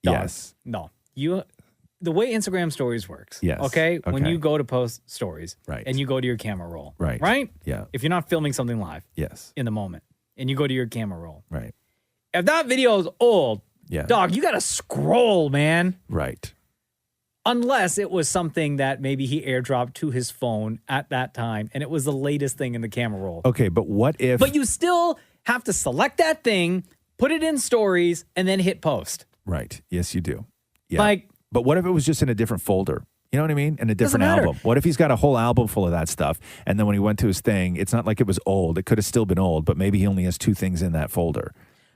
Dog. Yes. No. The way Instagram stories works. Yes. Okay? When Okay. you go to post stories. Right. And you go to your camera roll. Right. Right? Yeah. If you're not filming something live. Yes. In the moment. And you go to your camera roll. Right. If that video is old, Yeah. dog, you got to scroll, man. Right. Unless it was something that maybe he airdropped to his phone at that time and it was the latest thing in the camera roll. Okay, but what if... But you still have to select that thing, put it in stories, and then hit post. Right. Yes, you do. Yeah. Like- but what if it was just in a different folder? You know what I mean? In a Doesn't different matter. album. What if he's got a whole album full of that stuff, and then when he went to his thing, it's not like it was old. It could have still been old, but maybe he only has 2 things in that folder.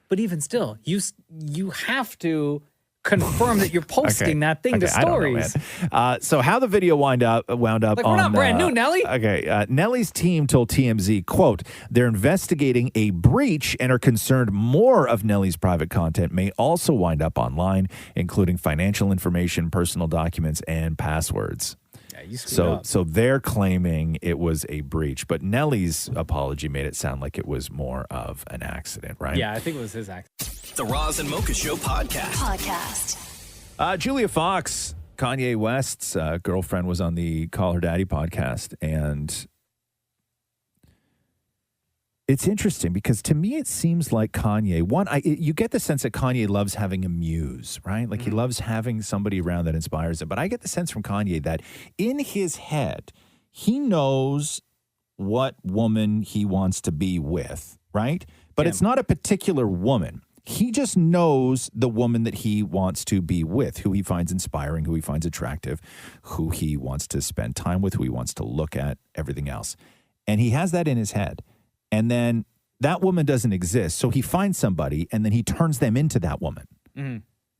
But even still, you have to confirm that you're posting Okay. that thing to Okay, I don't know, stories. man. So how the video wound up Like, on... we're not brand new, Nelly. Okay. Nelly's team told TMZ, quote, "They're investigating a breach and are concerned more of Nelly's private content may also wind up online, including financial information, personal documents, and passwords." Yeah, you screwed up. So they're claiming it was a breach, but Nelly's apology made it sound like it was more of an accident, right? Yeah, I think it was his act. The Roz and Mocha Show podcast. Julia Fox, Kanye West's girlfriend, was on the Call Her Daddy podcast, and it's interesting because to me it seems like Kanye, you get the sense that Kanye loves having a muse, right? Like he loves having somebody around that inspires him. But I get the sense from Kanye that in his head, he knows what woman he wants to be with, right? But it's not a particular woman. He just knows the woman that he wants to be with, who he finds inspiring, who he finds attractive, who he wants to spend time with, who he wants to look at, everything else. And he has that in his head. And then that woman doesn't exist. So he finds somebody and then he turns them into that woman.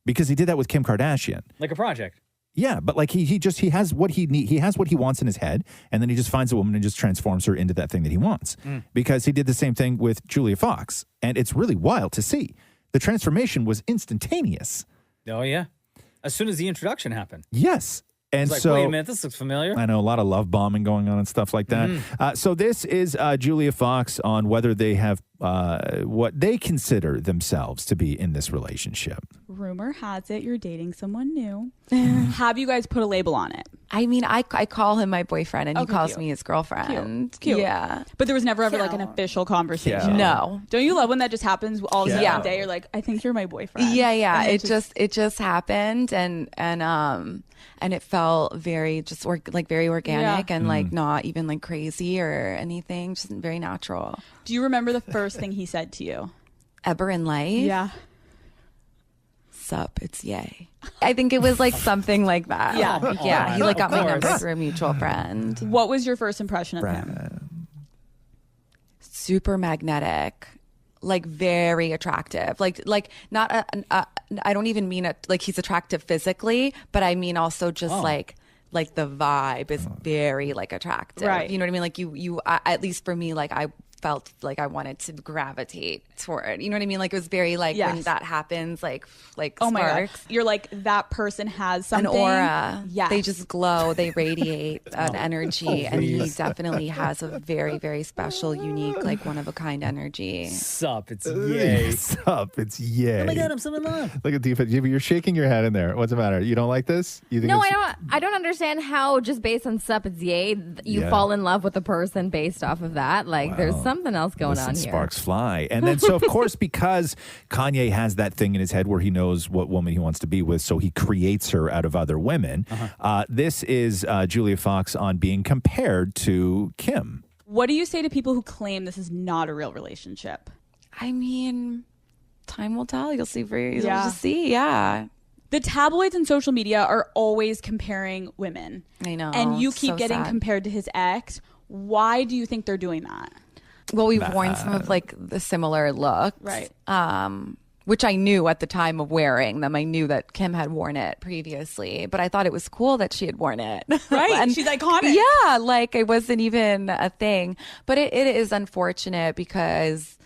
Because he did that with Kim Kardashian. Like a project. Yeah, but like he has what he need. He has what he wants in his head, and then he just finds a woman and just transforms her into that thing that he wants. Because he did the same thing with Julia Fox, and it's really wild to see. The transformation was instantaneous. Oh, yeah. As soon as the introduction happened. Yes. And It's like, so, wait a minute, this looks familiar. I know a lot of love bombing going on and stuff like that. So this is Julia Fox on whether they have what they consider themselves to be in this relationship. Rumor has it you're dating someone new. Have you guys put a label on it? I mean, I call him my boyfriend and he Okay, Oh, calls cute. me his girlfriend. Cute. Yeah. But there was never ever like an official conversation. Cute. No. Don't you love when that just happens all of a sudden Yeah. one day you're like, I think you're my boyfriend. Yeah, yeah. And It just happened and it felt very just very organic and like not even like crazy or anything, just very natural. Do you remember the first thing he said to you? Ever in life? Yeah. Sup, it's yay. I think it was like something like that. Yeah. Yeah. He like got my Of number course. through a mutual friend. What was your first impression of him? Super magnetic, like very attractive, like not I don't even mean it like he's attractive physically, but I mean also just like like the vibe is very like attractive. Right. You know what I mean? Like at least for me, like I felt like I wanted to gravitate toward it. You know what I mean? Like it was very like when that happens, like Oh my God. sparks. You're like, that person has An something. aura. Yes. They just glow. They radiate an energy. And he definitely has a very, very special, unique, like one of a kind energy. Sup, it's yay. Sup, it's yay. Oh my God, I'm so in love. Look at Deepa. You're shaking your head in there. What's the matter? You don't like this? You think No, it's- I don't understand how just based on sup it's yay you fall in love with a person based off of that. Like there's something else going Listen, on here. sparks fly. And then, so of course, because Kanye has that thing in his head where he knows what woman he wants to be with, so he creates her out of other women. This is Julia Fox on being compared to Kim. What do you say to people who claim this is not a real relationship? I mean, time will tell. You'll see. You'll Yeah. just see. Yeah. The tabloids and social media are always comparing women. I know. And you keep So getting sad. compared to his ex. Why do you think they're doing that? Well, we've worn some of like the similar looks. Right. Which I knew at the time of wearing them. I knew that Kim had worn it previously, but I thought it was cool that she had worn it. Right. And she's iconic. Yeah. Like it wasn't even a thing. But it is unfortunate because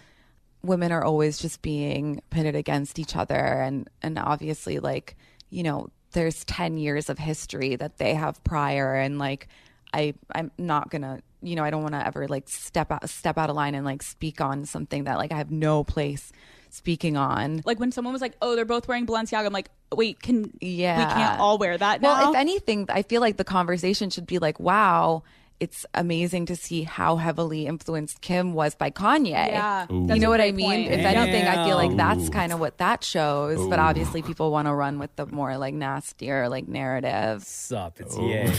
women are always just being pitted against each other. And obviously, like, you know, there's 10 years of history that they have prior. And like, I'm not going to, you know, I don't want to ever like step out of line and like speak on something that like I have no place speaking on. Like when someone was like, oh, they're both wearing Balenciaga. I'm like, wait, we Yeah. can't all wear that now? Well, if anything, I feel like the conversation should be like, wow, it's amazing to see how heavily influenced Kim was by Kanye. Yeah. Ooh. You know what I great mean? point. If anything, I feel like that's Ooh. kind of what that shows. But Ooh. obviously people want to run with the more like nastier like narrative. Sup, it's yay.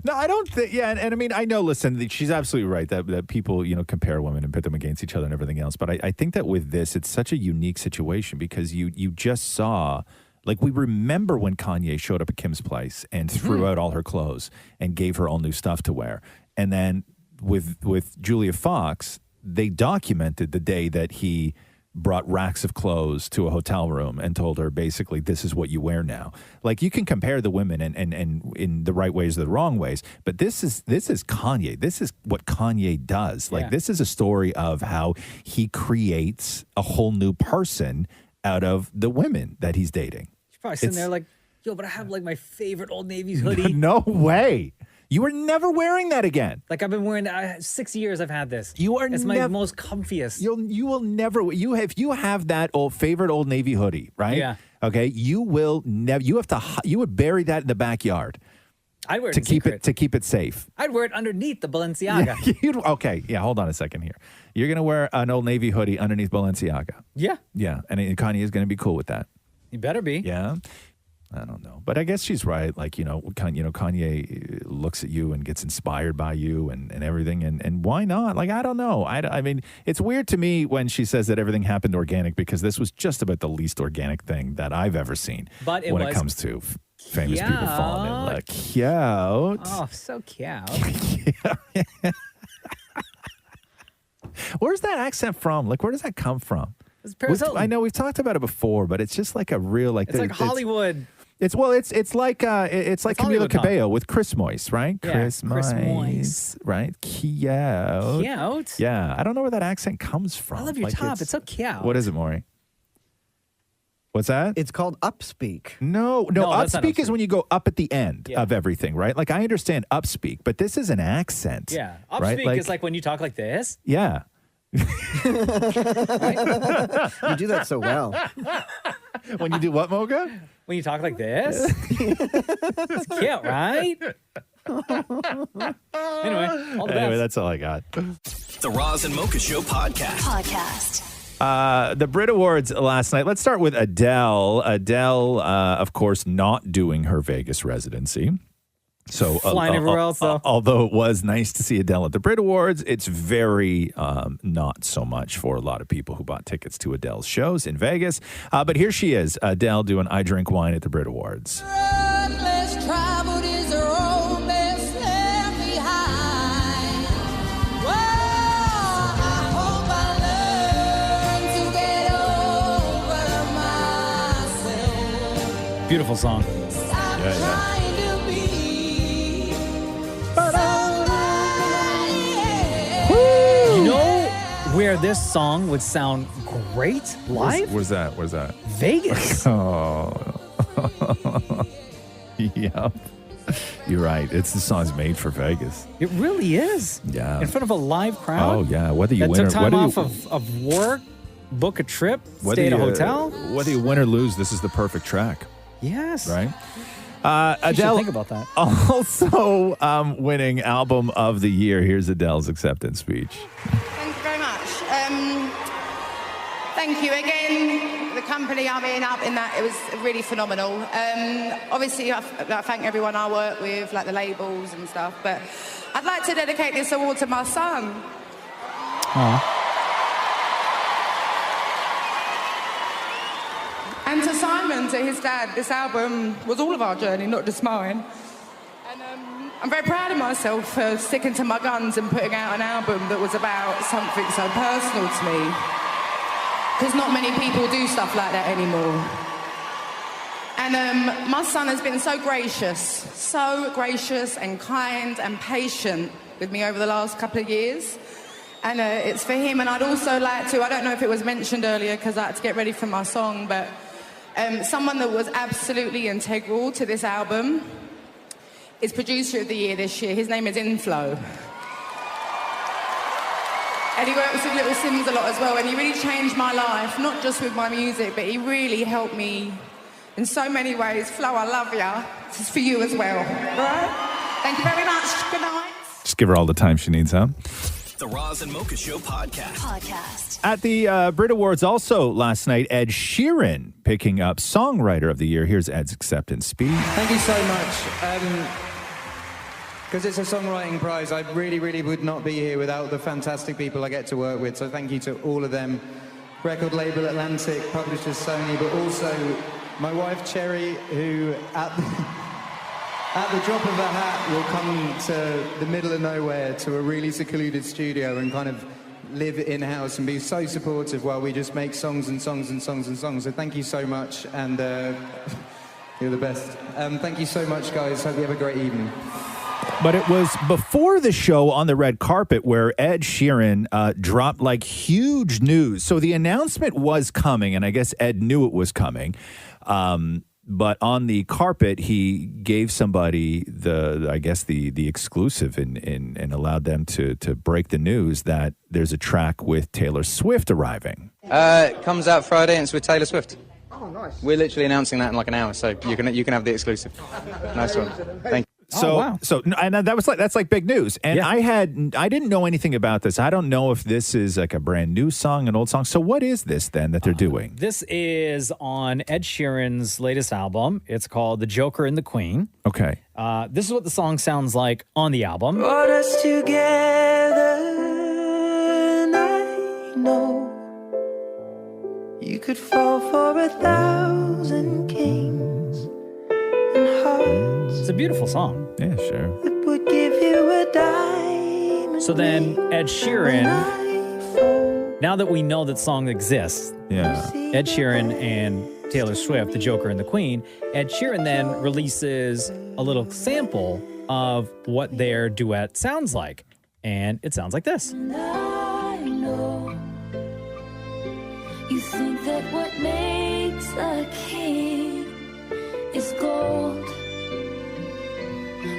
No, I don't think. Yeah, and I mean, I know. Listen, she's absolutely right that people, you know, compare women and pit them against each other and everything else. But I think that with this, it's such a unique situation because you just saw. Like, we remember when Kanye showed up at Kim's place and threw out all her clothes and gave her all new stuff to wear. And then with Julia Fox, they documented the day that he brought racks of clothes to a hotel room and told her, basically, this is what you wear now. Like, you can compare the women and in the right ways or the wrong ways, but this is Kanye. This is what Kanye does. Like, this is a story of how he creates a whole new person out of the women that he's dating. Probably sitting there like, yo, but I have like my favorite Old Navy hoodie. No way. You are never wearing that again. Like I've been wearing 6 years I've had this. You are It's my most comfiest. You will never if you have that favorite Old Navy hoodie, right? Yeah. Okay, you will never you would bury that in the backyard. I'd wear it to in keep secret. it to keep it safe. I'd wear it underneath the Balenciaga. Okay, yeah, hold on a second here. You're going to wear an Old Navy hoodie underneath Balenciaga. Yeah. Yeah, and Kanye is going to be cool with that. You better be. Yeah. I don't know. But I guess she's right. Like, Kanye looks at you and gets inspired by you and everything. And why not? Like, I don't know. I mean, it's weird to me when she says that everything happened organic because this was just about the least organic thing that I've ever seen But it when was it comes to famous people falling in love. Cute. Oh, so cute. Where's that accent from? Like, where does that come from? It's Paris Hilton. I know we've talked about it before, but it's just like a real like. It's like Hollywood. It's like Camila Hollywood talk. Cabello with Chris Moyce, right? Yeah, Chris Chris Moyce, right? Cute. Cute. Yeah, I don't know where that accent comes from. I love your Like, top. It's so cute. What is it, Maury? What's that? It's called upspeak. No, that's not upspeak is upspeak. when you go up at the end of everything, right? Like I understand upspeak, but this is an accent. Yeah. right? Upspeak is like when you talk like this. Yeah. You do that so well. When you do what, Mocha? When you talk like this. It's cute, right? Anyway, all the best. That's all I got. The Roz and Mocha Show podcast. The Brit Awards last night. Let's start with Adele. Adele, of course, not doing her Vegas residency. So Flying everywhere else, though. Although it was nice to see Adele at the Brit Awards, it's very not so much for a lot of people who bought tickets to Adele's shows in Vegas. But here she is, Adele doing I Drink Wine at the Brit Awards. Less traveled is the road best left behind. Whoa, I hope I learn to get over myself. Beautiful song. You know where this song would sound great live? Where's that? Vegas. Oh. Yep. You're right. The song's made for Vegas. It really is. Yeah. In front of a live crowd. Oh, yeah. Whether you win took time or off of work, book a trip, stay at a hotel. Whether you win or lose, this is the perfect track. Yes. Right? You should Adele, think about that. also winning Album of the Year. Here's Adele's acceptance speech. Thank you very much. Thank you again. The company I'm in, it was really phenomenal. Obviously, I thank everyone I work with, like the labels and stuff, but I'd like to dedicate this award to my son. And to Simon, to his dad. This album was all of our journey, not just mine. And I'm very proud of myself for sticking to my guns and putting out an album that was about something so personal to me. Because not many people do stuff like that anymore. And my son has been so gracious and kind and patient with me over the last couple of years. And it's for him. And I'd also like to, I don't know if it was mentioned earlier because I had to get ready for my song, but someone that was absolutely integral to this album is Producer of the Year this year. His name is Inflow. And he works with Little Sims a lot as well, and he really changed my life, not just with my music, but he really helped me in so many ways. Flo, I love ya. This is for you as well. All right? Thank you very much. Good night. Just give her all the time she needs, huh? The Roz and Mocha Show podcast. At the Brit Awards also last night, Ed Sheeran picking up Songwriter of the Year. Here's Ed's acceptance speech. Thank you so much. Because it's a songwriting prize, I really, really would not be here without the fantastic people I get to work with. So thank you to all of them. Record label Atlantic, publishers Sony, but also my wife Cherry, who at the drop of a hat will come to the middle of nowhere to a really secluded studio and kind of live in-house and be so supportive while we just make songs and songs and songs and songs. So thank you so much, and you're the best. Thank you so much, guys. Hope you have a great evening. But it was before the show on the red carpet where Ed Sheeran dropped like huge news. So the announcement was coming, and I guess Ed knew it was coming. But on the carpet, he gave somebody the exclusive and allowed them to break the news that there's a track with Taylor Swift arriving. It comes out Friday, and it's with Taylor Swift. Oh, nice. We're literally announcing that in like an hour, so you can have the exclusive. Nice one. Thank you. And that's like big news. And I didn't know anything about this. I don't know if this is like a brand new song, an old song. So what is this then that they're doing? This is on Ed Sheeran's latest album. It's called The Joker and the Queen. Okay. This is what the song sounds like on the album. Brought us together, and I know you could fall for 1,000 kings and hearts. It's a beautiful song. Yeah, sure. It would give you a diamond. So then Ed Sheeran, now that we know that song exists, Ed Sheeran and Taylor Swift, The Joker and the Queen, Ed Sheeran then releases a little sample of what their duet sounds like. And it sounds like this. I know you think that what makes a king is gold,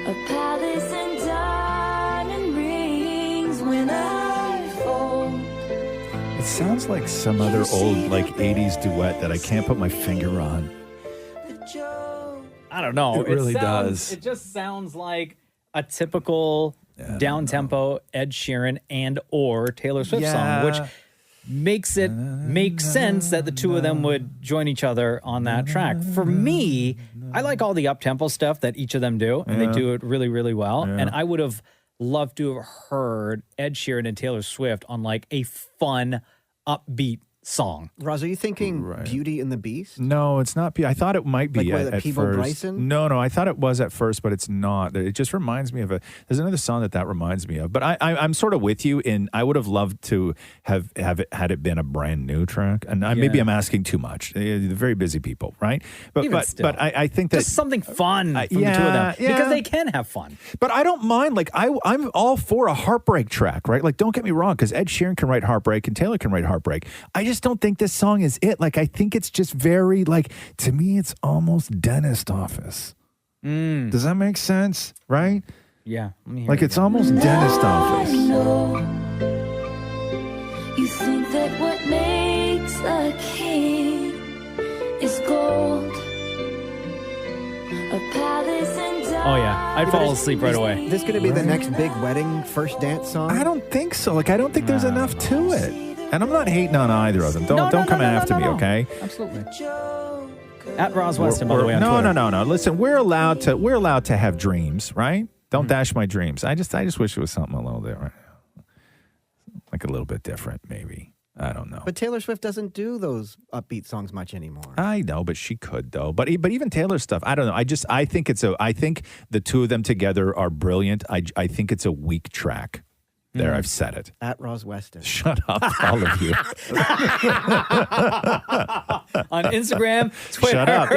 a palace and diamond rings. When I fall, It sounds like some other old like 80s duet that I can't put my finger on. I don't know. It really sounds- does. It just sounds like a typical down-tempo Ed Sheeran and or Taylor Swift song, which makes it make sense that the two of them would join each other on that track. For me, I like all the up-tempo stuff that each of them do, and they do it really, really well. Yeah. And I would have loved to have heard Ed Sheeran and Taylor Swift on like a fun, upbeat song. Roz, are you thinking Beauty and the Beast? No, it's not. I thought it might be Like at Peebo first. Bryson? No, I thought it was at first, but it's not. It just reminds me of there's another song that reminds me of. But I'm sort of with you in I would have loved to have it had it been a brand new track. And maybe I'm asking too much. They're very busy people, right? But I think that just something fun from the two of them because they can have fun. But I don't mind. Like I'm all for a heartbreak track, right? Like don't get me wrong, because Ed Sheeran can write heartbreak and Taylor can write heartbreak. I just don't think this song is it. Like I think it's just very to me it's almost dentist office. Does that make sense? Right? Yeah. Like it's almost dentist office. You think that what makes a king is gold, a palace and Oh yeah, I'd fall asleep right away. This going to be the next big wedding first dance song? I don't think so. Like I don't think there's enough to it. And I'm not hating on either of them. Don't come after me, okay? Absolutely. At Roz Weston, by the way, on Twitter. No. Listen, we're allowed to have dreams, right? Don't dash my dreams. I just wish it was something a little different, like a little bit different, maybe. I don't know. But Taylor Swift doesn't do those upbeat songs much anymore. I know, but she could though. But even Taylor's stuff, I don't know. I think the two of them together are brilliant. I think it's a weak track. There, I've said it. At Roz Weston. Shut up, all of you. On Instagram, Twitter, Shut up.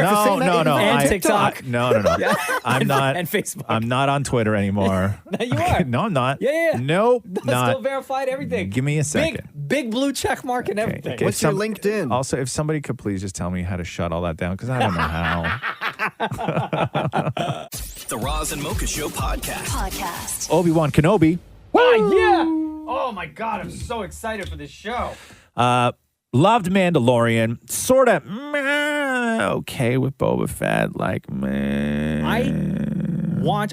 No. and TikTok. No. Yeah. I'm not. And Facebook. I'm not on Twitter anymore. No, you are. No, I'm not. Yeah. Nope, That's not. still verified everything. Give me a second. Big blue check mark and everything. Okay, What's your LinkedIn? Also, if somebody could please just tell me how to shut all that down, because I don't know how. The Roz and Mocha Show podcast. Obi-Wan Kenobi. Oh, yeah. Oh, my God. I'm so excited for this show. Loved Mandalorian. Sort of okay with Boba Fett. Like, I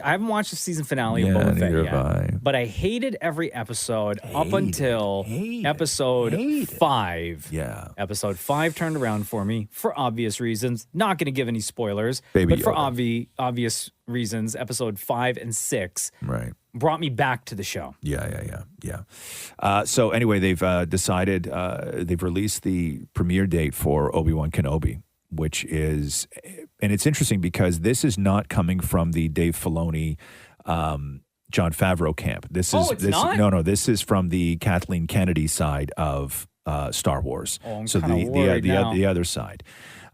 haven't watched the season finale of Boba Fett yet. But I hated every episode up until episode 5. Yeah. Episode 5 turned around for me for obvious reasons. Not going to give any spoilers. Baby but for Yoda. obvious reasons, episode 5 and 6 brought me back to the show. Yeah. So anyway, they've decided, they've released the premiere date for Obi-Wan Kenobi, which is, and it's interesting because this is not coming from the Dave Filoni, John Favreau camp. This is not? No, this is from the Kathleen Kennedy side of Star Wars. Oh, I'm so kinda worried now. the other side.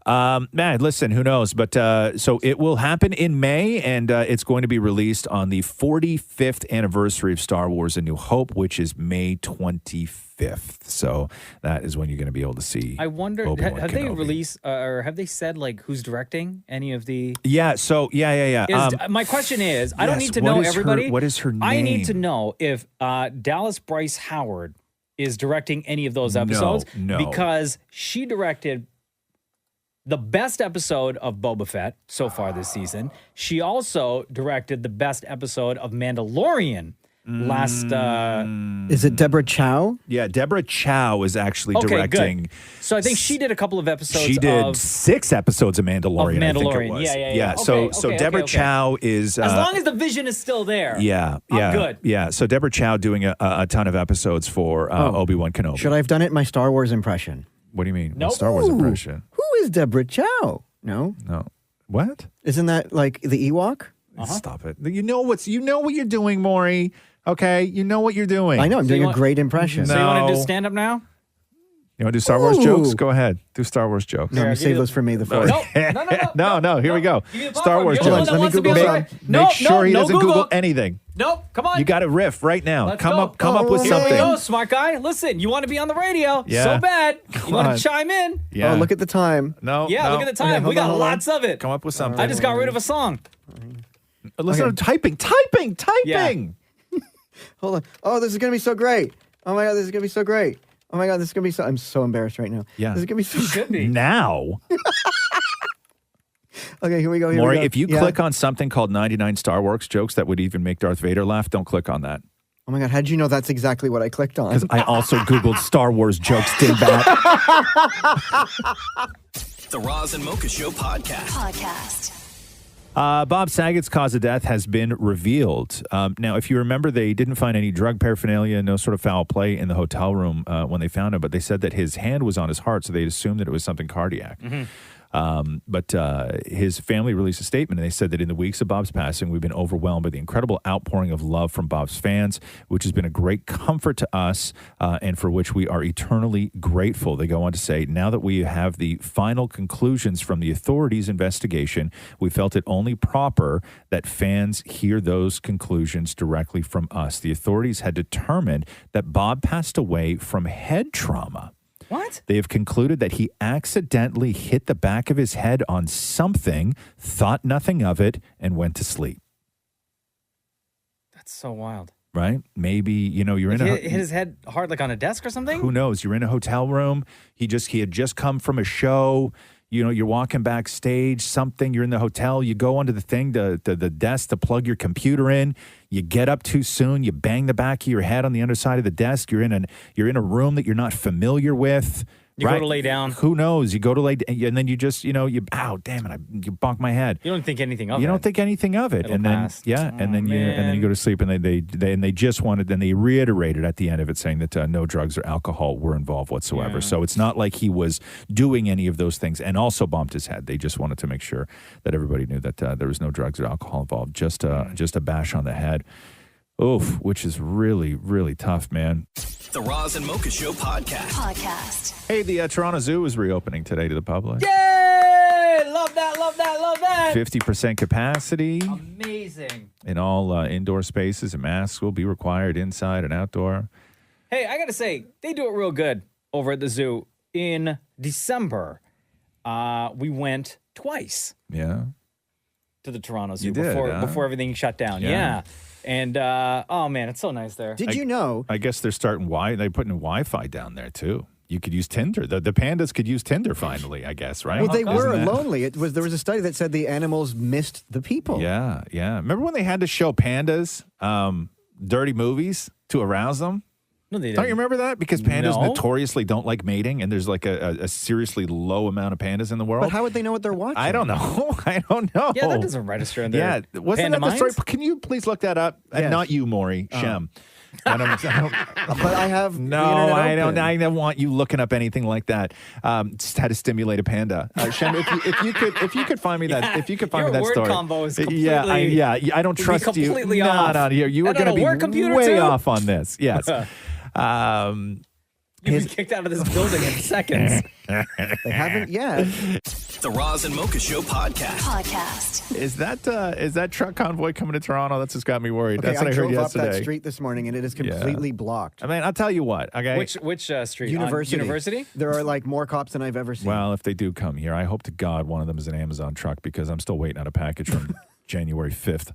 Man, listen, who knows? But so it will happen in May, and it's going to be released on the 45th anniversary of Star Wars: A New Hope, which is May 25th. So that is when you're going to be able to see. I wonder, Obi-Wan have they Kenobi. released or have they said like who's directing any of the? Yeah. So yeah. My question is, I don't yes, need to what know is her- everybody. what is her name? I need to know if Dallas Bryce Howard is directing any of those episodes. No. Because she directed the best episode of Boba Fett so far this season. She also directed the best episode of Mandalorian last. Is it Deborah Chow? Yeah, Deborah Chow is actually Okay, directing. good. So I think she did a couple of episodes. She did of, 6 episodes of Mandalorian. I think it Mandalorian. was. Yeah. So Okay, Deborah okay. Chow is. as long as the vision is still there. Yeah. good. Yeah. So Deborah Chow doing a ton of episodes for Obi-Wan Kenobi. Should I have done it in my Star Wars impression? What do you mean? Nope. Star Wars impression. Who is Deborah Chow? No. What? Isn't that like the Ewok? Stop it. You know what you're doing, Maury. Okay, you know what you're doing. I know. I'm doing a great impression. So you want to do stand up now? You want to do Star Wars jokes? Go ahead. Do Star Wars jokes. No, save those for me. The fourth. No. Here we go. Star Wars You're the one jokes. that wants to be on the right. Make sure he no doesn't Google. Google anything. Nope. Come on. You got to riff right now. Let's Come go. up with Here something. we go, smart guy. Listen, you want to be on the radio Yeah. so bad. Come You want on. to chime in? Yeah. Oh, look at the time. No. Yeah, look at the time. Okay, we got hold on. lots of it. Come up with something. I just got rid of a song. Listen, typing. Yeah. Hold on. Oh, this is going to be so great. Oh my God, this is going to be so great. Oh my God, this is going to be so... I'm so embarrassed right now. Yeah. This is going to be so... Should be. Now. Okay, here we go. Maury, if you click on something called 99 Star Wars jokes that would even make Darth Vader laugh, don't click on that. Oh my God, how did you know that's exactly what I clicked on? Because I also Googled Star Wars jokes, dingbat. The Roz and Mocha Show podcast. Bob Saget's cause of death has been revealed. Now, if you remember, they didn't find any drug paraphernalia, no sort of foul play in the hotel room when they found him, but they said that his hand was on his heart, so they assumed that it was something cardiac. But his family released a statement, and they said that in the weeks of Bob's passing, we've been overwhelmed by the incredible outpouring of love from Bob's fans, which has been a great comfort to us and for which we are eternally grateful. They go on to say, now that we have the final conclusions from the authorities' investigation, we felt it only proper that fans hear those conclusions directly from us. The authorities had determined that Bob passed away from head trauma. What? They have concluded that he accidentally hit the back of his head on something, thought nothing of it, and went to sleep. That's so wild. Right? Maybe, you're in Hit his head hard like on a desk or something? Who knows? You're in a hotel room. He had just come from a show. You're walking backstage, something, you're in the hotel, you go onto the thing, the desk to plug your computer in, you get up too soon, you bang the back of your head on the underside of the desk, you're in a room that you're not familiar with. You go to lay down. Who knows? You go to lay and then you just, ow, damn it, you bonk my head. You don't think anything of it. You don't think anything of it. It'll and then pass. and then you go to sleep, and they just wanted, then they reiterated at the end of it saying that no drugs or alcohol were involved whatsoever. Yeah. So it's not like he was doing any of those things and also bumped his head. They just wanted to make sure that everybody knew that there was no drugs or alcohol involved. Just a bash on the head. Oof, which is really, really tough, man. The Roz and Mocha Show podcast. Hey, the Toronto Zoo is reopening today to the public. Yay! Love that, love that, love that. 50% capacity. Amazing. In all indoor spaces, and masks will be required inside and outdoor. Hey, I got to say, they do it real good over at the zoo. In December, we went twice. Yeah. To the Toronto Zoo You did, before everything shut down. Yeah. And, oh, man, it's so nice there. Did you know? I guess they're starting they're putting Wi-Fi down there, too. You could use Tinder. The pandas could use Tinder finally, I guess, right? Well, they Isn't were that- lonely. There was a study that said the animals missed the people. Yeah, yeah. Remember when they had to show pandas dirty movies to arouse them? No, they Don't you didn't. remember that? Because pandas No. notoriously don't like mating, and there's like a seriously low amount of pandas in the world. But how would they know what they're watching? I don't know. I don't know. Yeah, that doesn't register in their Yeah, wasn't panda that the story? minds? Can you please look that up? Yes. And not you, Maury. Shem. I don't, But I have the no, internet I don't. open. I don't want you looking up anything like that. Just how to stimulate a panda. Shem, if you could find me that, if you could find your me that word story. combo is I don't would be trust you. completely No, off. no, you are And on going to a be work computer, way too? off on this. Yes. You'd be kicked out of this building in seconds. They haven't yet. The Roz and Mocha Show podcast. Is that truck convoy coming to Toronto? That's just got me worried. Okay, That's what I heard drove yesterday. up that street this morning, and it is completely blocked. I mean, I'll tell you what. Okay. Which street? On University. University? There are like more cops than I've ever seen. Well, if they do come here, I hope to God one of them is an Amazon truck because I'm still waiting on a package from January 5th.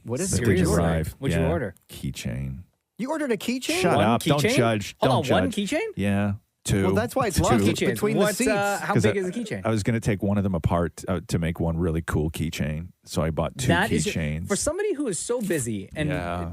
What is That it? didn't Seriously? arrive. What'd you Yeah. order? Keychain. You ordered a keychain? Shut One up. Don't keychain? judge. Hold Don't on, judge. one keychain? Yeah. Two. Well, that's why it's Two. locked. It's Keychains. between What's, the seats. how 'Cause big is a keychain? I was going to take one of them apart to make one really cool keychain. So I bought two That is keychains. for somebody who is so busy and Yeah.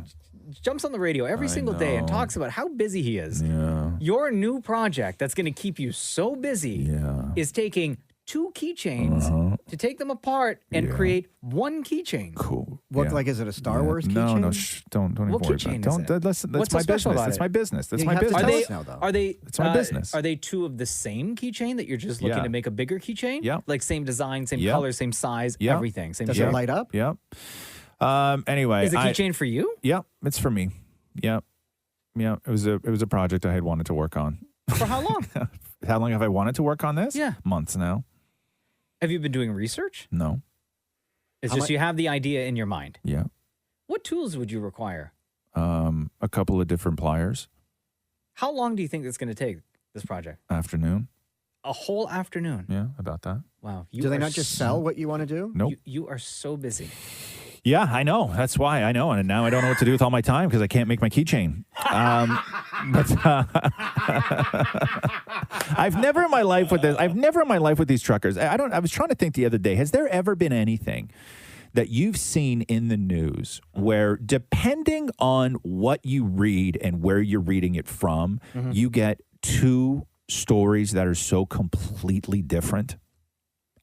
jumps on the radio every single day and know. talks about how busy he is. Yeah. Your new project that's going to keep you so busy is taking two keychains to take them apart and create one keychain. Cool. What, Yeah. like, is it a Star Wars No, keychain? no, don't even What worry about keychain it. is Don't. it? That's What's so my special business. about That's it? my business. That's You my have to business. tell Are they, us now, though. are they? It's my business. Are they two of the same keychain that you're just looking Yeah. to make a bigger keychain? Yeah. Like same design, same Yeah. color, same size, Yeah. everything. Same Does shape. it light up? Yep. Anyway, Is the keychain for you? Yep, it's for me. Yep. Yeah, it was a project I had wanted to work on. For how long? How long have I wanted to work on this? Yeah. Months now. Have you been doing research? No. It's How just you have the idea in your mind. Yeah. What tools would you require? A couple of different pliers. How long do you think it's going to take, this project? Afternoon. A whole afternoon. Yeah, about that. Wow. Do they not just sell what you want to do? Nope. You are so busy. Yeah, I know. That's why I know. And now I don't know what to do with all my time because I can't make my keychain. I've never in my life with these truckers. I was trying to think the other day, has there ever been anything that you've seen in the news where, depending on what you read and where you're reading it from, you get two stories that are so completely different?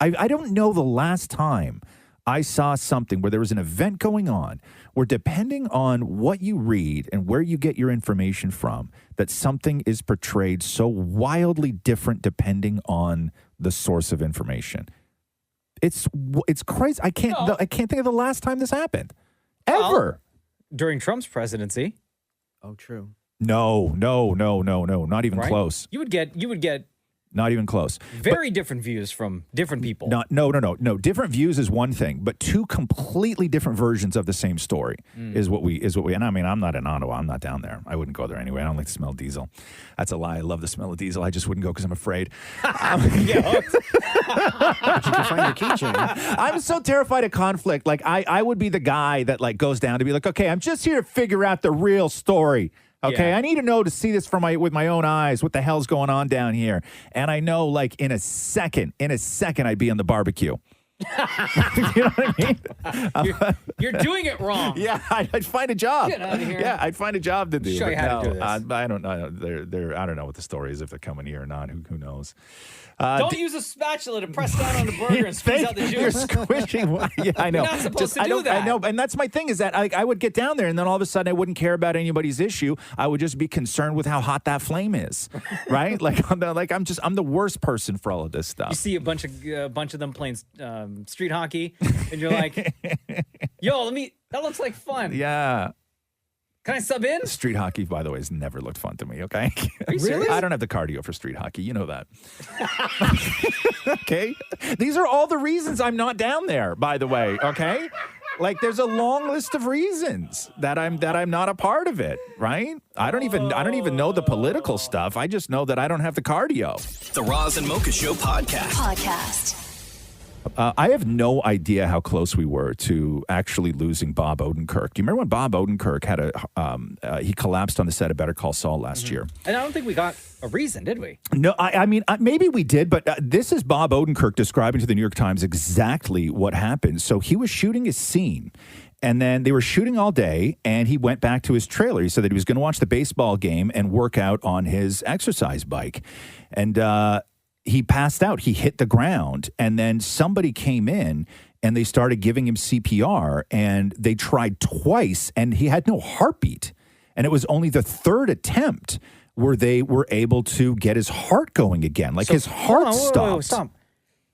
I don't know the last time I saw something where there was an event going on where, depending on what you read and where you get your information from, that something is portrayed so wildly different depending on the source of information. It's crazy. I can't think of the last time this happened. Ever. Well, during Trump's presidency. Oh, true. No. Not even Right? close. You would get Not even close. very different views from different people. No. Different views is one thing, but two completely different versions of the same story is what we. And I mean, I'm not in Ottawa. I'm not down there. I wouldn't go there anyway. I don't like the smell of diesel. That's a lie. I love the smell of diesel. I just wouldn't go because I'm afraid. But you can find your keychain. I'm so terrified of conflict. Like I would be the guy that like goes down to be like, okay, I'm just here to figure out the real story. Okay, Yeah. I need to know to see this with my own eyes. What the hell's going on down here? And I know, like in a second, I'd be on the barbecue. You know what I mean? You're doing it wrong. Yeah, I'd find a job. Get out of here. Yeah, I'd find a job to do. Show you but how to no, do this. I don't know. I don't know what the story is if they're coming here or not. Who knows? Don't use a spatula to press down on the burger and squeeze out the juice. You're squishing. Yeah, I know. You're not supposed to do that. I know, and that's my thing is that I would get down there, and then all of a sudden I wouldn't care about anybody's issue. I would just be concerned with how hot that flame is, right? I'm the worst person for all of this stuff. You see a bunch of them playing street hockey, and you're like, "Yo, that looks like fun." Yeah. Can I sub in? Street hockey, by the way, has never looked fun to me, okay? Are you serious? I don't have the cardio for street hockey. You know that. Okay? These are all the reasons I'm not down there, by the way, okay? Like there's a long list of reasons that I'm not a part of it, right? I don't even know the political stuff. I just know that I don't have the cardio. The Roz and Mocha Show podcast. I have no idea how close we were to actually losing Bob Odenkirk. Do you remember when Bob Odenkirk had he collapsed on the set of Better Call Saul last year? And I don't think we got a reason, did we? No, I mean, maybe we did, but this is Bob Odenkirk describing to the New York Times exactly what happened. So he was shooting his scene, and then they were shooting all day, and he went back to his trailer. He said that he was going to watch the baseball game and work out on his exercise bike. And he passed out. He hit the ground, and then somebody came in, and they started giving him CPR, and they tried twice, and he had no heartbeat. And it was only the third attempt where they were able to get his heart going again. Like his heart stopped. Stop.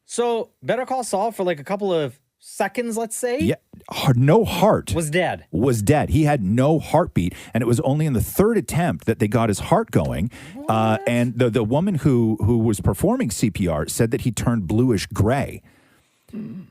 So Better Call Saul for like a couple of seconds, let's say? Yeah, no heart. Was dead. Was dead. He had no heartbeat, and it was only in the third attempt that they got his heart going. And the woman who was performing CPR said that he turned bluish gray,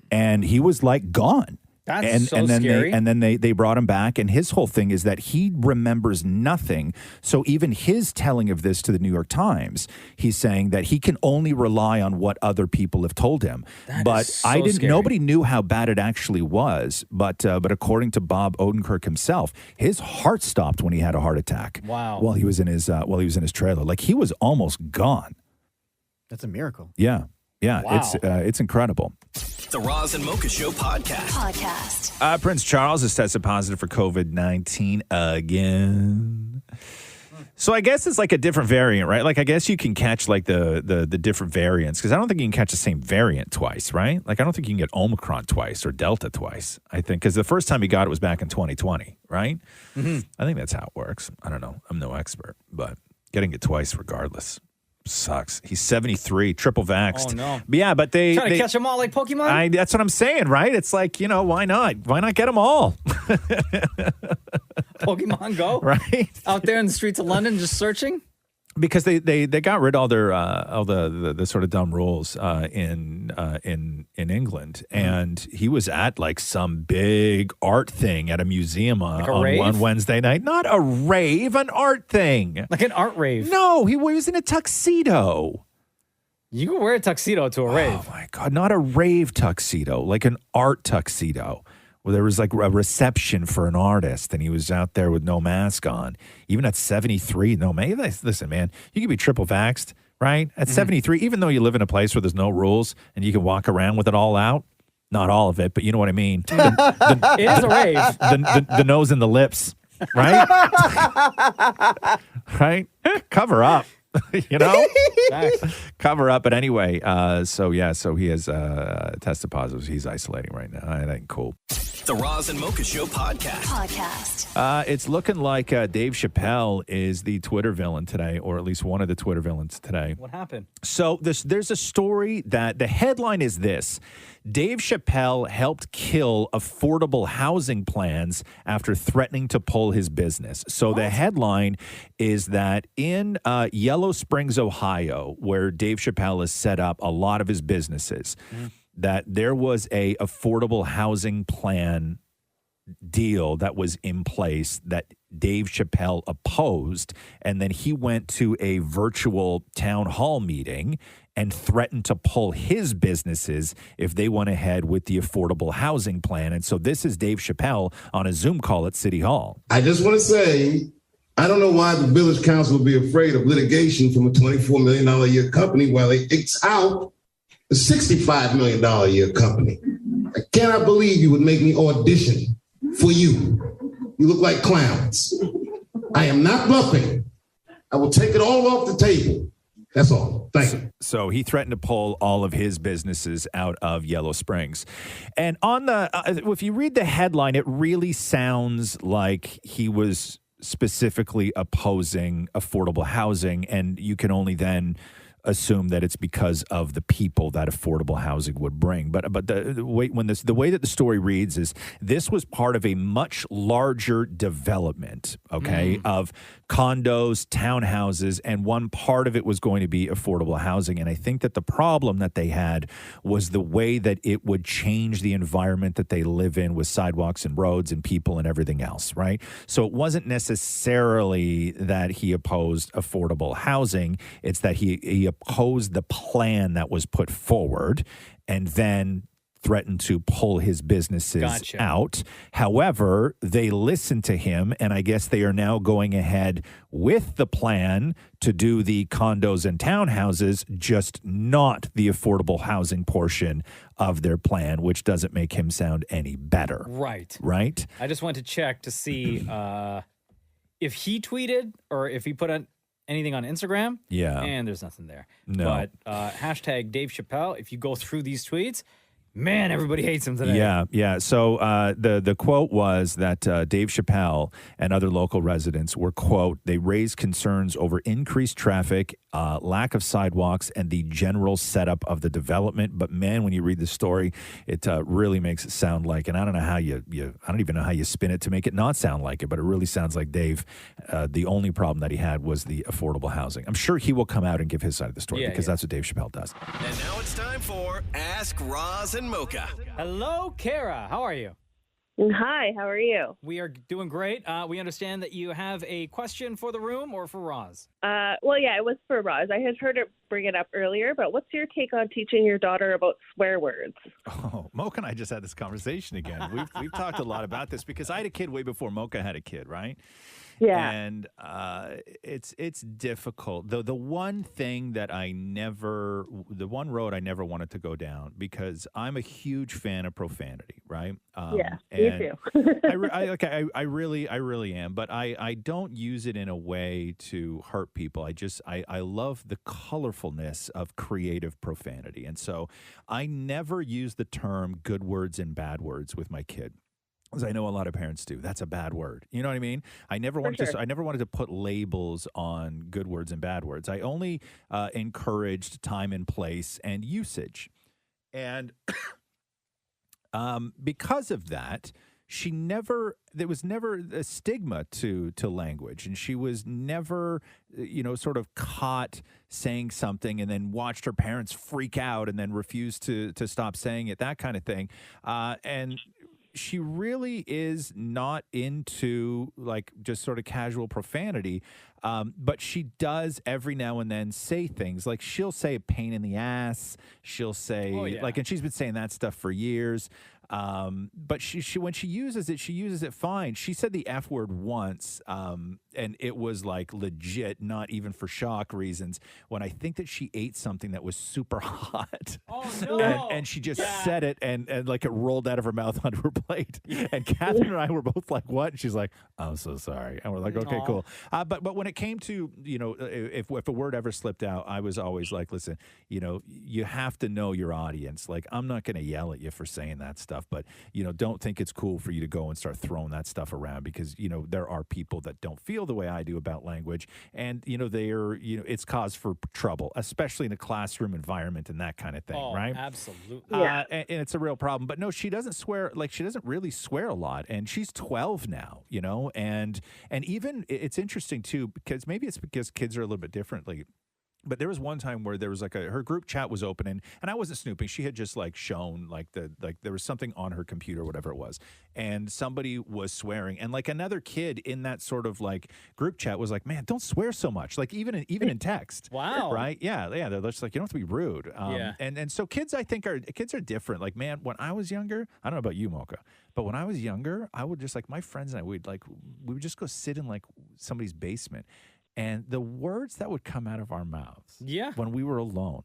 and he was like gone. That's and then scary. They brought him back, and his whole thing is that he remembers nothing. So even his telling of this to the New York Times, he's saying that he can only rely on what other people have told him. But so scary. Nobody knew how bad it actually was. But according to Bob Odenkirk himself, his heart stopped when he had a heart attack. Wow. While he was in his trailer, like he was almost gone. That's a miracle. Yeah. Wow. It's incredible. The Roz and Mocha Show podcast. Prince Charles has tested positive for COVID-19 again. So I guess it's like a different variant, right? Like I guess you can catch like the different variants, because I don't think you can catch the same variant twice, right? Like I don't think you can get Omicron twice or Delta twice. I think because the first time he got it was back in 2020, right? Mm-hmm. I think that's how it works. I don't know. I'm no expert, but getting it twice regardless sucks. He's 73, triple vaxxed. Oh, no. But yeah, but they Trying to catch them all like Pokemon? That's what I'm saying, right? It's like, why not? Why not get them all? Pokemon Go? Right? Out there in the streets of London just searching? Because they got rid of all their all the sort of dumb rules in England, and he was at like some big art thing at a museum on Wednesday night. Not a rave, an art thing, like an art rave. No, he was in a tuxedo. You can wear a tuxedo to a rave. Oh my God, not a rave tuxedo, like an art tuxedo. Where there was like a reception for an artist, and he was out there with no mask on. Even at 73, no man. Listen, man, you can be triple vaxxed, right? At 73, even though you live in a place where there's no rules and you can walk around with it all out. Not all of it, but you know what I mean. It is a rave. The nose and the lips, right? Right? Cover up. You know? Cover up. But anyway, so he has tested positive. He's isolating right now. I think cool. The Roz and Mocha Show podcast. It's looking like Dave Chappelle is the Twitter villain today, or at least one of the Twitter villains today. What happened? So there's a story that the headline is this: Dave Chappelle helped kill affordable housing plans after threatening to pull his business. So the headline is that in Yellow Springs, Ohio, where Dave Chappelle has set up a lot of his businesses, that there was a affordable housing plan deal that was in place that Dave Chappelle opposed, and then he went to a virtual town hall meeting and threatened to pull his businesses if they went ahead with the affordable housing plan. And so this is Dave Chappelle on a Zoom call at City Hall. I just want to say, I don't know why the village council would be afraid of litigation from a $24 million a year company while they X out a $65 million a year company. I cannot believe you would make me audition for you. You look like clowns. I am not bluffing. I will take it all off the table. That's all. Thank you. So he threatened to pull all of his businesses out of Yellow Springs. And on the, if you read the headline, it really sounds like he was specifically opposing affordable housing, and you can only then assume that it's because of the people that affordable housing would bring. But the way that the story reads is this was part of a much larger development, of condos, townhouses, and one part of it was going to be affordable housing. And I think that the problem that they had was the way that it would change the environment that they live in with sidewalks and roads and people and everything else, right? So it wasn't necessarily that he opposed affordable housing. It's that he opposed the plan that was put forward and then threatened to pull his businesses out. However, they listened to him, and I guess they are now going ahead with the plan to do the condos and townhouses, just not the affordable housing portion of their plan, which doesn't make him sound any better. Right. Right? I just went to check to see if he tweeted or if he put anything on Instagram. Yeah. And there's nothing there. No. But hashtag Dave Chappelle, if you go through these tweets, man, everybody hates him today. Yeah. So the quote was that Dave Chappelle and other local residents were, quote, they raised concerns over increased traffic, lack of sidewalks, and the general setup of the development. But man, when you read the story, it really makes it sound like, and I don't know how I don't even know how you spin it to make it not sound like it, but it really sounds like Dave, the only problem that he had was the affordable housing. I'm sure he will come out and give his side of the story because that's what Dave Chappelle does. And now it's time for Ask Roz and Mocha. Hello, Kara. How are you? Hi, how are you? We are doing great. We understand that you have a question for the room or for Roz? Well, yeah, it was for Roz. I had heard her bring it up earlier, but what's your take on teaching your daughter about swear words? Oh, Mocha and I just had this conversation again. We've talked a lot about this because I had a kid way before Mocha had a kid, right? Yeah. And it's difficult. The one thing that the one road I never wanted to go down, because I'm a huge fan of profanity, right? Yeah, me too. I really am, but I don't use it in a way to hurt people. I love the colorfulness of creative profanity. And so I never use the term good words and bad words with my kid. As I know a lot of parents do. That's a bad word. You know what I mean? I never wanted to put labels on good words and bad words. I only encouraged time and place and usage. And because of that, there was never a stigma to language, and she was never, sort of caught saying something and then watched her parents freak out and then refused to stop saying it, that kind of thing. And she really is not into like just sort of casual profanity, but she does every now and then say things like she'll say a pain in the ass. She'll say and she's been saying that stuff for years. But she when she uses it fine. She said the F word once, and it was like legit, not even for shock reasons, when I think that she ate something that was super hot. Oh, no. And she just said it, and like it rolled out of her mouth onto her plate. And Catherine and I were both like, what? And she's like, I'm so sorry. And we're like, okay, cool. But when it came to, if a word ever slipped out, I was always like, listen, you have to know your audience. Like, I'm not going to yell at you for saying that stuff, but, don't think it's cool for you to go and start throwing that stuff around because, there are people that don't feel the way I do about language. And, it's cause for trouble, especially in a classroom environment and that kind of thing, right? Absolutely. And it's a real problem. But no, she doesn't swear. Like, she doesn't really swear a lot. And she's 12 now, and even it's interesting too, because maybe it's because kids are a little bit differently. But there was one time where there was her group chat was opening, and I wasn't snooping. She had just shown there was something on her computer, whatever it was, and somebody was swearing, and another kid in that sort of group chat was like, "Man, don't swear so much." Even in text. Wow. Right? Yeah. They're just you don't have to be rude. Yeah. And so kids, I think are different. Man, when I was younger, I don't know about you, Mocha, but when I was younger, I would just my friends and I we would just go sit in somebody's basement. And the words that would come out of our mouths when we were alone,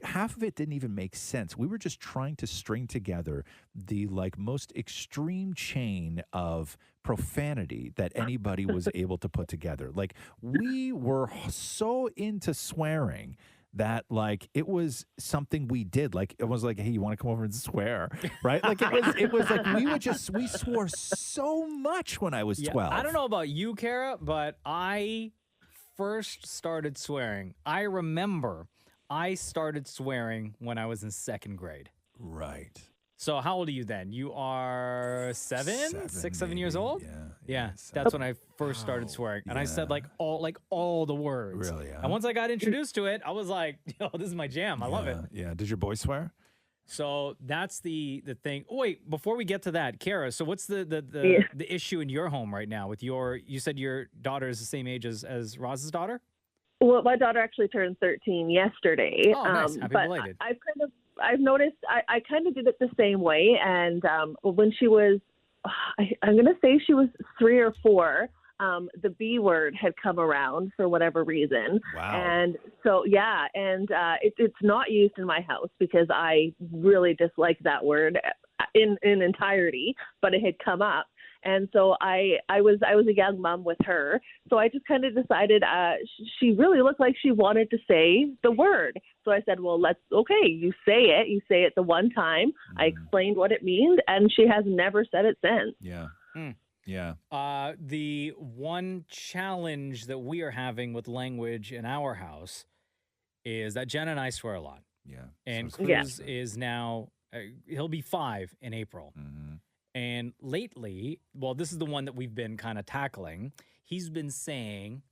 half of it didn't even make sense. We were just trying to string together the most extreme chain of profanity that anybody was able to put together. We were so into swearing that it was something we did. It was hey, you want to come over and swear, right? It was we swore so much when I was 12. I don't know about you, Kara, but I first started swearing. I remember I started swearing when I was in second grade. Right. So how old are you then? You are 7 years old? Yeah. That's when I first started swearing. And I said all the words. Really? Yeah. And once I got introduced to it, I was like, yo, this is my jam. I love it. Yeah. Did your boy swear? So that's the thing. Oh, wait, before we get to that, Kara, so what's the issue in your home right now with you said your daughter is the same age as Roz's daughter? Well, my daughter actually turned 13 yesterday. Oh, nice. Happy but belated. I've noticed I kind of did it the same way. And when she was, I'm going to say she was 3 or 4, the B word had come around for whatever reason. Wow. And so, it's not used in my house because I really dislike that word in entirety, but it had come up. And so I was a young mom with her. So I just kind of decided she really looked like she wanted to say the word. So I said, well, you say it the one time. I explained what it means, and she has never said it since. Yeah. Yeah. The one challenge that we are having with language in our house is that Jen and I swear a lot. Yeah. And Cruz is now, he'll be 5 in April. Mm-hmm. And lately, well, this is the one that we've been kind of tackling. He's been saying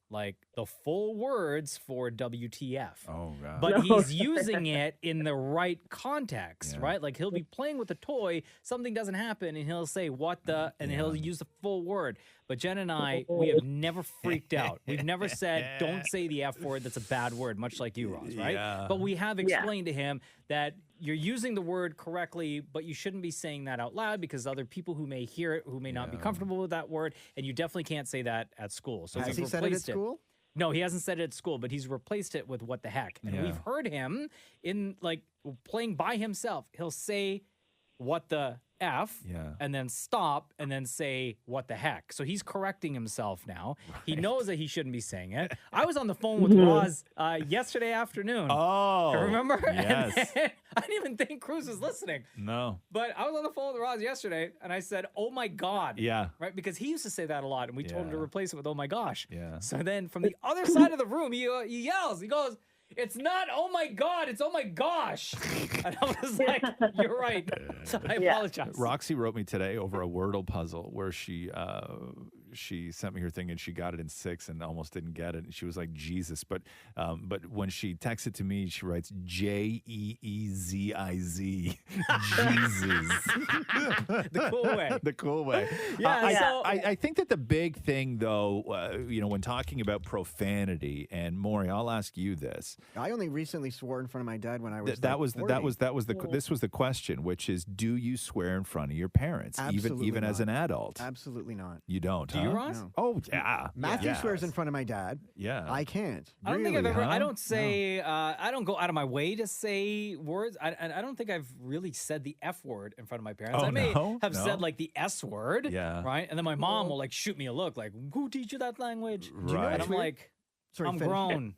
the full words for WTF. Oh, God. But he's using it in the right context, right? He'll be playing with a toy, something doesn't happen, and he'll say, what the, and he'll use the full word. But Jen and I, we have never freaked out. We've never said, don't say the F word, that's a bad word, much like you, Roz, right? Yeah. But we have explained to him that you're using the word correctly, but you shouldn't be saying that out loud because other people who may hear it, who may not be comfortable with that word, and you definitely can't say that at school. So Has we've he said it at replaced school? No, he hasn't said it at school, but he's replaced it with what the heck. And we've heard him in playing by himself. He'll say what the F and then stop and then say what the heck. So he's correcting himself now. Right. He knows that he shouldn't be saying it. I was on the phone with Roz yesterday afternoon. Oh, remember? Yes. I didn't even think Cruz was listening. No. But I was on the phone with Roz yesterday and I said, oh my God. Yeah. Right? Because he used to say that a lot and we told him to replace it with oh my gosh. Yeah. So then from the other side of the room, he yells, he goes, it's not oh my God, it's oh my gosh. And I was like, you're right. So I apologize. Roxy wrote me today over a Wordle puzzle where she sent me her thing and she got it in 6 and almost didn't get it. And she was like, Jesus. But when she texted to me, she writes Jeeziz. Jesus. The cool way. The cool way. Yeah. I think that the big thing, though, when talking about profanity, and Maurie, I'll ask you this. I only recently swore in front of my dad when I was this was the question, which is, do you swear in front of your parents, Absolutely even as not. an adult? Absolutely not. You don't. Do You, Ross? No. Oh, yeah. Matthew Yes. swears in front of my dad. Yeah. I can't. I don't think I've Really, ever. huh? I don't say. I don't go out of my way to say words. I don't think I've really said the F word in front of my parents. Oh, I may no? have No? said like the S word. Yeah. Right. And then my mom will like shoot me a look like, "Who teach you that language?" Right. And I'm like, Sorry, I'm finish. grown.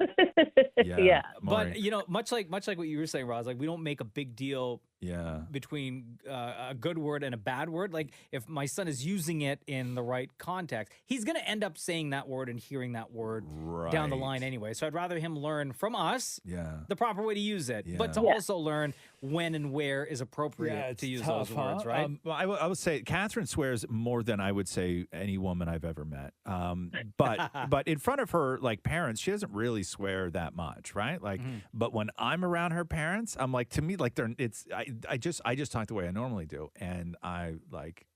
Yeah. Maury. But you know, much like what you were saying, Roz, like we don't make a big deal Yeah. between a good word and a bad word. Like if my son is using it in the right context, he's going to end up saying that word and hearing that word down the Right. line anyway. So I'd rather him learn from us Yeah. the proper way to use it, but to Yeah. also learn when and where is appropriate to use those words, right? Well, I would say Catherine swears more than I would say any woman I've ever met. But in front of her like parents, she doesn't really swear that much, right? Like, but when I'm around her parents, I'm like, to me, like I just talk the way I normally do, and I like.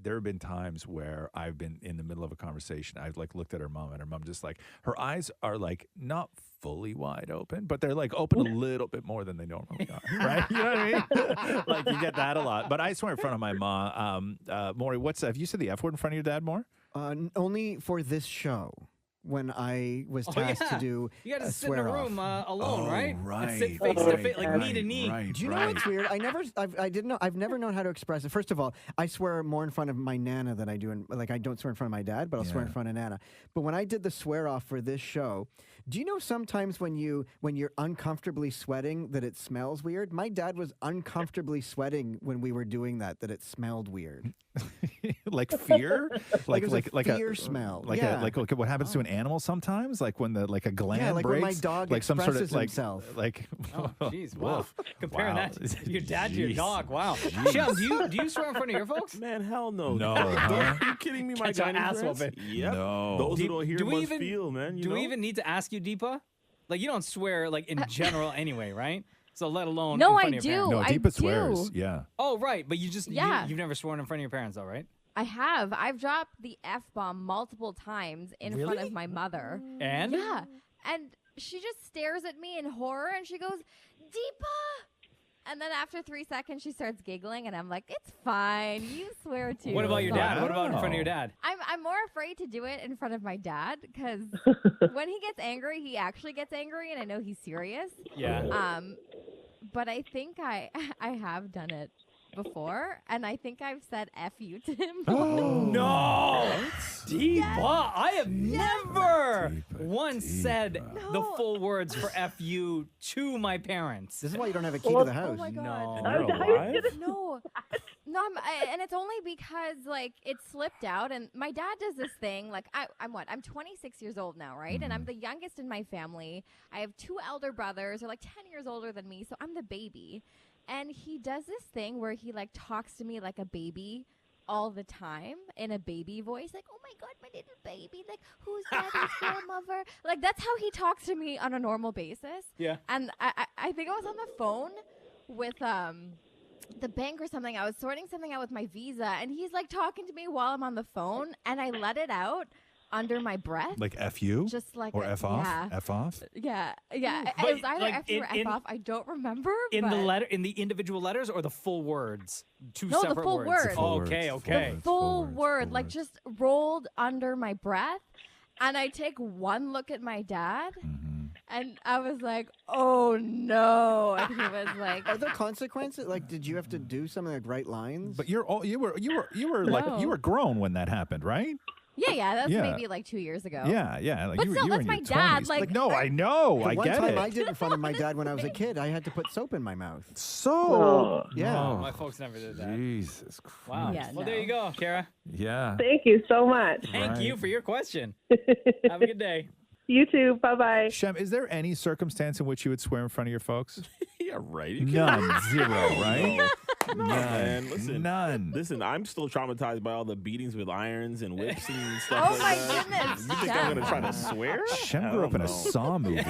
There have been times where I've been in the middle of a conversation. I've like looked at her mom, and her mom just like her eyes are like not fully wide open, but they're like open a little bit more than they normally are. Right? You know what I mean? Like you get that a lot. But I swear in front of my mom. Maury, have you said the F word in front of your dad more? Only for this show. When I was tasked to do you got to a sit in a swear room off. alone, right? Right. And sit face to face, like knee to knee. Do you know what's weird? I've never known how to express it. First of all, I swear more in front of my Nana than I do I don't swear in front of my dad, but I'll swear in front of Nana. But when I did the swear off for this show, do you know sometimes when you're uncomfortably sweating that it smells weird? My dad was uncomfortably sweating when we were doing that it smelled weird. Like fear? Like it was a fear smell. Like Yeah. like what happens to an animal sometimes? Like when a gland like breaks? when my dog like some sort of expresses like himself. like Oh, jeez, wow. Woof. Comparing Wow. that to your dad to your Jeez. dog. Wow. Jeez. Shem, do you swear in front of your folks? Man, hell no. No, huh? Are you kidding me? My Catch your dining ass friends? whooping. Yep. No. Those who don't hear do we must even feel, man. You do we know? even need to ask you, Deepa? Like you don't swear like in general anyway, right? So let alone No, in front I of your do. parents. No, Deepa swears. Yeah. Oh, right, but you just Yeah. you've never sworn in front of your parents, though, right? I have. I've dropped the F-bomb multiple times in front Really? of my mother. And? Yeah. And she just stares at me in horror and she goes, Deepa! And then after 3 seconds, she starts giggling and I'm like, it's fine. You swear too. What about your dad? What about in front of your Wow. dad? I'm more afraid to do it in front of my dad because when he gets angry, he actually gets angry and I know he's serious. Yeah. But I think I have done it before, and I think I've said "F you" to him. Oh no, Deepa! I have never once said the full words for "F you" to my parents. This is why you don't have a key to the house. Oh my God. No, You're alive? No, and it's only because like it slipped out, and my dad does this thing. Like I'm 26 years old now, right? And I'm the youngest in my family. I have 2 elder brothers, they're like 10 years older than me, so I'm the baby. And he does this thing where he like talks to me like a baby all the time in a baby voice, like, "Oh my God, my little baby, like, who's daddy's grandmother?" Like that's how he talks to me on a normal basis. Yeah. And I think I was on the phone with the bank or something. I was sorting something out with my visa, and he's like talking to me while I'm on the phone, and I let it out under my breath. Like F you? Just like or a- F off? yeah. F off? Yeah. It But, was either like, F you or in- F off. I don't remember. In the but letter, in the individual letters, or the full words? Two No, the separate full words. words. Oh, okay, okay. The full word, like just rolled under my breath. And I take one look at my dad, and I was like, "Oh no!" And he was like, Are there consequences? Like, did you have to do something like write lines? But you were No. like you were grown when that happened, right? "Yeah, that's Yeah. maybe like 2 years ago." Yeah. Like But you, still, you were that's in my your dad, 20s. like- no, I know. The I one get time it. I did in front of my dad when I was a kid, I had to put soap in my mouth. So Yeah. Oh, my folks never did that. Jesus Christ. Wow. Yeah, well, no. there you go, Kara. Yeah. Thank you so much. Thank you Right. for your question. Have a good day. You too. Bye bye. Shem, is there any circumstance in which you would swear in front of your folks? Yeah, right. You None. Zero, right? No, man. Listen, None. Listen, I'm still traumatized by all the beatings with irons and whips and stuff. Oh like my that. goodness, You think Shem. I'm gonna try to swear? Shem grew up in a Saw movie.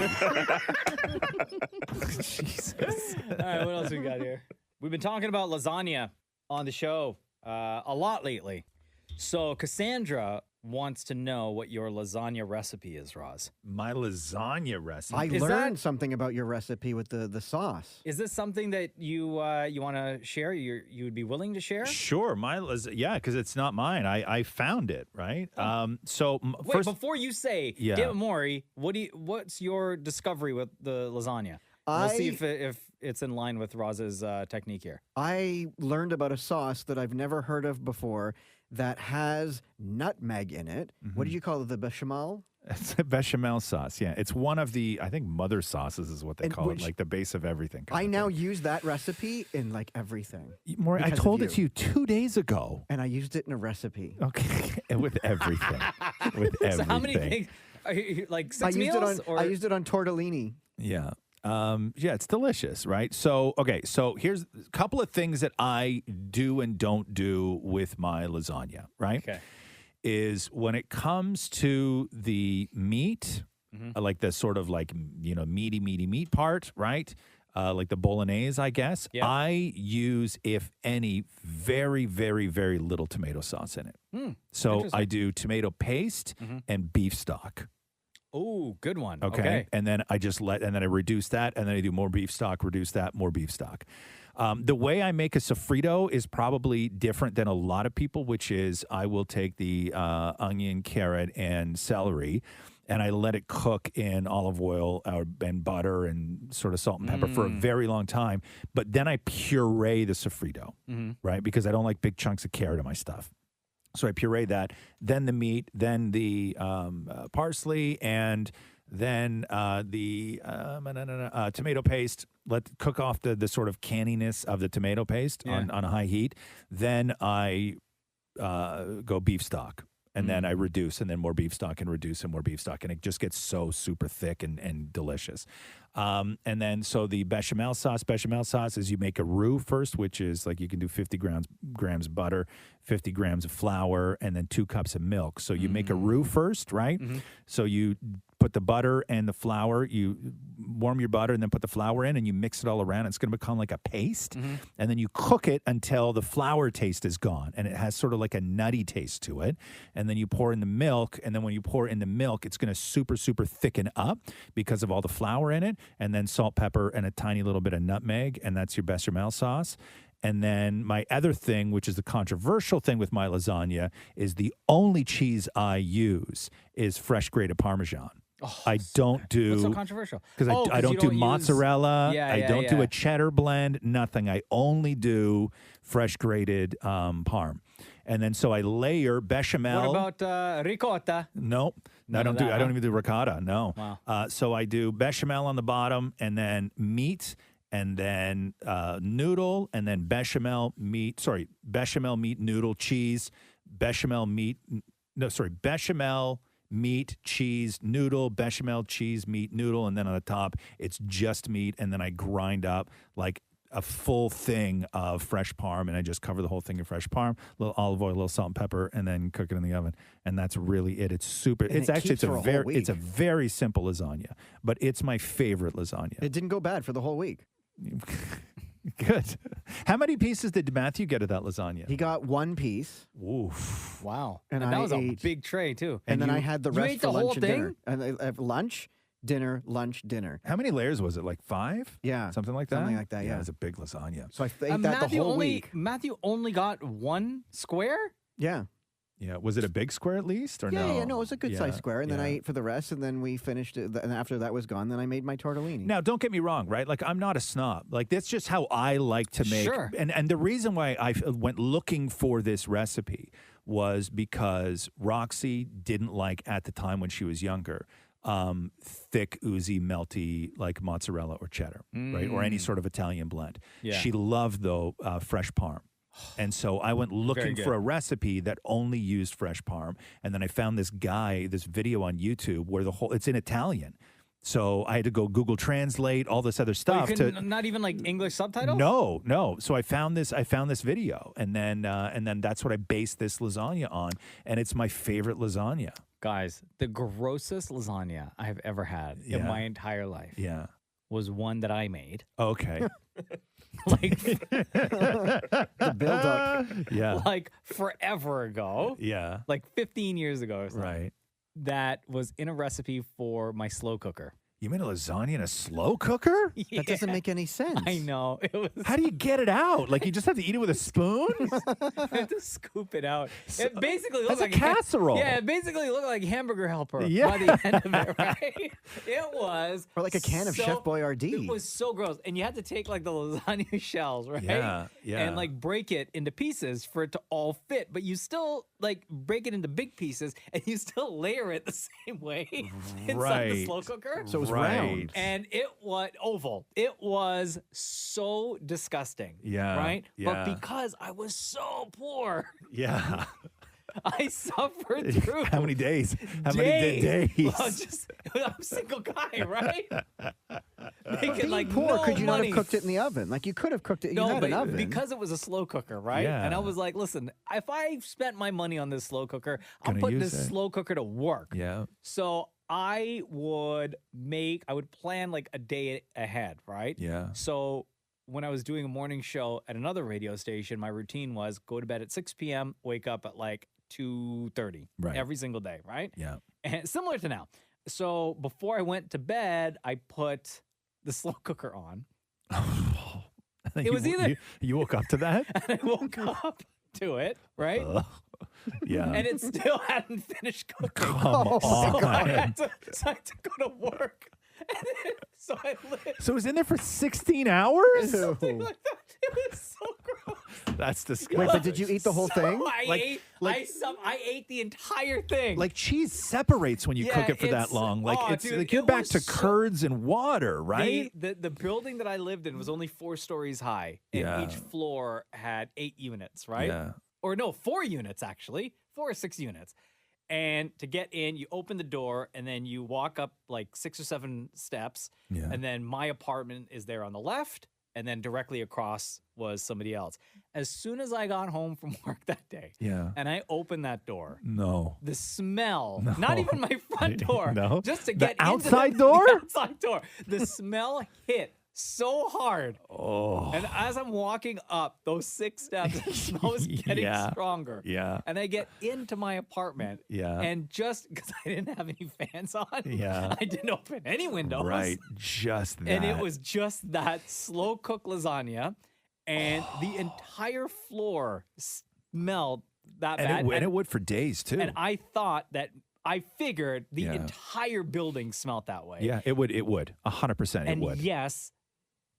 Jesus. All right, what else we got here? We've been talking about lasagna on the show a lot lately. So Cassandra wants to know what your lasagna recipe is, Roz. My lasagna recipe. I learned something about your recipe with the sauce. Is this something that you want to share? You would be willing to share? Sure, yeah, because it's not mine. I found it, right? Wait, first, before you say, Yeah. David Maury, what's your discovery with the lasagna? Let's see if it's in line with Roz's technique here. I learned about a sauce that I've never heard of before that has nutmeg in it. What did you call it? The bechamel? It's a bechamel sauce, yeah. It's one of the, I think, mother sauces is what they call it, like the base of everything. I now use that recipe in like everything. Maury, I because of told it to you 2 days ago. And I used it in a recipe. Okay, with everything. With everything. So how many things? Are you, like 6 I used meals? I used it on tortellini. Yeah. Yeah, it's delicious, right? So, okay, so here's a couple of things that I do and don't do with my lasagna, right? Okay. Is when it comes to the meat, like the sort of like, meaty meat part, right? Like the bolognese, I guess. Yeah. I use, if any, very, very, very little tomato sauce in it. So interesting. I do tomato paste and beef stock. Oh, good one. Okay. And then I just and then I reduce that, and then I do more beef stock, reduce that, more beef stock. The way I make a sofrito is probably different than a lot of people, which is I will take the onion, carrot, and celery, and I let it cook in olive oil and butter and sort of salt and pepper for a very long time. But then I puree the sofrito, right? Because I don't like big chunks of carrot in my stuff. So I puree that, then the meat, then the parsley, and then the tomato paste. Let cook off the sort of canniness of the tomato paste on a high heat. Then I go beef stock. And then I reduce, and then more beef stock, and reduce, and more beef stock. And it just gets so super thick and delicious. And then, so the bechamel sauce is you make a roux first, which is like you can do 50 grams butter, 50 grams of flour, and then 2 cups of milk. So you make a roux first, right? So you put the butter and the flour, you warm your butter and then put the flour in and you mix it all around. It's going to become like a paste. And then you cook it until the flour taste is gone and it has sort of like a nutty taste to it. And then you pour in the milk. And then when you pour in the milk, it's going to super, super thicken up because of all the flour in it. And then salt, pepper, and a tiny little bit of nutmeg. And that's your bechamel sauce. And then my other thing, which is the controversial thing with my lasagna, is the only cheese I use is fresh grated Parmesan. I don't do. What's so controversial? Because I don't do mozzarella. Yeah, I don't do a cheddar blend. Nothing. I only do fresh grated parm. And then so I layer bechamel. What about ricotta? Nope. I don't even do ricotta. No. Wow. So I do bechamel on the bottom, and then meat, and then noodle, and then bechamel meat, noodle, cheese, bechamel meat meat, cheese, noodle, bechamel, cheese, meat, noodle, and then on the top, it's just meat, and then I grind up like a full thing of fresh parm, and I just cover the whole thing in fresh parm, a little olive oil, a little salt and pepper, and then cook it in the oven. And that's really it. It's super. And it's it actually keeps for a whole week. it's a very simple lasagna, but it's my favorite lasagna. It didn't go bad for the whole week. Good. How many pieces did Matthew get of that lasagna? He got 1 piece. Oof. Wow. And that I was a ate- big tray too. And then I had the you rest ate for the whole lunch and thing? dinner. And I have lunch, dinner, lunch, dinner. How many layers was it? Like 5? Yeah. Something like that? Something like that, yeah. It was a big lasagna. So I ate that the whole week. Matthew only got 1 square? Yeah. Yeah. Was it a big square at least, or no? Yeah, no, it was a good sized square. And then yeah. I ate for the rest, and then we finished it. And after that was gone, then I made my tortellini. Now, don't get me wrong, right? Like, I'm not a snob. Like, that's just how I like to make. Sure. And the reason why I went looking for this recipe was because Roxy didn't like, at the time when she was younger, thick, oozy, melty, like mozzarella or cheddar, right? Or any sort of Italian blend. Yeah. She loved, though, fresh parm. And so I went looking good. for a recipe that only used fresh parm. And then I found this video on YouTube where it's in Italian. So I had to go Google Translate, all this other stuff. You couldn't, not even like English subtitles? No. So I found this video, and then that's what I based this lasagna on, and it's my favorite lasagna. Guys, the grossest lasagna I have ever had in Yeah. my entire life Yeah. was one that I made. Okay. The build up. Yeah. Like forever ago. Yeah. Like 15 years ago or something. Right. That was in a recipe for my slow cooker. You made a lasagna in a slow cooker? That doesn't make any sense. I know. It was. How do you get it out? Like you just have to eat it with a spoon? I had to scoop it out. It basically looked That's a like casserole. Yeah, it basically looked like Hamburger Helper Yeah. by the end of it, right? It was. Or like a can of Chef Boyardee. It was so gross. And you had to take like the lasagna shells, right? Yeah, yeah. And like break it into pieces for it to all fit. But you still like break it into big pieces and you still layer it the same way inside the Right. slow cooker. So it was Right. round. And it was oval. It was so disgusting. Yeah, Right? yeah. But because I was so poor, Yeah. I suffered through How many days? How many days? Well, I'm a single guy, right? Making Being like poor, no could you not money. have cooked it in the oven? Like you could have cooked it. You No, had but an oven. because it was a slow cooker, right? Yeah. And I was like, listen, if I spent my money on this slow cooker, I'm Gonna putting use this it. slow cooker to work. Yeah. So I would plan like a day ahead, right? Yeah. So when I was doing a morning show at another radio station, my routine was go to bed at 6 p.m., wake up at like 2:30 Right. every single day, right? Yeah. And similar to now. So before I went to bed, I put the slow cooker on. It was either you woke up to that? and I woke up to it, right? Yeah. And it still hadn't finished cooking. Come on. So I had to go to work. And then, so I lived So it was in there for 16 hours? something like that. It was so gross. That's disgusting. Wait, but did you eat the whole thing? I ate the entire thing. Like cheese separates when you Yeah, cook it for that it's- long. Like oh, it's dude, like you're it back was to so- curds and water, right? The building that I lived in was only 4 stories high, and Yeah. each floor had 8 units, right? Yeah. Or no, 4 units actually, 4 or 6 units. And to get in, you open the door and then you walk up like 6 or 7 steps. Yeah. And then my apartment is there on the left. And then directly across was somebody else. As soon as I got home from work that day, Yeah. and I opened that door, No. the smell, No. not even my front door, No? just to The get outside into door? the outside door, the smell hit so hard. Oh. And as I'm walking up those 6 steps, the smell was getting Yeah. stronger. Yeah. And I get into my apartment. Yeah. And just because I didn't have any fans on, Yeah. I didn't open any windows. Right. Just that. And it was just that slow cooked lasagna, and the entire floor smelled that bad. And it would for days too. And I figured the Yeah. entire building smelled that way. Yeah, it would. It would. 100% it And would. yes,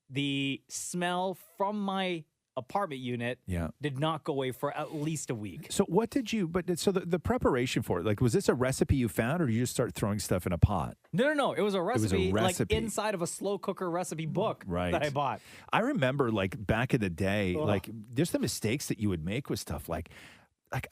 the smell from my apartment unit Yeah. did not go away for at least a week. So what did you, so the preparation for it, like, was this a recipe you found or did you just start throwing stuff in a pot? No. It was a recipe, recipe. like inside of a slow cooker recipe book Right. that I bought. I remember like back in the day, Ugh. like just the mistakes that you would make with stuff. Like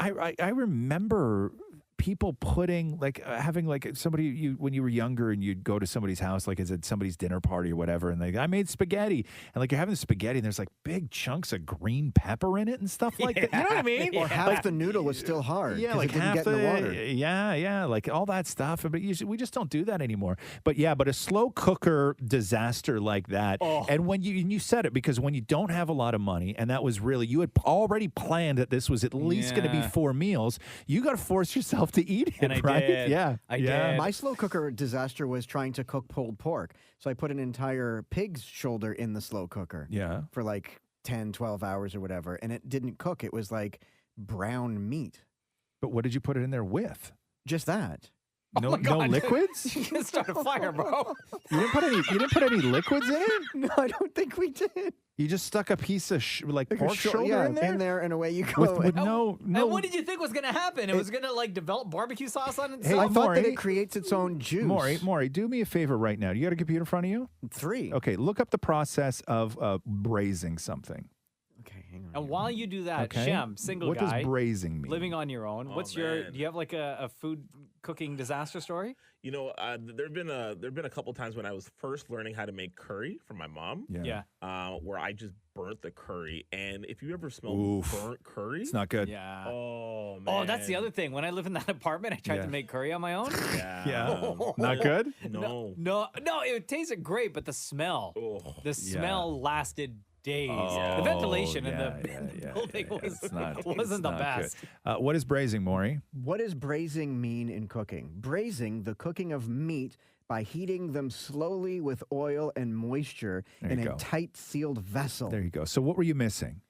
I remember people putting having like somebody when you were younger and you'd go to somebody's house, like it's at somebody's dinner party or whatever, and I made spaghetti, and like you're having the spaghetti and there's like big chunks of green pepper in it and stuff like that. You know what I mean? Or half the noodle was still hard. Yeah, 'cause like it didn't half get in the water. Yeah, like all that stuff. But we just don't do that anymore. But a slow cooker disaster like that. Oh. And when you said it, because when you don't have a lot of money, and that was really, you had already planned that this was at least going to be Yeah. 4 meals, you got to force yourself to eat it, And I right? did. Yeah, I yeah. did. My slow cooker disaster was trying to cook pulled pork. So I put an entire pig's shoulder in the slow cooker. Yeah. For like 10, 12 hours or whatever. And it didn't cook. It was like brown meat. But what did you put it in there with? Just that. No, my no God. liquids. You can start a fire, bro. You didn't put any liquids in it. No, I don't think we did. You just stuck a piece of Like a pork shoulder in there. and away you go. With no. And what did you think was going to happen? It was going to like develop barbecue sauce on itself? I thought Maury. that it creates its own juice. Maury, do me a favor right now. You got a computer in front of you? 3. Okay, look up the process of braising something. Okay, hang on. And while you do that, Okay. Shem, single What guy, does braising mean? living on your own. What's your? man. Do you have like a food cooking disaster story? You know, there've been a couple times when I was first learning how to make curry from my mom. Yeah. Where I just burnt the curry, and if you ever smell Oof. burnt curry, It's not good. Yeah. Oh man. Oh, that's the other thing. When I lived in that apartment, I tried Yeah. to make curry on my own. Yeah. Not good? No. No, it tasted great, but the smell, Oh. the smell lasted days. Oh, The ventilation in yeah, the building It's not, wasn't the not best. good. What is braising, Maury? What does braising mean in cooking? Braising, the cooking of meat by heating them slowly with oil and moisture There in you a go. tight sealed vessel. There you go. So what were you missing?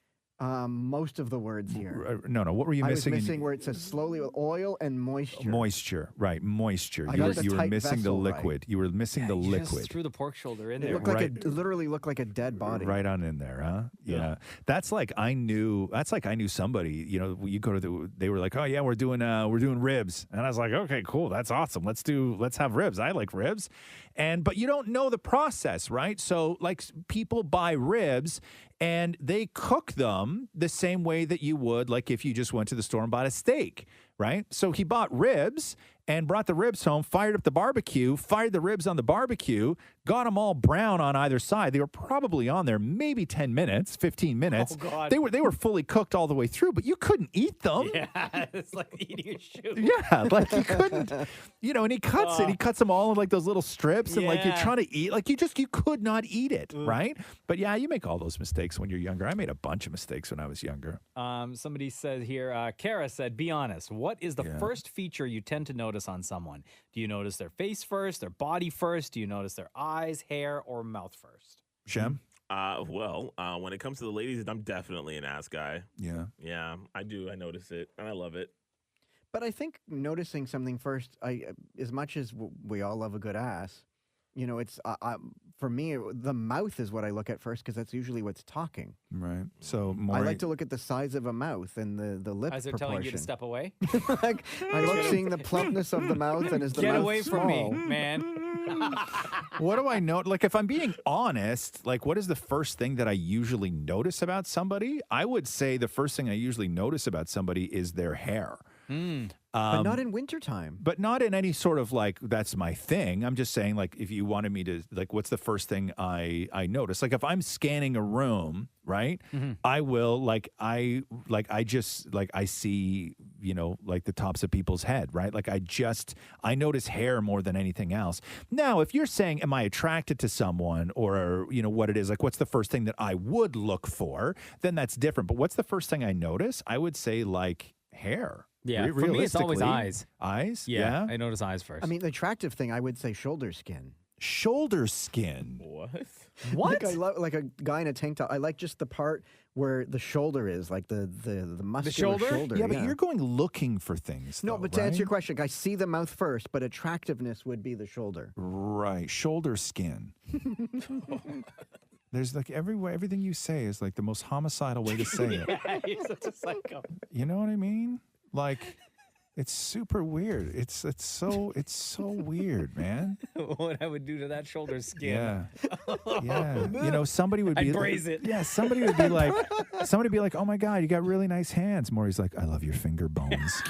Most of the words here. No. What were you I missing? was missing where it says slowly with oil and moisture. Moisture, right? Moisture. I You got were, the you were tight missing the vessel right. liquid. You were missing the You liquid. just threw the pork shoulder in It there. looked like it literally looked like a dead body. Right on in there, huh? Yeah. That's like I knew somebody, you know, you go to they were like, "Oh yeah, we're doing ribs." And I was like, "Okay, cool. That's awesome. Let's have ribs. I like ribs." But you don't know the process, right? So like people buy ribs and they cook them the same way that you would like if you just went to the store and bought a steak, right? So he bought ribs and brought the ribs home, fired up the barbecue, fired the ribs on the barbecue, got them all brown on either side. They were probably on there maybe 10 minutes, 15 minutes. Oh, God. They were fully cooked all the way through, but you couldn't eat them. Yeah, it's like eating a shoe. Yeah, like you couldn't, you know, and he cuts it. He cuts them all in like those little strips, and like you're Yeah. trying to eat, like you could not eat it, right? But yeah, you make all those mistakes when you're younger. I made a bunch of mistakes when I was younger. Somebody said here, Kara said, be honest. What is the first feature you tend to notice on someone? Do you notice their face first, their body first? Do you notice their eyes, hair, or mouth first? Shem? When it comes to the ladies, I'm definitely an ass guy. Yeah. Yeah, I do. I notice it, and I love it. But I think noticing something first, as much as we all love a good ass, you know, it's for me, the mouth is what I look at first because that's usually what's talking. Right. So I like to look at the size of a mouth and the lip As they're proportion. telling you to step away? Like, I love seeing the plumpness of the mouth and is the Get mouth away small? from me, man. What do I know? Like, if I'm being honest, like, what is the first thing that I usually notice about somebody? I would say the first thing I usually notice about somebody is their hair. But not in wintertime. But not in any sort of like, that's my thing. I'm just saying, like, if you wanted me to, like, what's the first thing I notice? Like, if I'm scanning a room, right, I will, I see, you know, like the tops of people's head, right? Like, I notice hair more than anything else. Now, if you're saying, am I attracted to someone or, you know, what it is, like, what's the first thing that I would look for, then that's different. But what's the first thing I notice? I would say, like, hair. Yeah, for me, it's always eyes. Eyes? Yeah, I notice eyes first. I mean, the attractive thing, I would say shoulder skin. Shoulder skin? What? What? Like I love like a guy in a tank top. I like just the part where the shoulder is, like the muscular shoulder. Yeah, but you're going looking for things. No, though, but to answer right? your question, I see the mouth first, but attractiveness would be the shoulder. Right, shoulder skin. There's like everything you say is like the most homicidal way to say it. Yeah, he's such a psycho. You know what I mean? Like, it's super weird. It's so weird, man. What I would do to that shoulder skin. Yeah. Yeah. You know, somebody would be I'd braise it. Yeah, somebody would be like, oh my God, you got really nice hands. Maury's like, I love your finger bones.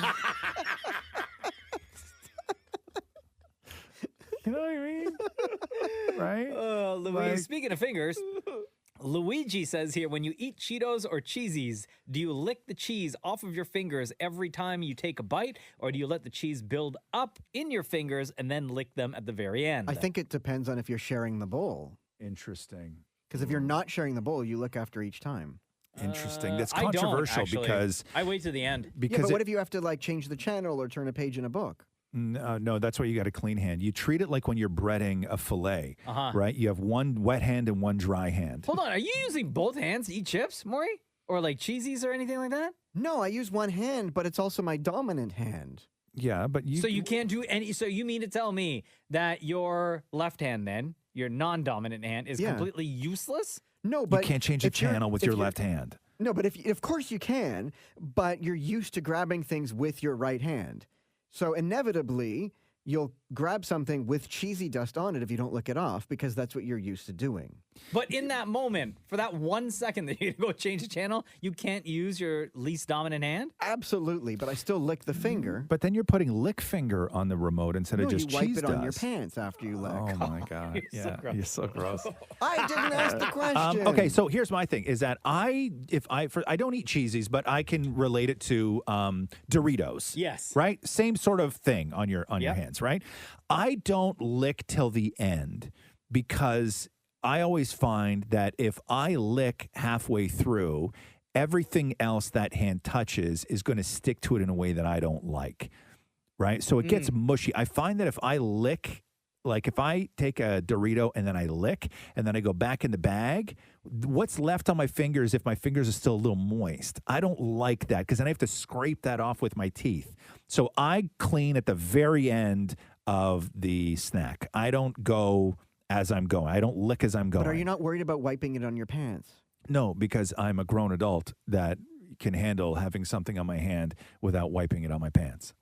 You know what I mean? Right? Louise, speaking of fingers, Luigi says here, when you eat Cheetos or Cheezies, do you lick the cheese off of your fingers every time you take a bite, or do you let the cheese build up in your fingers and then lick them at the very end? I think it depends on if you're sharing the bowl. Interesting. Because if you're not sharing the bowl, you lick after each time. Interesting. That's I don't, controversial actually. because I wait to the end. Yeah, but what if you have to like change the channel or turn a page in a book? No, that's why you got a clean hand. You treat it like when you're breading a fillet, Uh-huh. right? You have one wet hand and one dry hand. Hold on, are you using both hands to eat chips, Maury? Or like Cheezies or anything like that? No, I use one hand, but it's also my dominant hand. Yeah, but you... So you can't do any... So you mean to tell me that your left hand then, your non-dominant hand, is completely useless? No, but... you can't change the channel with your left hand. No, but of course you can, but you're used to grabbing things with your right hand. So inevitably, you'll grab something with cheesy dust on it if you don't lick it off, because that's what you're used to doing. But in that moment, for that 1 second that you go change the channel, you can't use your least dominant hand? Absolutely, but I still lick the finger. But then you're putting lick finger on the remote instead of just you wipe cheese it on your dust. pants after you lick. Oh my God! You're so gross. I didn't ask the question. Okay, so here's my thing: is that I don't eat cheesies, but I can relate it to Doritos. Yes. Right. Same sort of thing on your hands. Right. I don't lick till the end because I always find that if I lick halfway through, everything else that hand touches is going to stick to it in a way that I don't like, right? So it gets mushy. I find that if I lick, like if I take a Dorito and then I lick and then I go back in the bag, what's left on my fingers, if my fingers are still a little moist, I don't like that because then I have to scrape that off with my teeth. So I clean at the very end of the snack. I don't go as I'm going. I don't lick as I'm going. But are you not worried about wiping it on your pants? No, because I'm a grown adult that can handle having something on my hand without wiping it on my pants.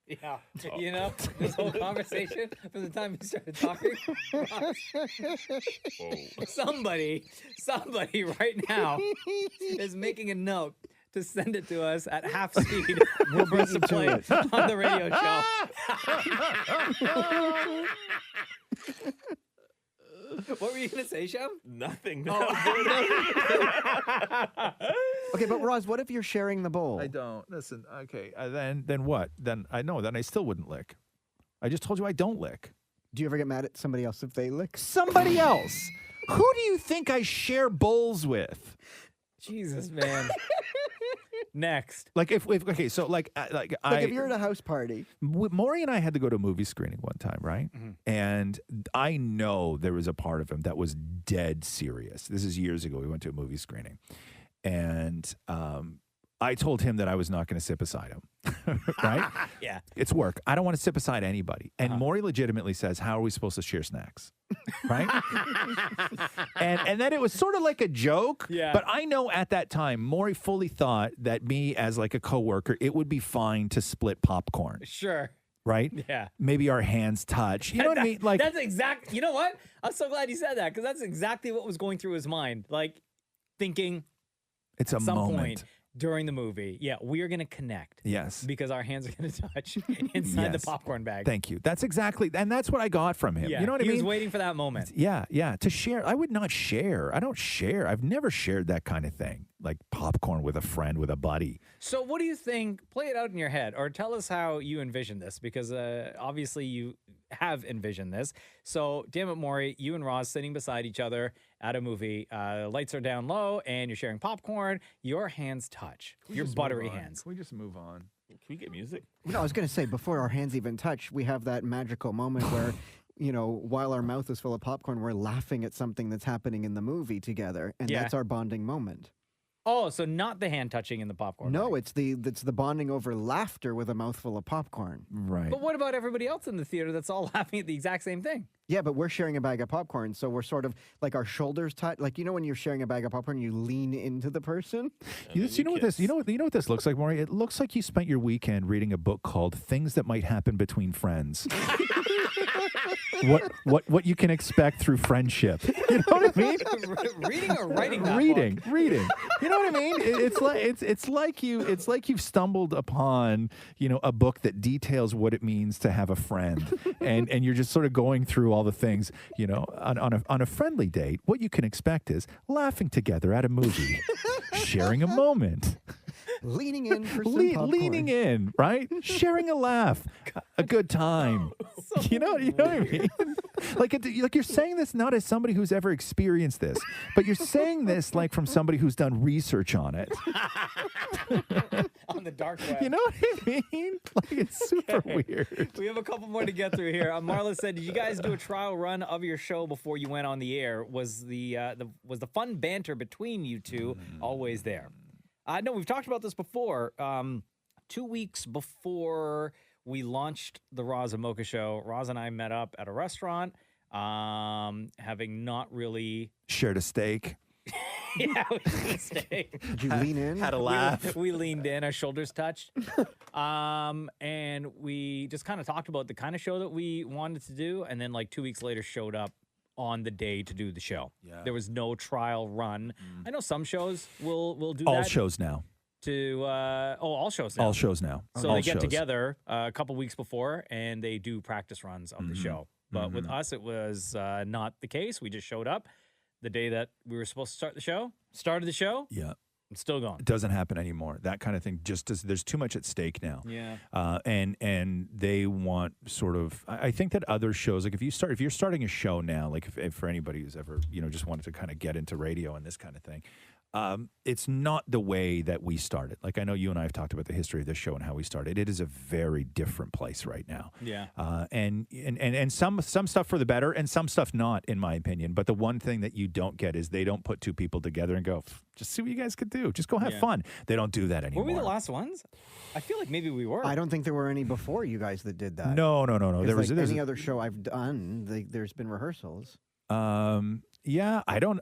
Yeah, you know, this whole conversation from the time you started talking, somebody right now is making a note to send it to us at half speed for us to play on the radio show. What were you going to say, Sham? Nothing. Okay, but Roz, what if you're sharing the bowl? I don't. Listen, okay, then what? Then I still wouldn't lick. I just told you I don't lick. Do you ever get mad at somebody else if they lick? Somebody else? Who do you think I share bowls with? Jesus, man. Next. Like if okay, so like if you're at a house party. Maury and I had to go to a movie screening one time, right? Mm-hmm. And I know there was a part of him that was dead serious. This is years ago. We went to a movie screening. And I told him that I was not going to sit beside him, right? Yeah. It's work. I don't want to sit beside anybody. And Maury legitimately says, how are we supposed to share snacks? Right? and then it was sort of like a joke. Yeah. But I know at that time, Maury fully thought that me as like a coworker, it would be fine to split popcorn. Sure. Right? Yeah. Maybe our hands touch. You know what I mean? Like that's exact. You know what? I'm so glad you said that because that's exactly what was going through his mind. Like thinking, it's a at some moment. point during the movie, yeah, we are going to connect. Yes. Because our hands are going to touch inside the popcorn bag. Thank you. That's exactly, and that's what I got from him. Yeah, You know what I he mean? was waiting for that moment. Yeah. To share. I would not share. I don't share. I've never shared that kind of thing, like popcorn with a friend, with a buddy. So what do you think? Play it out in your head or tell us how you envision this because obviously you have envisioned this. So, damn it, Maury, you and Roz sitting beside each other at a movie. Lights are down low and you're sharing popcorn. Your hands touch. Your buttery hands. Can we just move on? Can we get music? No, I was going to say, before our hands even touch, we have that magical moment where, you know, while our mouth is full of popcorn, we're laughing at something that's happening in the movie together. And that's our bonding moment. Oh, so not the hand touching in the popcorn. No, it's the bonding over laughter with a mouthful of popcorn. Right. But what about everybody else in the theater that's all laughing at the exact same thing? Yeah, but we're sharing a bag of popcorn, so we're sort of like our shoulders touch. Like, you know, when you're sharing a bag of popcorn, you lean into the person. You know what this? You know what this looks like, Maury? It looks like you spent your weekend reading a book called "Things That Might Happen Between Friends." what you can expect through friendship. You know what I mean? Reading or writing that reading. book? You know what I mean? It's like you've stumbled upon, you know, a book that details what it means to have a friend, and you're just sort of going through all the things, you know, on a friendly date. What you can expect is laughing together at a movie, sharing a moment. Leaning in for some popcorn. Leaning in, right? Sharing a laugh, a good time. You know what I mean? Like you're saying this not as somebody who's ever experienced this, but you're saying this like from somebody who's done research on it. On the dark web. You know what I mean? Like it's super weird. We have a couple more to get through here. Marla said, "Did you guys do a trial run of your show before you went on the air? Was the fun banter between you two always there?" No, we've talked about this before. 2 weeks before we launched the Roz and Mocha show, Roz and I met up at a restaurant, having not really shared a steak. Yeah, we shared a steak. Did you lean in? Had a laugh. We leaned in, our shoulders touched. And we just kind of talked about the kind of show that we wanted to do. And then like 2 weeks later showed up on the day to do the show. Yeah. There was no trial run. I know some shows will do All that. shows now. All shows now. All shows now. So All they get shows. together a couple weeks before and they do practice runs of the show. But with us, it was not the case. We just showed up the day that we were supposed to start the show, started the show. Yeah. It's still going. It doesn't happen anymore. That kind of thing just does. There's too much at stake now. Yeah. And they want sort of. I think that other shows, like if you're starting a show now, like if for anybody who's ever just wanted to kind of get into radio and this kind of thing. It's not the way that we started. Like I know you and I have talked about the history of this show and how we started. It is a very different place right now. Yeah. And some stuff for the better and some stuff not, in my opinion. But the one thing that you don't get is they don't put two people together and go, just see what you guys could do. Just go have fun. They don't do that anymore. Were we the last ones? I feel like maybe we were. I don't think there were any before you guys that did that. No. There was any other show I've done. There's been rehearsals. Yeah, I don't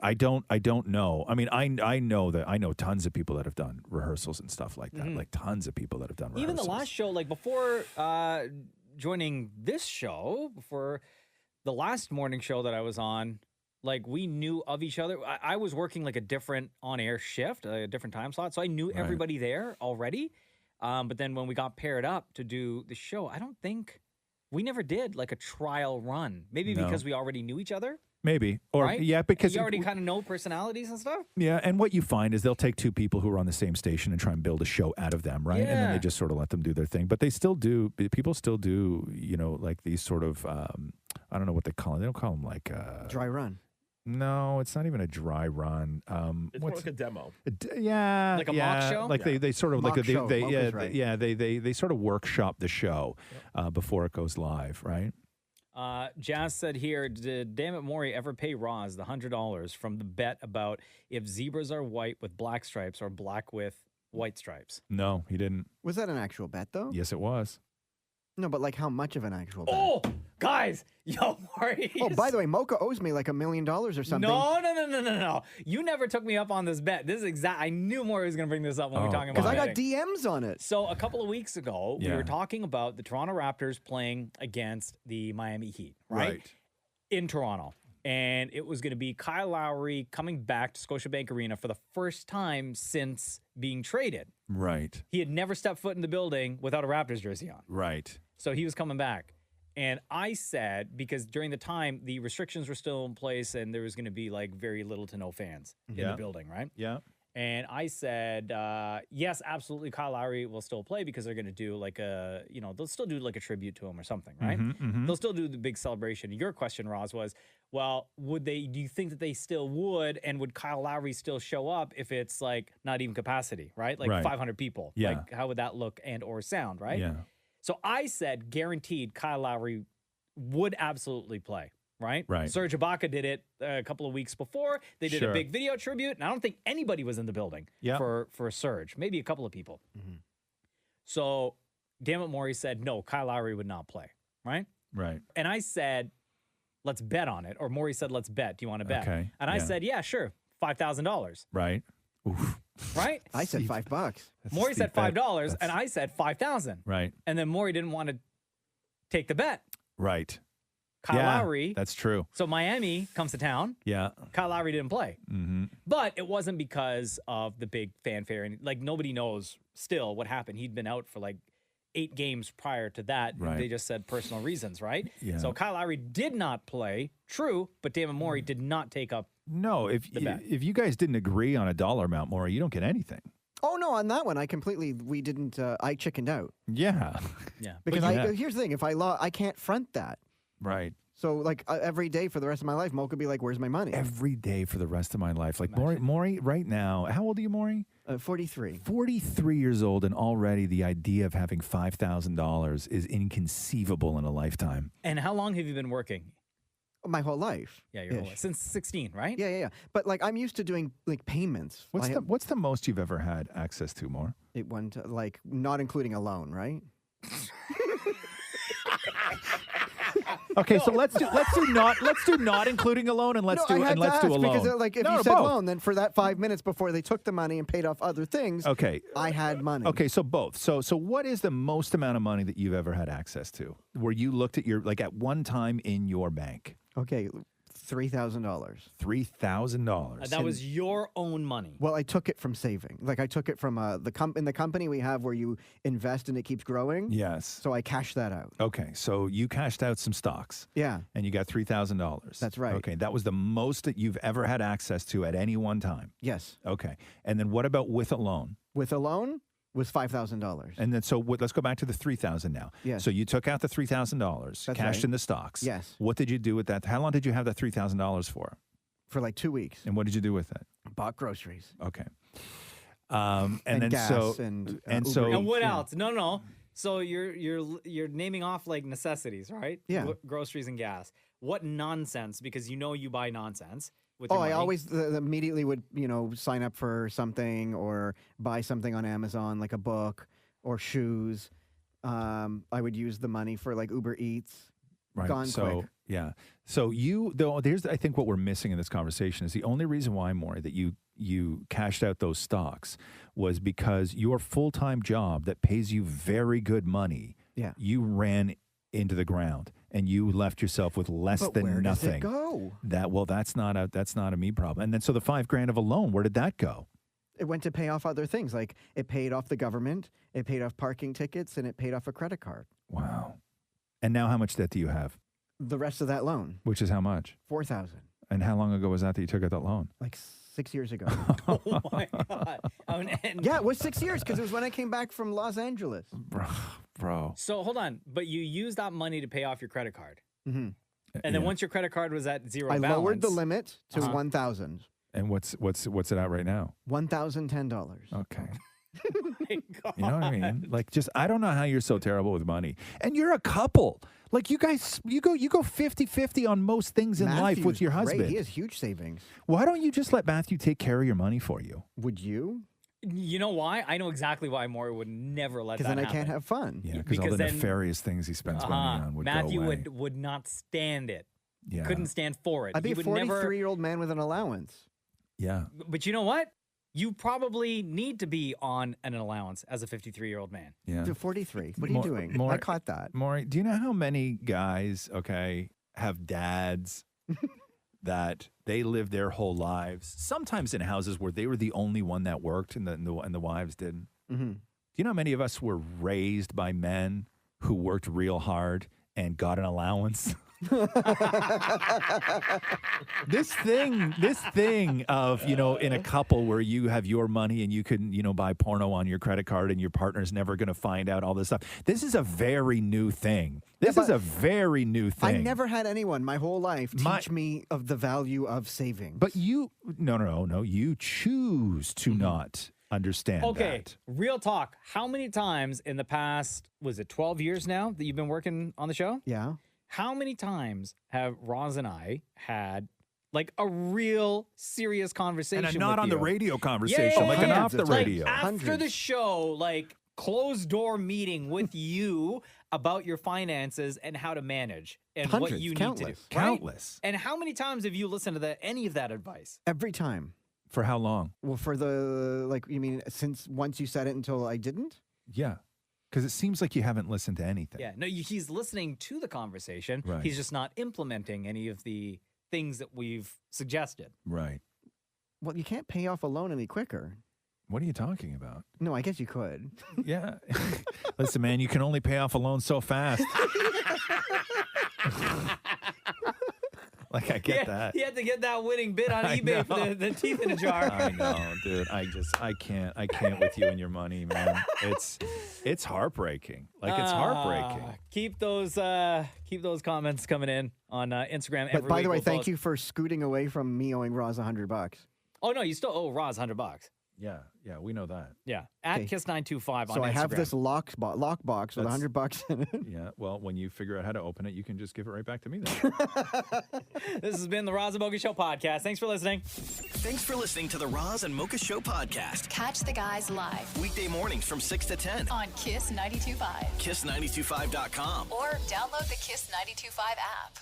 know. I mean, I know tons of people that have done rehearsals and stuff like that. Mhm. Like tons of people that have done rehearsals. Even the last show, like before joining this show, before the last morning show that I was on, like we knew of each other. I was working like a different on-air shift, a different time slot, so I knew everybody there already. But then when we got paired up to do the show, I don't think we never did like a trial run. Maybe because we already knew each other. Maybe. Or right? yeah, because you already kind of know personalities and stuff. yeah, and what you find is they'll take two people who are on the same station and try and build a show out of them, right? And then Yeah. they just sort of let them do their thing. But they still do. People still do. Like these sort of. I don't know what they call them. They don't call them like dry run. No, it's not even a dry run. It's more like a demo. Yeah, Like a mock show? Like they sort of Mock like show. they Mocha's right. they sort of workshop the show before it goes live, right? Jazz said here, did Damnit Maurie ever pay Roz the $100 from the bet about if zebras are white with black stripes or black with white stripes? No, he didn't. Was that an actual bet though? Yes, it was. No, but like how much of an actual bet? Oh, guys, yo, Maury. Oh, by the way, Mocha owes me like $1 million or something. No. You never took me up on this bet. This is I knew Maury was going to bring this up when we were talking about Because I got betting. DMs on it. So a couple of weeks ago, we Yeah. were talking about the Toronto Raptors playing against the Miami Heat, right? In Toronto. And it was going to be Kyle Lowry coming back to Scotiabank Arena for the first time since being traded. Right. He had never stepped foot in the building without a Raptors jersey on. Right. So he was coming back. And I said, because during the time, the restrictions were still in place and there was going to be like very little to no fans in Yeah. the building, right? Yeah. And I said, yes, absolutely, Kyle Lowry will still play because they're going to do like they'll still do like a tribute to him or something, right? Mhm. They'll still do the big celebration. Your question, Roz, was, well, do you think that they still would? And would Kyle Lowry still show up if it's like not even capacity, right? Like Right. 500 people. Yeah. Like, how would that look and or sound, right? Yeah. So I said, guaranteed, Kyle Lowry would absolutely play. Right? Right. Serge Ibaka did it a couple of weeks before. They did Sure. a big video tribute, and I don't think anybody was in the building Yeah. for Serge. Maybe a couple of people. So Damnit Maurie said, no, Kyle Lowry would not play. Right? Right. And I said, let's bet on it. Or Maurie said, let's bet. Do you want to bet? Okay. And I Yeah. said, yeah, sure. $5,000. Right. Right? I said $5. That's a Maurie said steep bet. $5, and I said 5,000. Right. And then Maurie didn't want to take the bet. Right. Kyle Yeah, Lowry. That's true. So Miami comes to town. Yeah. Kyle Lowry didn't play. Mm-hmm. But it wasn't because of the big fanfare. And like nobody knows still what happened. He'd been out for like 8 games prior to that. Right. They just said personal reasons, right? Yeah. So Kyle Lowry did not play. True. But Damnit Maurie did not take up. No, if the bet. you guys didn't agree on a dollar amount, Maury, you don't get anything. Oh no, on that one, I didn't. I chickened out. Yeah. Yeah. Because Yeah. here's the thing: if I I can't front that. Right. So like every day for the rest of my life, Mo could be like, "Where's my money?" Every day for the rest of my life. Like Maury, right now, how old are you, Maury? 43. 43 years old, and already the idea of having $5,000 is inconceivable in a lifetime. And how long have you been working? My whole life. Yeah, your whole life. Since 16, right? Yeah. But like I'm used to doing like payments. What's the most you've ever had access to, More? It went to, like not including a loan, right? Okay, so let's do not including a loan, and let's do a loan. Because like if No, you said both. loan, then for that 5 minutes before they took the money and paid off other things, Okay. I had money. Okay, so both. So what is the most amount of money that you've ever had access to? Where you looked at your at one time in your bank? Okay, $3,000. $3,000. That was your own money. Well, I took it from saving. Like I took it from in the company we have where you invest and it keeps growing. Yes. So I cashed that out. Okay, so you cashed out some stocks. Yeah. And you got $3,000. That's right. Okay, that was the most that you've ever had access to at any one time. Yes. Okay, and then what about with a loan? With a loan was $5,000. And then let's go back to the $3,000 now. Yes. So you took out the $3,000, cashed right. in the stocks. Yes. What did you do with that? How long did you have that $3,000 for? For like 2 weeks. And what did you do with it? Bought groceries. Okay. And then gas so and so And what else? No. So you're naming off like necessities, right? Yeah. Groceries and gas. What nonsense? Because you buy nonsense. With your I money. always immediately would, sign up for something or buy something on Amazon, like a book or shoes. I would use the money for like Uber Eats. Right. Gone quick. Yeah. So there's I think what we're missing in this conversation is the only reason why, Maurie, that you cashed out those stocks was because your full-time job that pays you very good money, yeah, you ran into the ground and you left yourself with less than where nothing. Does it go? That's not a me problem. And then so the $5,000 of a loan, where did that go? It went to pay off other things. Like it paid off the government, it paid off parking tickets, and it paid off a credit card. Wow. And now how much debt do you have? The rest of that loan. Which is how much? $4,000. And how long ago was that you took out that loan? Like 6 years ago. Oh my God. Yeah, it was 6 years because it was when I came back from Los Angeles. Bro. So hold on, but you used that money to pay off your credit card. Mm-hmm. And then once your credit card was at zero I balance, lowered the limit to $1,000. And what's it at right now? $1,010. Okay. You know what I mean? Like, just I don't know how you're so terrible with money. And you're a couple. Like you guys, you go 50-50 on most things in life with your husband. Great. He has huge savings. Why don't you just let Matthew take care of your money for you? Would you? You know why? I know exactly why Maury would never let that Because then happen. I can't have fun. Yeah, because all the nefarious things he spends money on would Matthew go away. would not stand it. Yeah. Couldn't stand for it. I'd be He a would 43-year-old man with an allowance. Yeah. But you know what? You probably need to be on an allowance as a 53-year-old man. Yeah. To 43. What are you doing? I caught that. Maury, do you know how many guys, have dads that they lived their whole lives, sometimes in houses where they were the only one that worked and the wives didn't? Mm-hmm. Do you know how many of us were raised by men who worked real hard and got an allowance? This thing of, in a couple where you have your money and you can, buy porno on your credit card and your partner's never going to find out all this stuff. This is a very new thing. This is a very new thing. I never had anyone my whole life teach me of the value of saving. But you choose to not understand that. Real talk. How many times in the past, was it 12 years now that you've been working on the show? Yeah. How many times have Roz and I had like a real serious conversation And not with on you? the radio conversation, like an off the radio. Like after the show, like closed door meeting with you about your finances and how to manage and what you need to do. Right? Countless. And how many times have you listened to any of that advice? Every time. For how long? Well, for you mean since once you said it until I didn't? Yeah. Because it seems like you haven't listened to anything. Yeah, no, he's listening to the conversation. Right. He's just not implementing any of the things that we've suggested. Right. Well, you can't pay off a loan any quicker. What are you talking about? No, I guess you could. Yeah. Listen, man, you can only pay off a loan so fast. Like, I get that. He had to get that winning bid on eBay for the teeth in a jar. I know, dude. I can't with you and your money, man. It's heartbreaking. Like, it's heartbreaking. Keep those comments coming in on Instagram. But by the way, thank you for scooting away from me owing Roz $100. Oh no, you still owe Roz $100. Yeah, we know that. Yeah, at Kiss925 on Instagram. So I have this lock box with $100 in it. Yeah, well, when you figure out how to open it, you can just give it right back to me then. This has been the Roz and Mocha Show podcast. Thanks for listening. Thanks for listening to the Roz and Mocha Show podcast. Catch the guys live Weekday mornings from 6 to 10 on Kiss 92.5. Kiss925.com. Or download the Kiss 92.5 app.